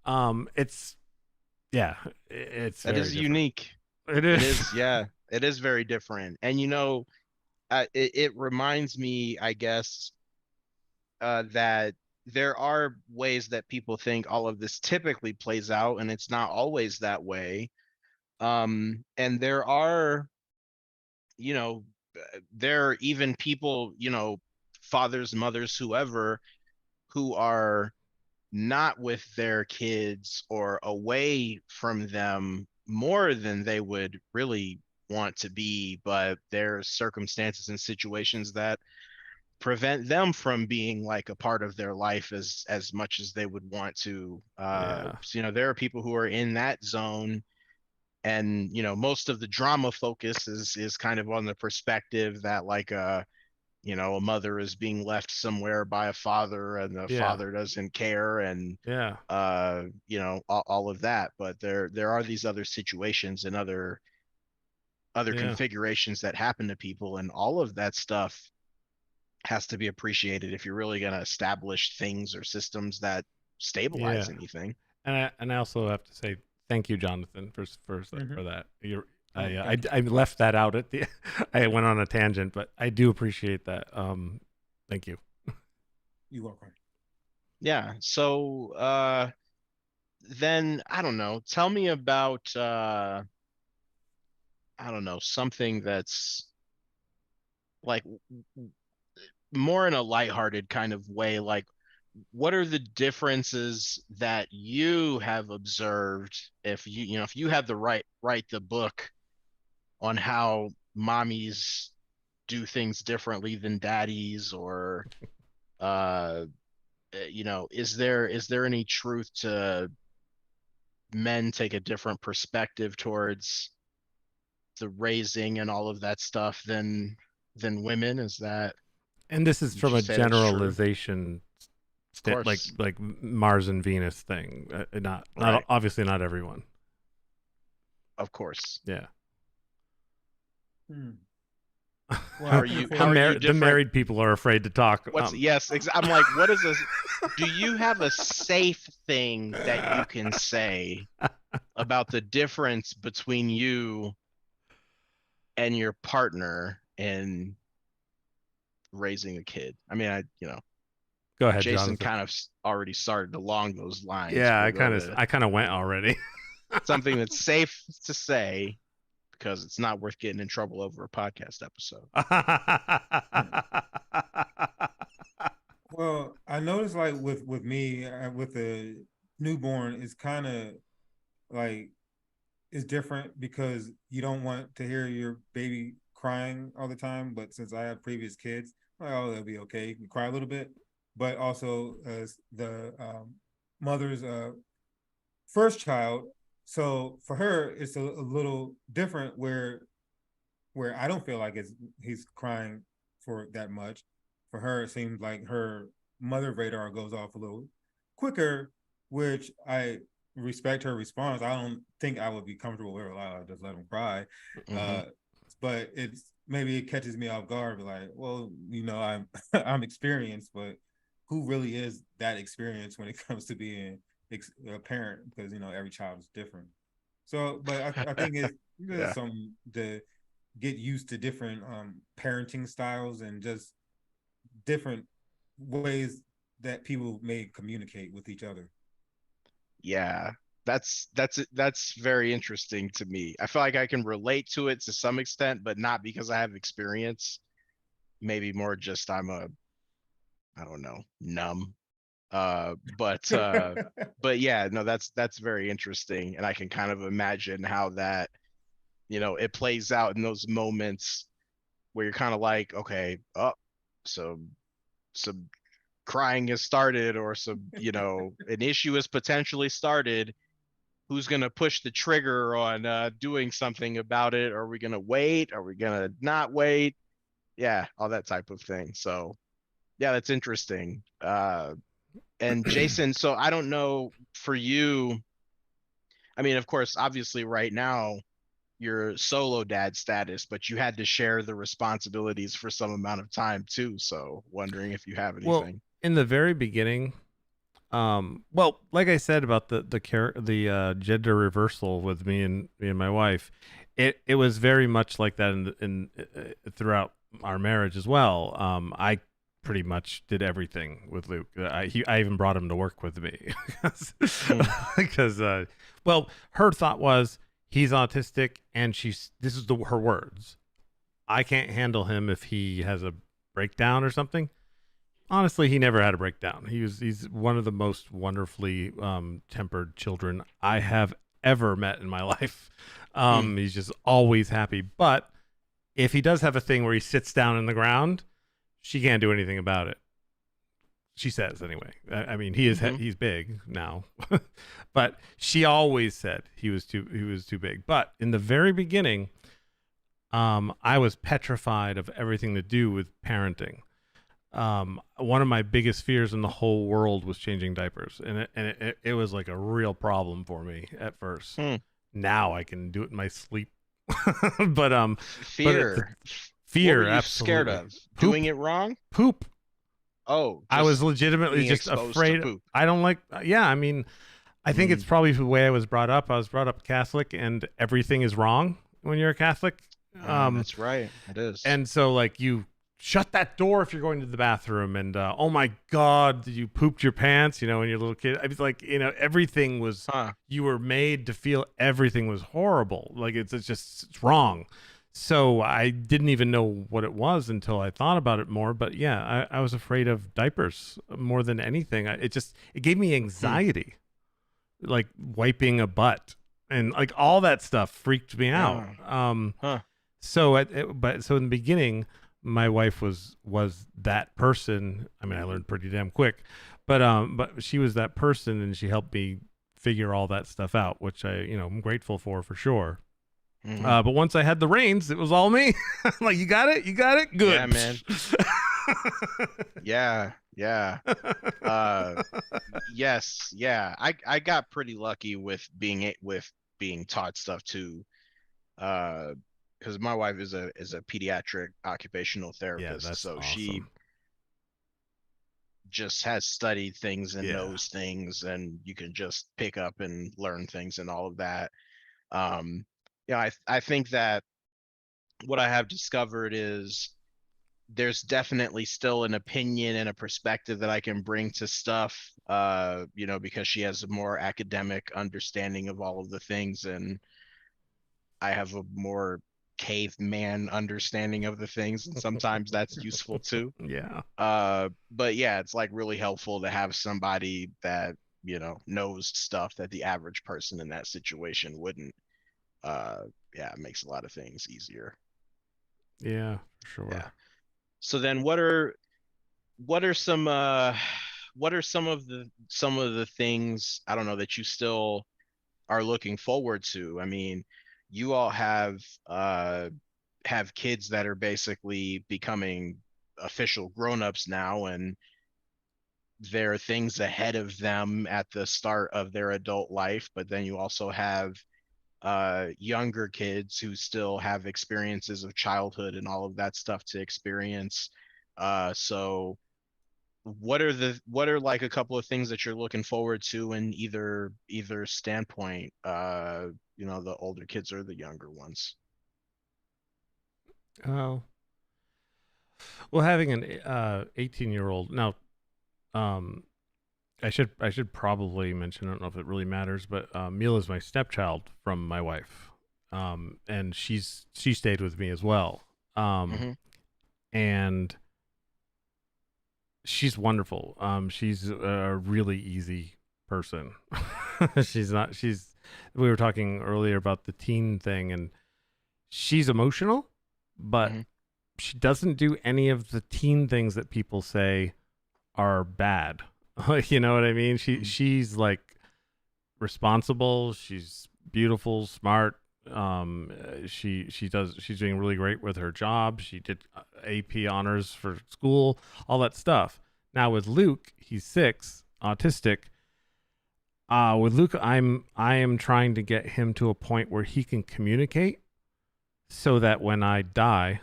Well, it's it's that is different. unique. It is. It is, yeah. It is very different. And you know, it reminds me, I guess, that there are ways that people think all of this typically plays out, and it's not always that way. And there are, you know, there are even people, you know, fathers, mothers, whoever, who are not with their kids or away from them more than they would really want to be, but there's circumstances and situations that prevent them from being like a part of their life as much as they would want to. So, you know, there are people who are in that zone, and you know, most of the drama focus is kind of on the perspective that like you know, a mother is being left somewhere by a father, and the father doesn't care, and you know, all of that. But there are these other situations and other other Yeah. configurations that happen to people, and all of that stuff has to be appreciated if you're really going to establish things or systems that stabilize Yeah. anything. And I also have to say thank you, Jonathan, for Mhm. for that. You're Oh, I thank you. I left that out at the I went on a tangent, but I do appreciate that. Thank you. You're welcome. Yeah. So then I don't know. Tell me about I don't know, something that's like more in a lighthearted kind of way. Like, what are the differences that you have observed if if you had to write the book on how mommies do things differently than daddies, or uh is there any truth to men take a different perspective towards the raising and all of that stuff than women? Is that, And this is would from you a say that's true? Of generalization, course. like Mars and Venus thing. Not Right. obviously not everyone. Of course. Yeah. Hmm. How Well, are I can you say how are you The different? married people are afraid to talk. What's yes, I'm like, what is this? Do you have a safe thing that you can say about the difference between you and your partner in raising a kid? I mean, Go ahead, Jayson Jonathan. kind of already started along those lines, Yeah, but go ahead. I kind of went already. Something that's safe to say because it's not worth getting in trouble over a podcast episode. Well, I noticed like with me with the newborn, it's kind of like it's different because you don't want to hear your baby crying all the time. But since I have previous kids, like, oh, they'll be okay. You can cry a little bit, but also as the mother's first child, so for her it's a little different where I don't feel like he's crying for that much. For her, it seems like her mother radar goes off a little quicker, which I respect her response. I don't think I would be comfortable with her. I'll just let him cry. Mhm. But it's maybe it catches me off guard. But like, well, I'm I'm experienced, but who really is that experienced when it comes to being a parent? Because every child is different. So, but I think there's Yeah. some to get used to different parenting styles and just different ways that people may communicate with each other. Yeah. That's very interesting to me. I feel like I can relate to it to some extent, but not because I have experience. Maybe more just I don't know, numb. But yeah, no, that's very interesting, and I can kind of imagine how that, it plays out in those moments where you're kind of like, okay, oh, so some crying has started, or an issue has potentially started. Who's going to push the trigger on doing something about it? Are we going to wait? Are we going to not wait? Yeah, all that type of thing. So yeah, that's interesting. And Jayson, so I don't know for you. I mean, of course, obviously right now you're solo dad status, but you had to share the responsibilities for some amount of time too. So wondering if you have Well, anything. in the very beginning, well, like I said about the gender reversal with me and my wife, it was very much like that in throughout our marriage as well. I pretty much did everything with Luke. I even brought him to work with me because well, her thought was he's autistic, and this is her words. I can't handle him if he has a breakdown or something. Honestly, he never had a breakdown. He's one of the most wonderfully tempered children I have ever met in my life. He's just always happy. But if he does have a thing where he sits down in the ground, she can't do anything about it. She says anyway. I mean, he's big now, but she always said he was too big. But in the very beginning, I was petrified of everything to do with parenting. One of my biggest fears in the whole world was changing diapers, and it was like a real problem for me at first. Now I can do it in my sleep but Fear. fear, what were you absolutely. scared of? Poop, Doing it wrong? poop. Oh, I was legitimately being just exposed to afraid. poop. I don't like. Yeah, I mean, I think it's probably the way I was brought up. I was brought up Catholic, and everything is wrong when you're a Catholic. That's right. It is. And so, like, you shut that door if you're going to the bathroom, and oh my God, you pooped your pants, you know, when you're a little kid. I was like, you know, everything was. You were made to feel everything was horrible. Like it's wrong. So I didn't even know what it was until I thought about it more. But yeah, I was afraid of diapers more than anything. It gave me anxiety, like wiping a butt and like all that stuff freaked me out. So so in the beginning, my wife was that person. I mean, I learned pretty damn quick, but she was that person, and she helped me figure all that stuff out, which I'm grateful for sure. But once I had the reins, it was all me. Like, you got it, good. Yeah, man. yeah. Yes, yeah. I got pretty lucky with being taught stuff too. Because my wife is a pediatric occupational therapist, that's so awesome. she just has studied things and knows things, and you can just pick up and learn things and all of that. I think that what I have discovered is there's definitely still an opinion and a perspective that I can bring to stuff, because she has a more academic understanding of all of the things, and I have a more caveman understanding of the things, and sometimes that's useful too. Yeah. But yeah, it's like really helpful to have somebody that knows stuff that the average person in that situation wouldn't. It makes a lot of things easier. Yeah, for sure. Yeah. So then what are some of the things, I don't know, that you still are looking forward to? I mean, you all have kids that are basically becoming official grown-ups now, and there are things ahead of them at the start of their adult life, but then you also have younger kids who still have experiences of childhood and all of that stuff to experience. So what are like a couple of things that you're looking forward to in either standpoint, the older kids or the younger ones? Oh, well, having an 18-year-old now, I should probably mention, I don't know if it really matters, but Mila is my stepchild from my wife, and she stayed with me as well, and she's wonderful. She's a really easy person. We were talking earlier about the teen thing, and she's emotional, but she doesn't do any of the teen things that people say are bad. You know what I mean? She's like responsible. She's beautiful, smart. She's doing really great with her job. She did AP honors for school, all that stuff. Now with Luke, he's 6, autistic. With Luke, I am trying to get him to a point where he can communicate, so that when I die,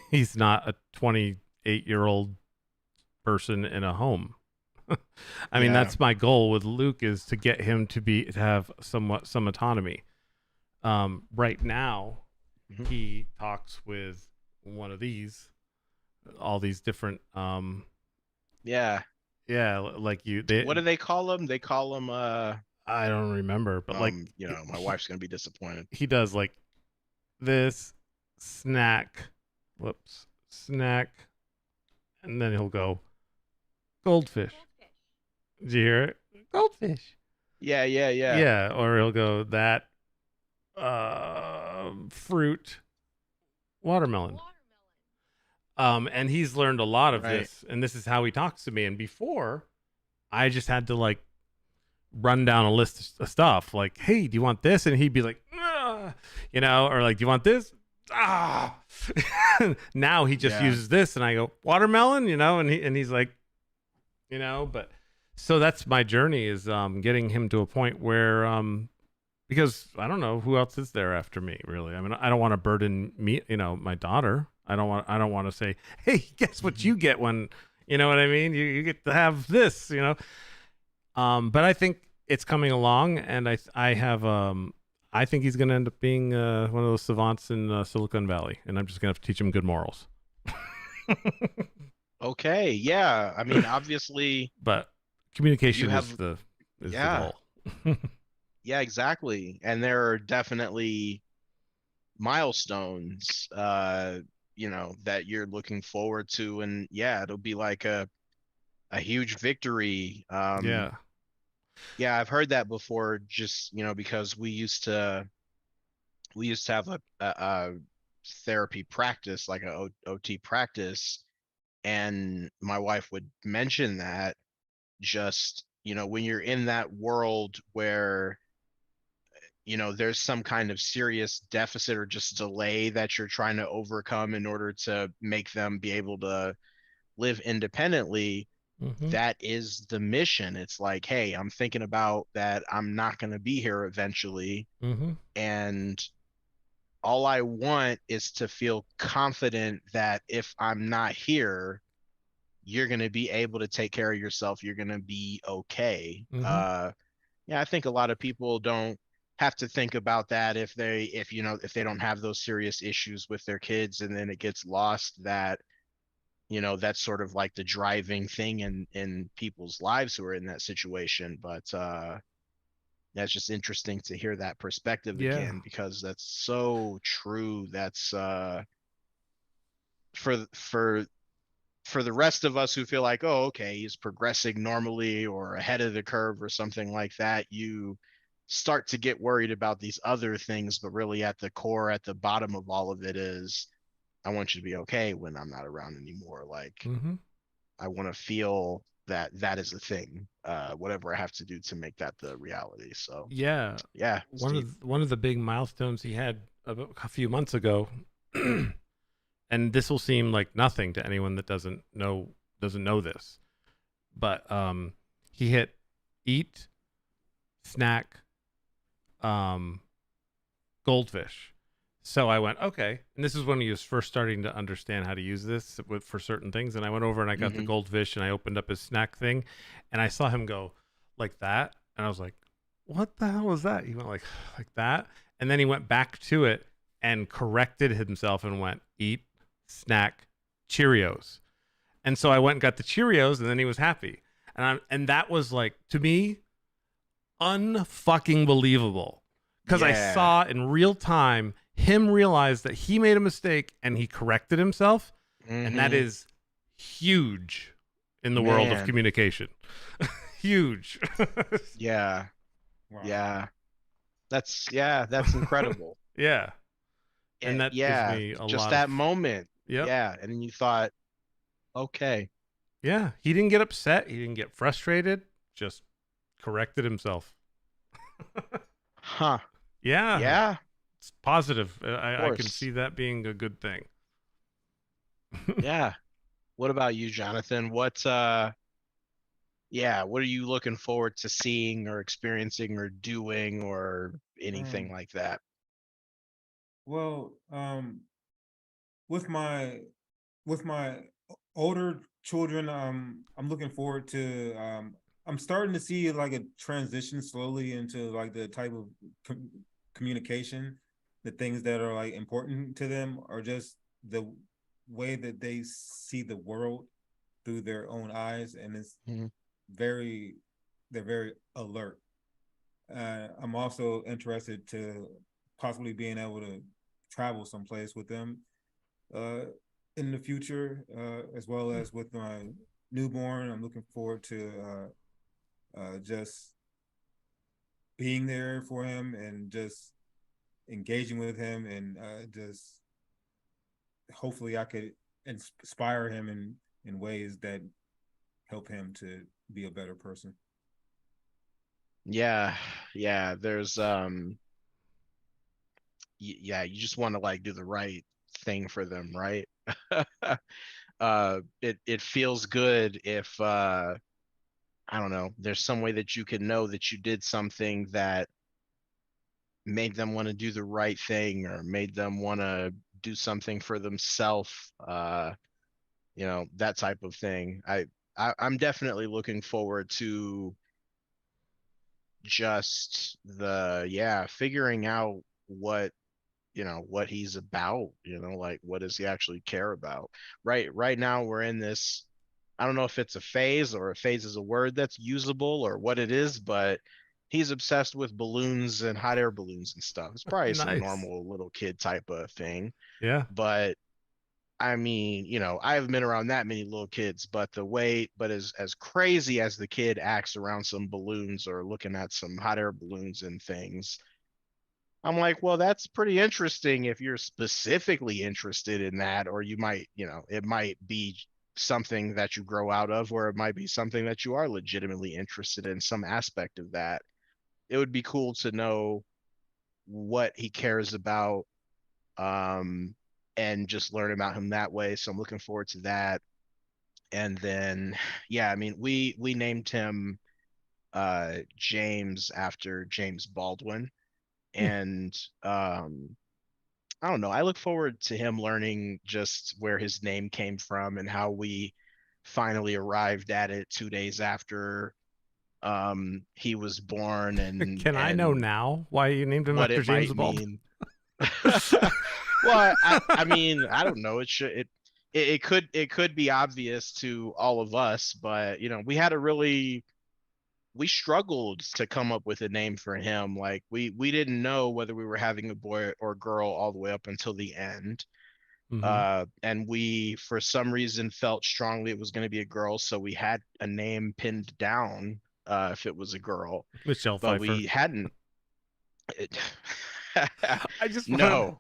he's not a 28-year-old person in a home. I mean, that's my goal with Luke, is to get him to have some autonomy. Right now, he talks with one of these, all these different. Like what do they call them? They call them. I don't remember, but my wife's gonna be disappointed. He does like this snack, and then he'll go goldfish. Did you hear it? Goldfish. Yeah. Yeah, or he'll go that fruit, watermelon. And he's learned a lot of this, and this is how he talks to me. And before, I just had to like run down a list of stuff, like, "Hey, do you want this?" And he'd be like, or like, "Do you want this?" Now he just uses this, and I go, "Watermelon," and he's like, but so that's my journey, is getting him to a point where because I don't know who else is there after me, really. I mean, I don't want to burden me, my daughter. I don't want to say, hey, guess what you get when, you know what I mean? You get to have this, But I think it's coming along, and I think he's going to end up being one of those savants in Silicon Valley, and I'm just going to have to teach him good morals. Okay, yeah. I mean, obviously, but communication have, is the yeah. goal. Yeah, exactly. And there are definitely milestones, that you're looking forward to, and yeah, it'll be like a huge victory. Yeah. Yeah, I've heard that before. Just because we used to have a therapy practice, like a OT practice, and my wife would mention that just when you're in that world where there's some kind of serious deficit or just delay that you're trying to overcome in order to make them be able to live independently. That is the mission. It's like, hey, I'm thinking about that I'm not going to be here eventually, and all I want is to feel confident that if I'm not here, you're going to be able to take care of yourself. You're going to be okay. Yeah, I think a lot of people don't have to think about that if they don't have those serious issues with their kids, and then it gets lost that that's sort of like the driving thing in people's lives who are in that situation. But that's just interesting to hear that perspective again, because that's so true. That's for the rest of us who feel like, oh, okay, he's progressing normally or ahead of the curve or something like that, you start to get worried about these other things. But really at the core, at the bottom of all of it is, I want you to be okay when I'm not around anymore. Like, I want to feel that that is a thing, whatever I have to do to make that the reality. So yeah. One of the big milestones he had a few months ago, and this will seem like nothing to anyone that doesn't know this, but he hit eat, snack, goldfish. So I went, okay. And this is when he was first starting to understand how to use this for certain things. And I went over and I got the goldfish, and I opened up his snack thing, and I saw him go like that. And I was like, what the hell was that? He went like that. And then he went back to it and corrected himself and went eat, snack, Cheerios. And so I went and got the Cheerios, and then he was happy. And that was like, to me, unfucking believable. Because I saw in real time him realize that he made a mistake and he corrected himself. And that is huge in the world of communication. Huge. Yeah. Wow. Yeah. That's incredible. Yeah. And that gives me a just lot that of moment. Yep. Yeah. And then you thought, okay. Yeah. He didn't get upset. He didn't get frustrated. Just corrected himself. Huh. Yeah. Yeah. It's positive. I can see that being a good thing. Yeah. What about you, Jonathan? What are you looking forward to seeing or experiencing or doing or anything like that? Well, with my older children, I'm looking forward to I'm starting to see like a transition slowly into like the type of communication, the things that are like important to them, or just the way that they see the world through their own eyes, and it's they're very alert. I'm also interested to possibly being able to travel someplace with them in the future, as well as with my newborn. I'm looking forward to just being there for him and just engaging with him, and just hopefully I could inspire him in ways that help him to be a better person. Yeah. There's you just want to like do the right thing for them, right? It feels good if I don't know, there's some way that you can know that you did something that made them want to do the right thing or made them want to do something for themselves, that type of thing. I'm definitely looking forward to just figuring out what he's about, like what does he actually care about. Right now we're in this, I don't know if it's a phase or a phase is a word that's usable or what it is, but he's obsessed with balloons and hot air balloons and stuff. It's probably some Nice. normal little kid type of thing. Yeah. But I mean, I haven't been around that many little kids, but as crazy as the kid acts around some balloons or looking at some hot air balloons and things, I'm like, well, that's pretty interesting if you're specifically interested in that, or you might, it might be something that you grow out of, or it might be something that you are legitimately interested in some aspect of that. It would be cool to know what he cares about, and just learn about him that way. So I'm looking forward to that. And then, yeah, I mean, we named him James after James Baldwin. And I don't know. I look forward to him learning just where his name came from and how we finally arrived at it 2 days after he was born, and Can I know now why you named him what after it James might Baldwin? mean. Well, I mean, I don't know. It could be obvious to all of us, but we struggled to come up with a name for him. Like we didn't know whether we were having a boy or girl all the way up until the end. And we, for some reason, felt strongly it was going to be a girl, so we had a name pinned down if it was a girl, Michelle but Pfeiffer. we hadn't. I just No.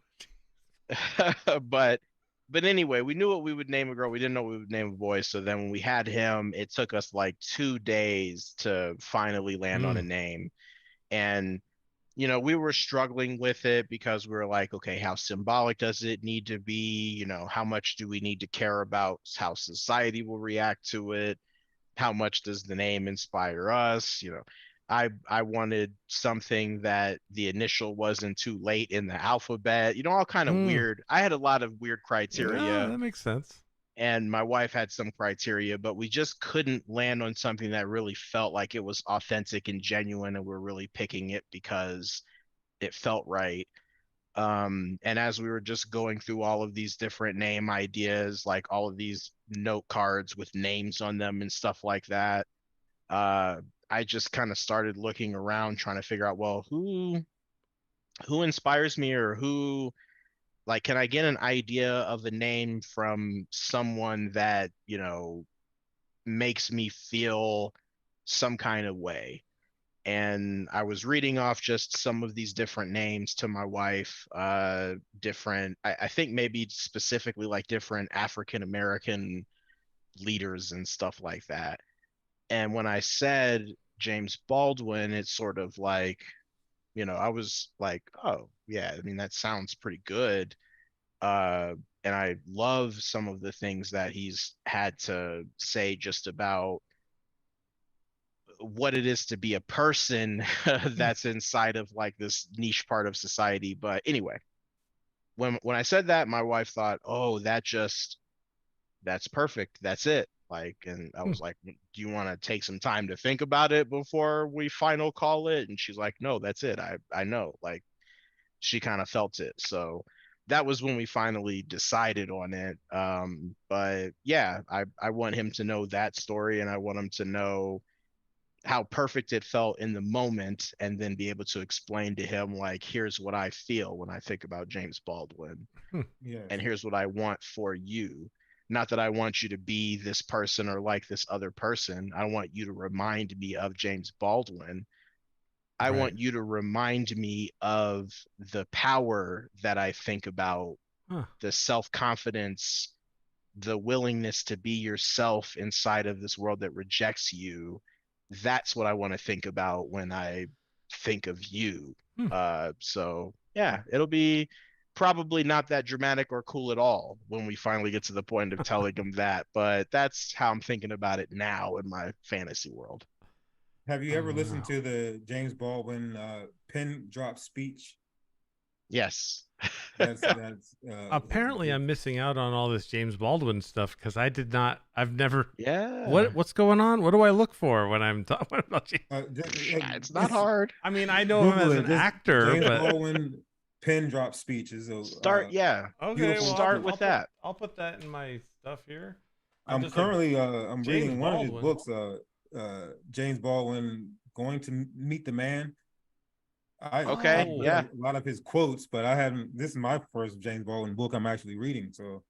but anyway, we knew what we would name a girl. We didn't know what we would name a boy. So then when we had him, it took us like 2 days to finally land on a name. And we were struggling with it because we were like, okay, how symbolic does it need to be? How much do we need to care about how society will react to it? How much does the name inspire us? I wanted something that the initial wasn't too late in the alphabet, all kind of weird. I had a lot of weird criteria. Yeah, that makes sense. And my wife had some criteria, but we just couldn't land on something that really felt like it was authentic and genuine, and we're really picking it because it felt right. And as we were just going through all of these different name ideas, like all of these note cards with names on them and stuff like that, I just kind of started looking around trying to figure out, well, who inspires me, or who, like, can I get an idea of a name from someone that makes me feel some kind of way. And I was reading off just some of these different names to my wife, different, I think maybe specifically like different African American leaders and stuff like that. And when I said James Baldwin, it's sort of like, I was like, oh yeah, I mean, that sounds pretty good. And I love some of the things that he's had to say just about what it is to be a person that's inside of like this niche part of society. But anyway, when I said that, my wife thought, oh, that's perfect. That's it. Like, and I was like, do you want to take some time to think about it before we final call it? And she's like, no, that's it. I know. Like, she kind of felt it. So that was when we finally decided on it. But yeah, I want him to know that story, and I want him to know how perfect it felt in the moment, and then be able to explain to him, like, here's what I feel when I think about James Baldwin. Yes. And here's what I want for you. Not that I want you to be this person or like this other person. I want you to remind me of James Baldwin. I Right. want you to remind me of the power that I think about, the self-confidence, the willingness to be yourself inside of this world that rejects you. That's what I want to think about when I think of you. So yeah, it'll be probably not that dramatic or cool at all when we finally get to the point of telling him that, but that's how I'm thinking about it now in my fantasy world. Have you ever listened to the James Baldwin pin drop speech? Yes. That's Apparently, I'm missing out on all this James Baldwin stuff because I did not. I've never. Yeah. What's going on? What do I look for when I'm talking about James? It's not hard. I mean, I know him as an actor, James but Baldwin pin drop speeches. Start, yeah. Okay, well, start with that. I'll put that in my stuff here. I'm just currently I'm James reading one Baldwin. of his books. James Baldwin, Going to Meet the Man. I yeah, a lot of his quotes, but I haven't. This is my first James Baldwin book I'm actually reading. So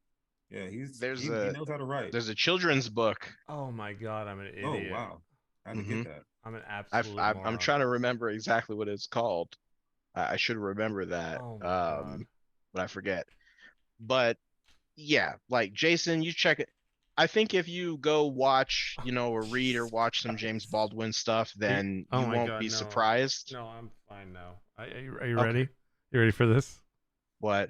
yeah, he knows how to write. There's a children's book. Oh my god, I'm an idiot. Oh wow, how to get that? I'm an absolute moron. I'm trying to remember exactly what it's called. I should remember that. Oh my god. But I forget. But yeah, like Jayson, you check it. I think if you go watch, or read or watch some James Baldwin stuff, then you won't be surprised. No, I'm fine now. Are you ready? You ready for this? What?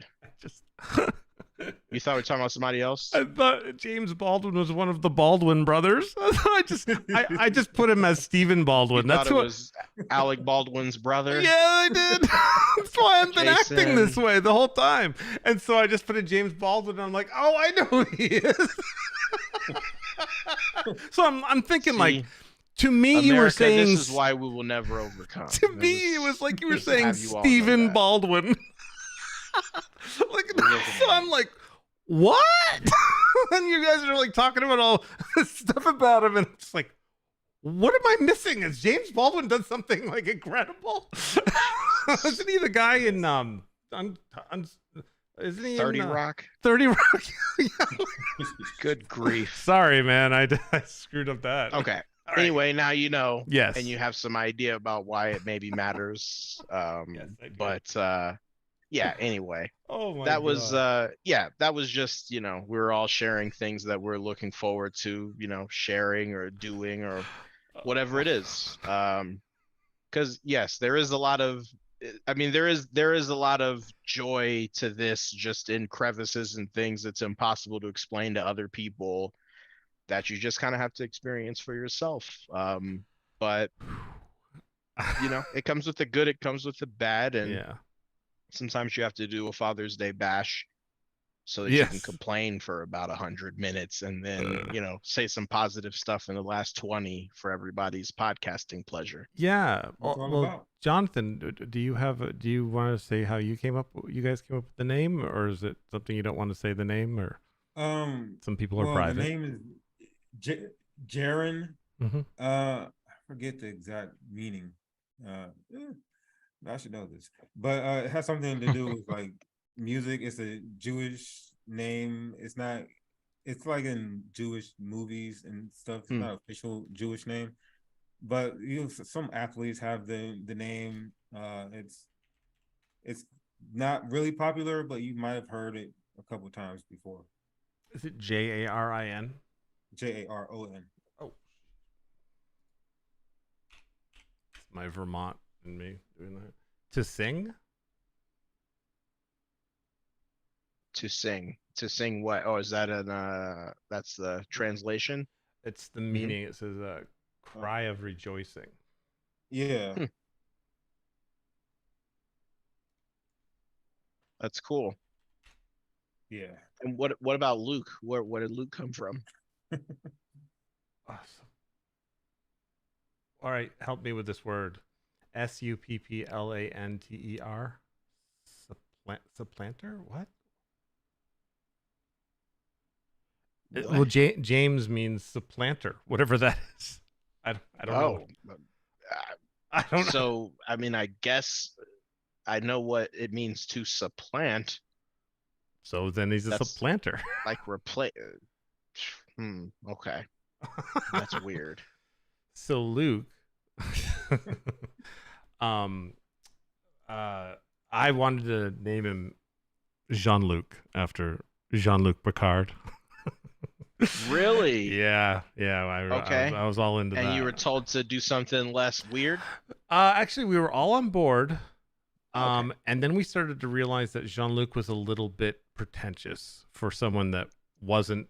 You thought we were talking about somebody else? I thought James Baldwin was one of the Baldwin brothers. I just put him as Stephen Baldwin. That's what it was. Alec Baldwin's brother. Yeah, I did. That's why I've been acting this way the whole time. And so I just put in James Baldwin, and I'm like, oh, I know who he is. So I'm thinking, like, to me, America, you were saying this is why we will never overcome. To me, it was like you were saying Stephen Baldwin. So I'm like, what? And you guys are like talking about all this stuff about him, and it's like, what am I missing? Has James Baldwin done something like incredible? Isn't he the guy in isn't he 30 in, Rock? 30 Rock. Good grief. Sorry, man. I screwed up that. Okay. All anyway, right. now you know. Yes. And you have some idea about why it maybe matters. Yes, I do. But yeah, anyway. Oh my that was God. that was just, we were all sharing things that we're looking forward to, sharing or doing or whatever it is. Because yes, there is a lot of there is a lot of joy to this, just in crevices and things that's impossible to explain to other people, that you just kind of have to experience for yourself. But it comes with the good, it comes with the bad, and sometimes you have to do a Father's Day bash so that you can complain for about 100 minutes and then say some positive stuff in the last 20 for everybody's podcasting pleasure. Yeah. Well, Jonathan, do you want to say how you guys came up with the name, or is it something you don't want to say the name, or some people are private? The name is Jaren. I forget the exact meaning. I should know this, but it has something to do with like music. It's a Jewish name. It's not. It's like in Jewish movies and stuff. It's not an official Jewish name, but some athletes have the name. It's not really popular, but you might have heard it a couple of times before. Is it Jarin? Jaron. Oh, it's my Vermont and me doing that. To sing? To sing what? Oh, is that that's the translation? It's the meaning. It says a cry of rejoicing. Yeah. That's cool. Yeah. And what about Luke? Where did Luke come from? Awesome. All right, help me with this word. Supplanter. Supplanter? What? Well, James means supplanter, whatever that is. I don't know. I don't know. So, I guess I know what it means to supplant. So then he's a supplanter. Like replace. Okay. That's weird. So Luke, I wanted to name him Jean-Luc after Jean-Luc Picard. Really? Yeah. Okay. I was all into that. And you were told to do something less weird? Actually, we were all on board. And then we started to realize that Jean-Luc was a little bit pretentious for someone that wasn't,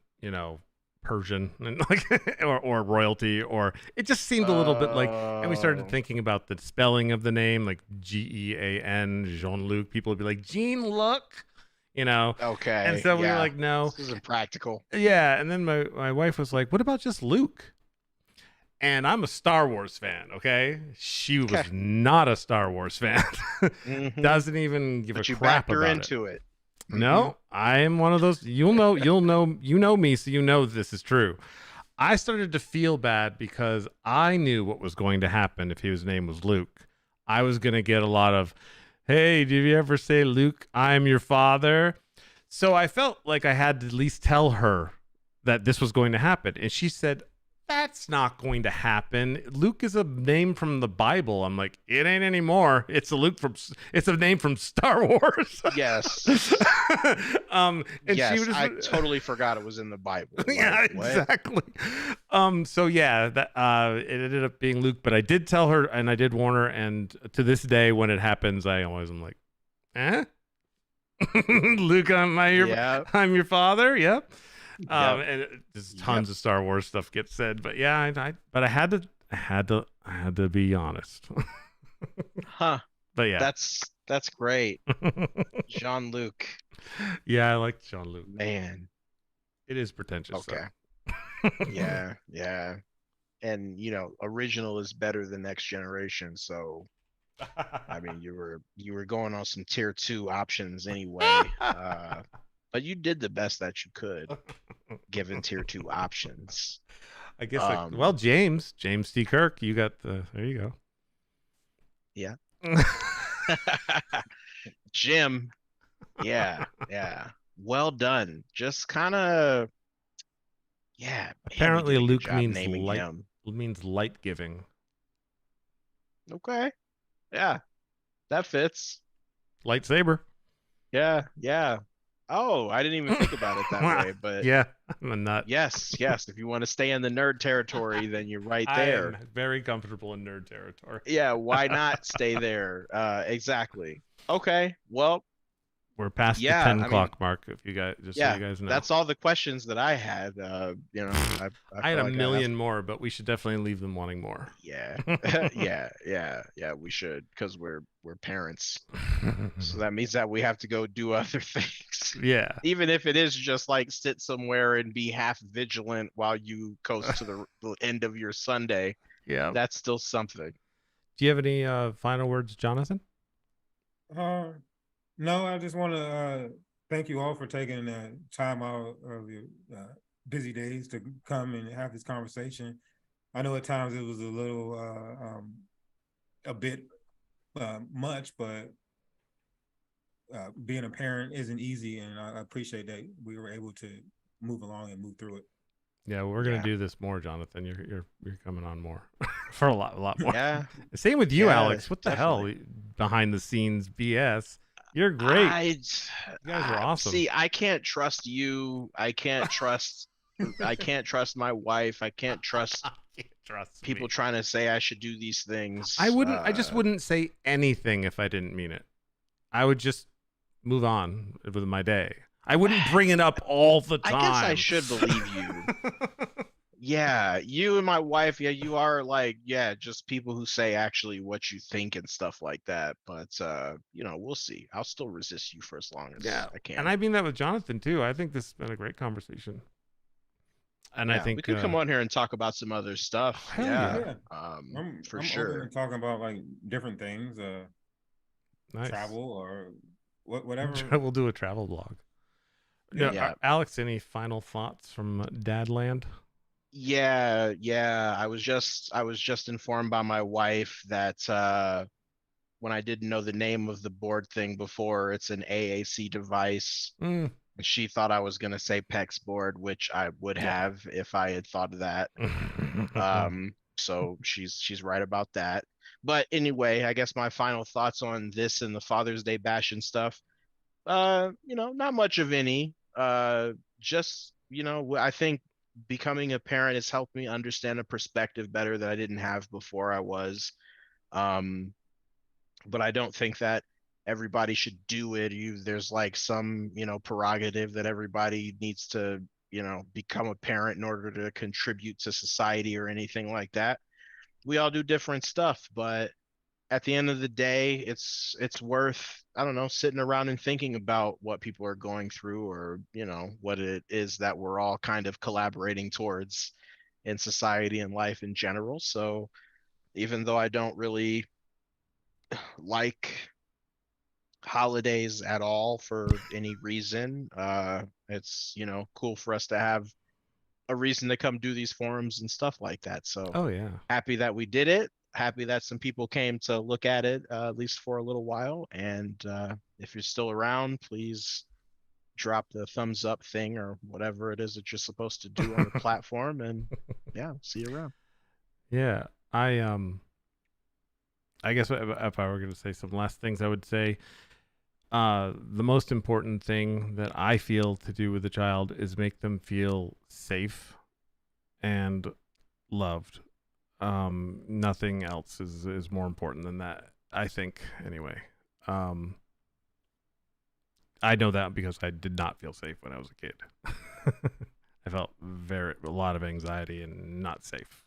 Persian and like or royalty, or it just seemed a little bit like. And we started thinking about the spelling of the name, like Gean, Jean-Luc. People would be like Jean-Luc, you know. Okay. And so we were yeah. like, no, This isn't practical. yeah. And then my wife was like, what about just Luke? And I'm a Star Wars fan, okay? She was Okay. not a Star Wars fan. Mhm. Doesn't even give But a you crap backed her about into it. No, I am one of those. You know me, so you know this is true. I started to feel bad because I knew what was going to happen if his name was Luke. I was going to get a lot of, hey, did you ever say, Luke, I'm your father? So I felt like I had to at least tell her that this was going to happen. And she said, that's not going to happen. Luke is a name from the Bible. I'm like, it ain't anymore. It's a name from Star Wars. Yes. And yes, she was just, I totally forgot it was in the Bible. Like, yeah, what? exactly. So yeah, that it ended up being Luke, but I did tell her and I did warn her, and to this day when it happens, I always am like, eh? Luke, I'm your father. Yep. And just tons of Star Wars stuff gets said, but yeah, but I had to be honest. Huh. But yeah, that's great. Jean-Luc. Yeah, I like Jean-Luc. Man. It is pretentious. Okay. So. yeah. And original is better than next generation, so I mean you were going on some tier 2 options anyway. But you did the best that you could, given tier 2 options. I guess. Well, James T. Kirk, you got there. You go. Yeah. Jim. Yeah. Well done. Just kind of. Yeah. Apparently, Luke means him. Means light giving. Okay. Yeah, that fits. Lightsaber. Yeah. Oh, I didn't even think about it that way, but yeah, I'm a nut. Yes. If you want to stay in the nerd territory, then you're right there. I'm very comfortable in nerd territory. Yeah, why not stay there? Exactly. Okay, well, we're past the 10 o'clock mark. If you guys, so you guys know, that's all the questions that I had. I had a million more, but we should definitely leave them wanting more. Yeah, yeah. We should, because we're parents, so that means that we have to go do other things. Yeah, even if it is just like sit somewhere and be half vigilant while you coast to the end of your Sunday. Yeah, that's still something. Do you have any final words, Jonathan? No, I just want to thank you all for taking time out of your busy days to come and have this conversation. I know at times it was a little, a bit much, but being a parent isn't easy, and I appreciate that we were able to move along and move through it. Yeah, we're gonna do this more, Jonathan. You're coming on more for a lot more. Yeah. Same with you, Alex. What the hell? Behind the scenes BS. You're great. You guys are awesome. See, I can't trust you. I can't trust. I can't trust my wife. I can't trust. People trying to say I should do these things. I wouldn't. I just wouldn't say anything if I didn't mean it. I would just move on with my day. I wouldn't bring it up all the time. I guess I should believe you. Yeah, you and my wife, you are just people who say actually what you think and stuff like that. But we'll see. I'll still resist you for as long as I can. And I mean that with Jonathan too. I think this has been a great conversation. And I think we could come on here and talk about some other stuff. I'm sure. Talking about like different things, nice. Travel or whatever. We'll do a travel blog. Yeah. Alex, any final thoughts from Dadland? Yeah. I was just informed by my wife that when I didn't know the name of the board thing before, it's an AAC device. And she thought I was gonna say PEX board, which I would have if I had thought of that. So she's right about that. But anyway, I guess my final thoughts on this and the Father's Day bash and stuff. Not much of any. Just I think becoming a parent has helped me understand a perspective better that I didn't have before I was. But I don't think that everybody should do it. There's like some, prerogative that everybody needs to become a parent in order to contribute to society or anything like that. We all do different stuff, but at the end of the day, it's worth, I don't know, sitting around and thinking about what people are going through, or what it is that we're all kind of collaborating towards in society and life in general. So even though I don't really like holidays at all for any reason, it's cool for us to have a reason to come do these forums and stuff like that. So Oh yeah. happy that we did it. Happy that some people came to look at it, at least for a little while. And if you're still around, please drop the thumbs up thing or whatever it is that you're supposed to do on the platform. And yeah, see you around. Yeah. I guess if I were going to say some last things, I would say the most important thing that I feel to do with a child is make them feel safe and loved. Nothing else is more important than that, I think, anyway. I know that because I did not feel safe when I was a kid. I felt a lot of anxiety and not safe.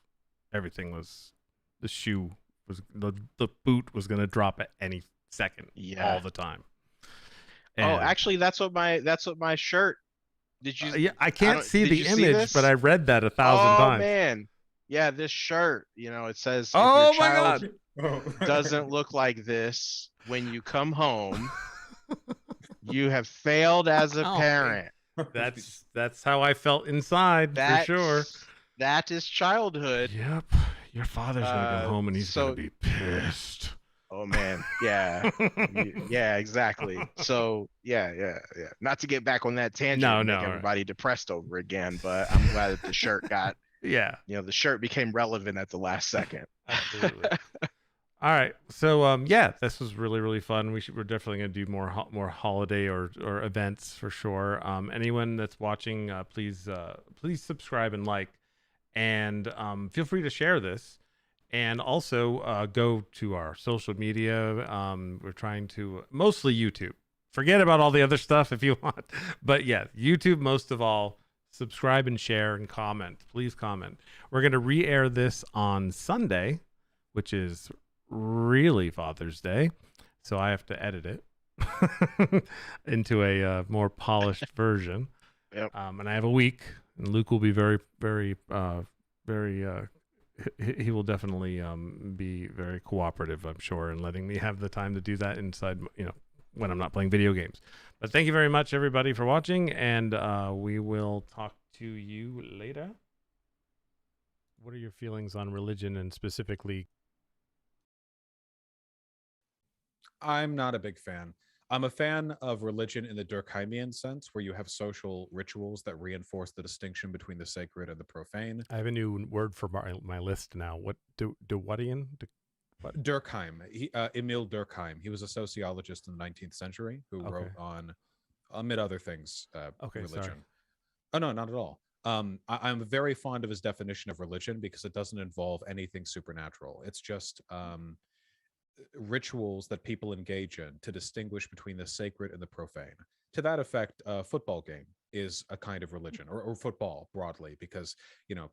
Everything was, the shoe was, the boot was going to drop at any second, all the time. And, actually, that's what my shirt. Did you? Yeah, I can't see the image, but I read that 1,000 times. Oh man, yeah, this shirt. It says, "Oh if your child doesn't look like this when you come home, you have failed as a parent." That's how I felt inside, for sure. That is childhood. Yep, your father's gonna come home and he's gonna be pissed. Oh man, yeah, yeah, exactly. So yeah. Not to get back on that tangent and make everybody depressed over again, but I'm glad that the shirt got. Yeah. The shirt became relevant at the last second. Absolutely. All right, so yeah, this was really, really fun. We're definitely gonna do more holiday or events for sure. Anyone that's watching, please subscribe and like, and feel free to share this. And also go to our social media. We're trying to, mostly YouTube. Forget about all the other stuff if you want. But yeah, YouTube most of all. Subscribe and share and comment. Please comment. We're going to re-air this on Sunday, which is really Father's Day. So I have to edit it into a more polished version. Yep. And I have a week. And Luke will be very, very, very... he will definitely be very cooperative, I'm sure, in letting me have the time to do that inside, when I'm not playing video games. But thank you very much, everybody, for watching, and we will talk to you later. What are your feelings on religion and specifically? I'm not a big fan. I'm a fan of religion in the Durkheimian sense, where you have social rituals that reinforce the distinction between the sacred and the profane. I have a new word for my list now. What Durkheim? Emil Durkheim. He was a sociologist in the 19th century who wrote on, amid other things, religion. Sorry. Oh no, not at all. I'm very fond of his definition of religion because it doesn't involve anything supernatural. It's just rituals that people engage in to distinguish between the sacred and the profane. To that effect, a football game is a kind of religion, or football broadly, because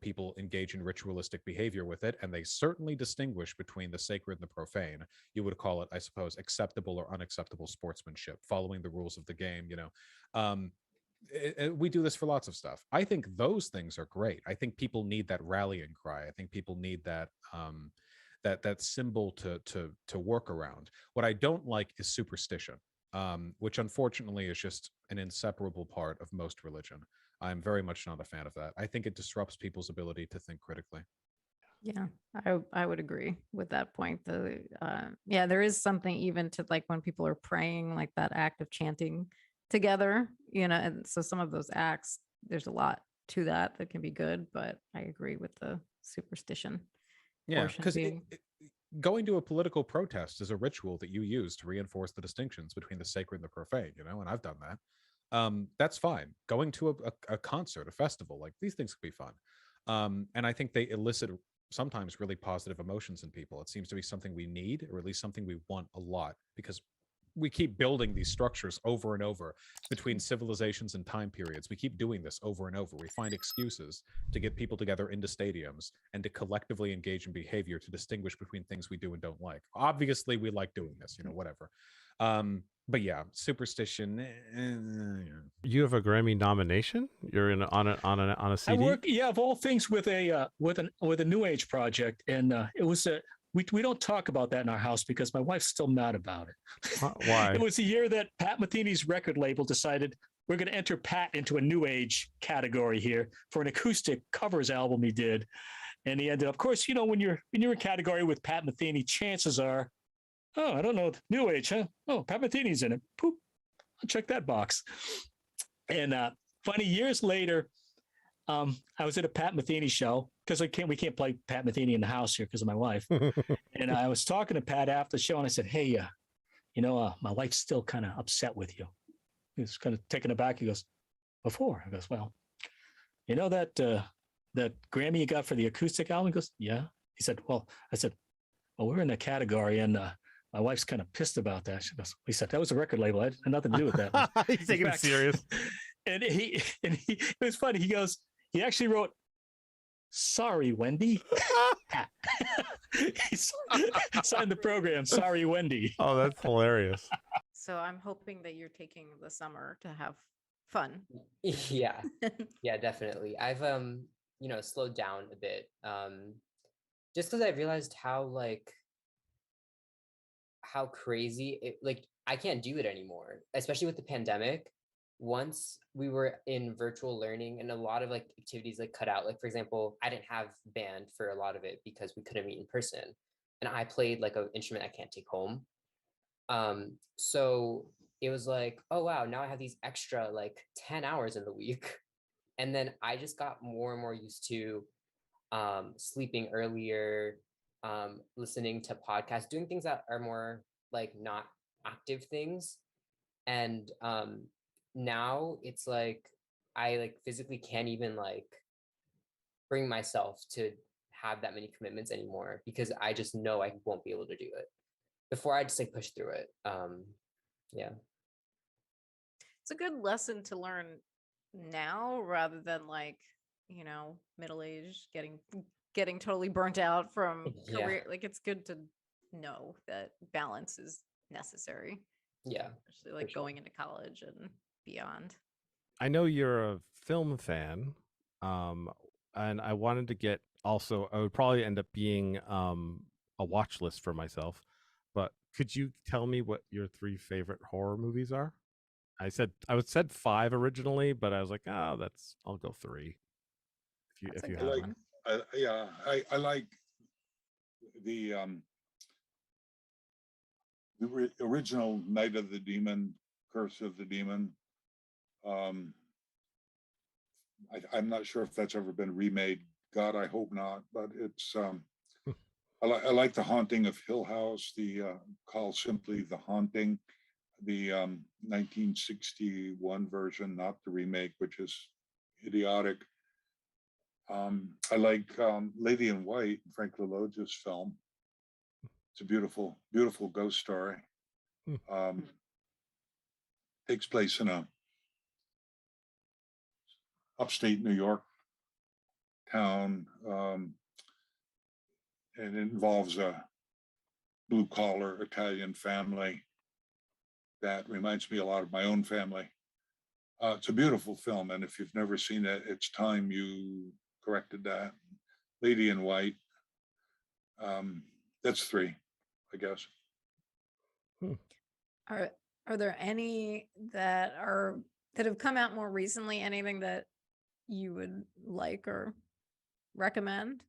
people engage in ritualistic behavior with it, and they certainly distinguish between the sacred and the profane. You would call it, I suppose, acceptable or unacceptable sportsmanship, following the rules of the game. We do this for lots of stuff. I think those things are great. I think people need that rallying cry. I think people need that that symbol to work around. What I don't like is superstition, which unfortunately is just an inseparable part of most religion. I'm very much not a fan of that. I think it disrupts people's ability to think critically. Yeah, I would agree with that point. Yeah, there is something even to like when people are praying, like that act of chanting together, and so some of those acts, there's a lot to that can be good, but I agree with the superstition. Yeah, because going to a political protest is a ritual that you use to reinforce the distinctions between the sacred and the profane, and I've done that. That's fine. Going to a concert, a festival, like these things can be fun. And I think they elicit sometimes really positive emotions in people. It seems to be something we need, or at least something we want a lot, because we keep building these structures over and over between civilizations and time periods. We keep doing this over and over. We find excuses to get people together into stadiums and to collectively engage in behavior to distinguish between things we do and don't like. Obviously, we like doing this, whatever. But yeah, superstition. You have a Grammy nomination? You're on a CD? I work, of all things, with a new age project, and it was a. We don't talk about that in our house because my wife's still mad about it. Why? It was the year that Pat Metheny's record label decided we're going to enter Pat into a new age category here for an acoustic covers album he did, and he ended up, of course, when you're in a category with Pat Metheny, chances are, oh, I don't know, new age, huh? Oh, Pat Metheny's in it. Poop, I'll check that box. And funny, years later, I was at a Pat Metheny show because we can't play Pat Metheny in the house here because of my wife. And I was talking to Pat after the show, and I said, "Hey, my wife's still kind of upset with you." He was kind of taken aback. He goes, "Before?" I goes, "Well, that Grammy you got for the acoustic album?" He goes, "Yeah." He said, "Well," I said, "Well, we're in a category, and my wife's kind of pissed about that." She goes, he said, "That was a record label. I had nothing to do with that." He's taking it serious. And it was funny. He goes, he actually wrote, "Sorry, Wendy." He signed the program, "Sorry, Wendy." Oh, that's hilarious. So I'm hoping that you're taking the summer to have fun. Yeah, yeah, definitely. I've slowed down a bit, just because I realized how crazy it, I can't do it anymore, especially with the pandemic. Once we were in virtual learning and a lot of activities cut out, for example, I didn't have band for a lot of it because we couldn't meet in person, and I played an instrument I can't take home. So it was oh wow, now I have these extra 10 hours in the week. And then I just got more and more used to sleeping earlier, listening to podcasts, doing things that are more not active things. And now it's I physically can't even bring myself to have that many commitments anymore because I just know I won't be able to do it. Before I just push through it. Yeah. It's a good lesson to learn now rather than middle age getting totally burnt out from career. It's good to know that balance is necessary. Yeah. Especially going into college and beyond. I know you're a film fan, and I wanted to get also. I would probably end up being a watch list for myself. But could you tell me what your 3 favorite horror movies are? I said 5 originally, but I was like, oh, I'll go 3. If you have one. I like the original Night of the Demon, Curse of the Demon. I'm not sure if that's ever been remade. God, I hope not. But it's I like The Haunting of Hill House. The called simply The Haunting, the 1961 version, not the remake, which is idiotic. I like Lady in White, Frank LaLoge's film. It's a beautiful, beautiful ghost story. Takes place in a upstate New York town, and it involves a blue collar Italian family that reminds me a lot of my own family. It's a beautiful film, and if you've never seen it, it's time you corrected that. Lady in White. That's 3, I guess. Are there any that have come out more recently? Anything that you would like or recommend?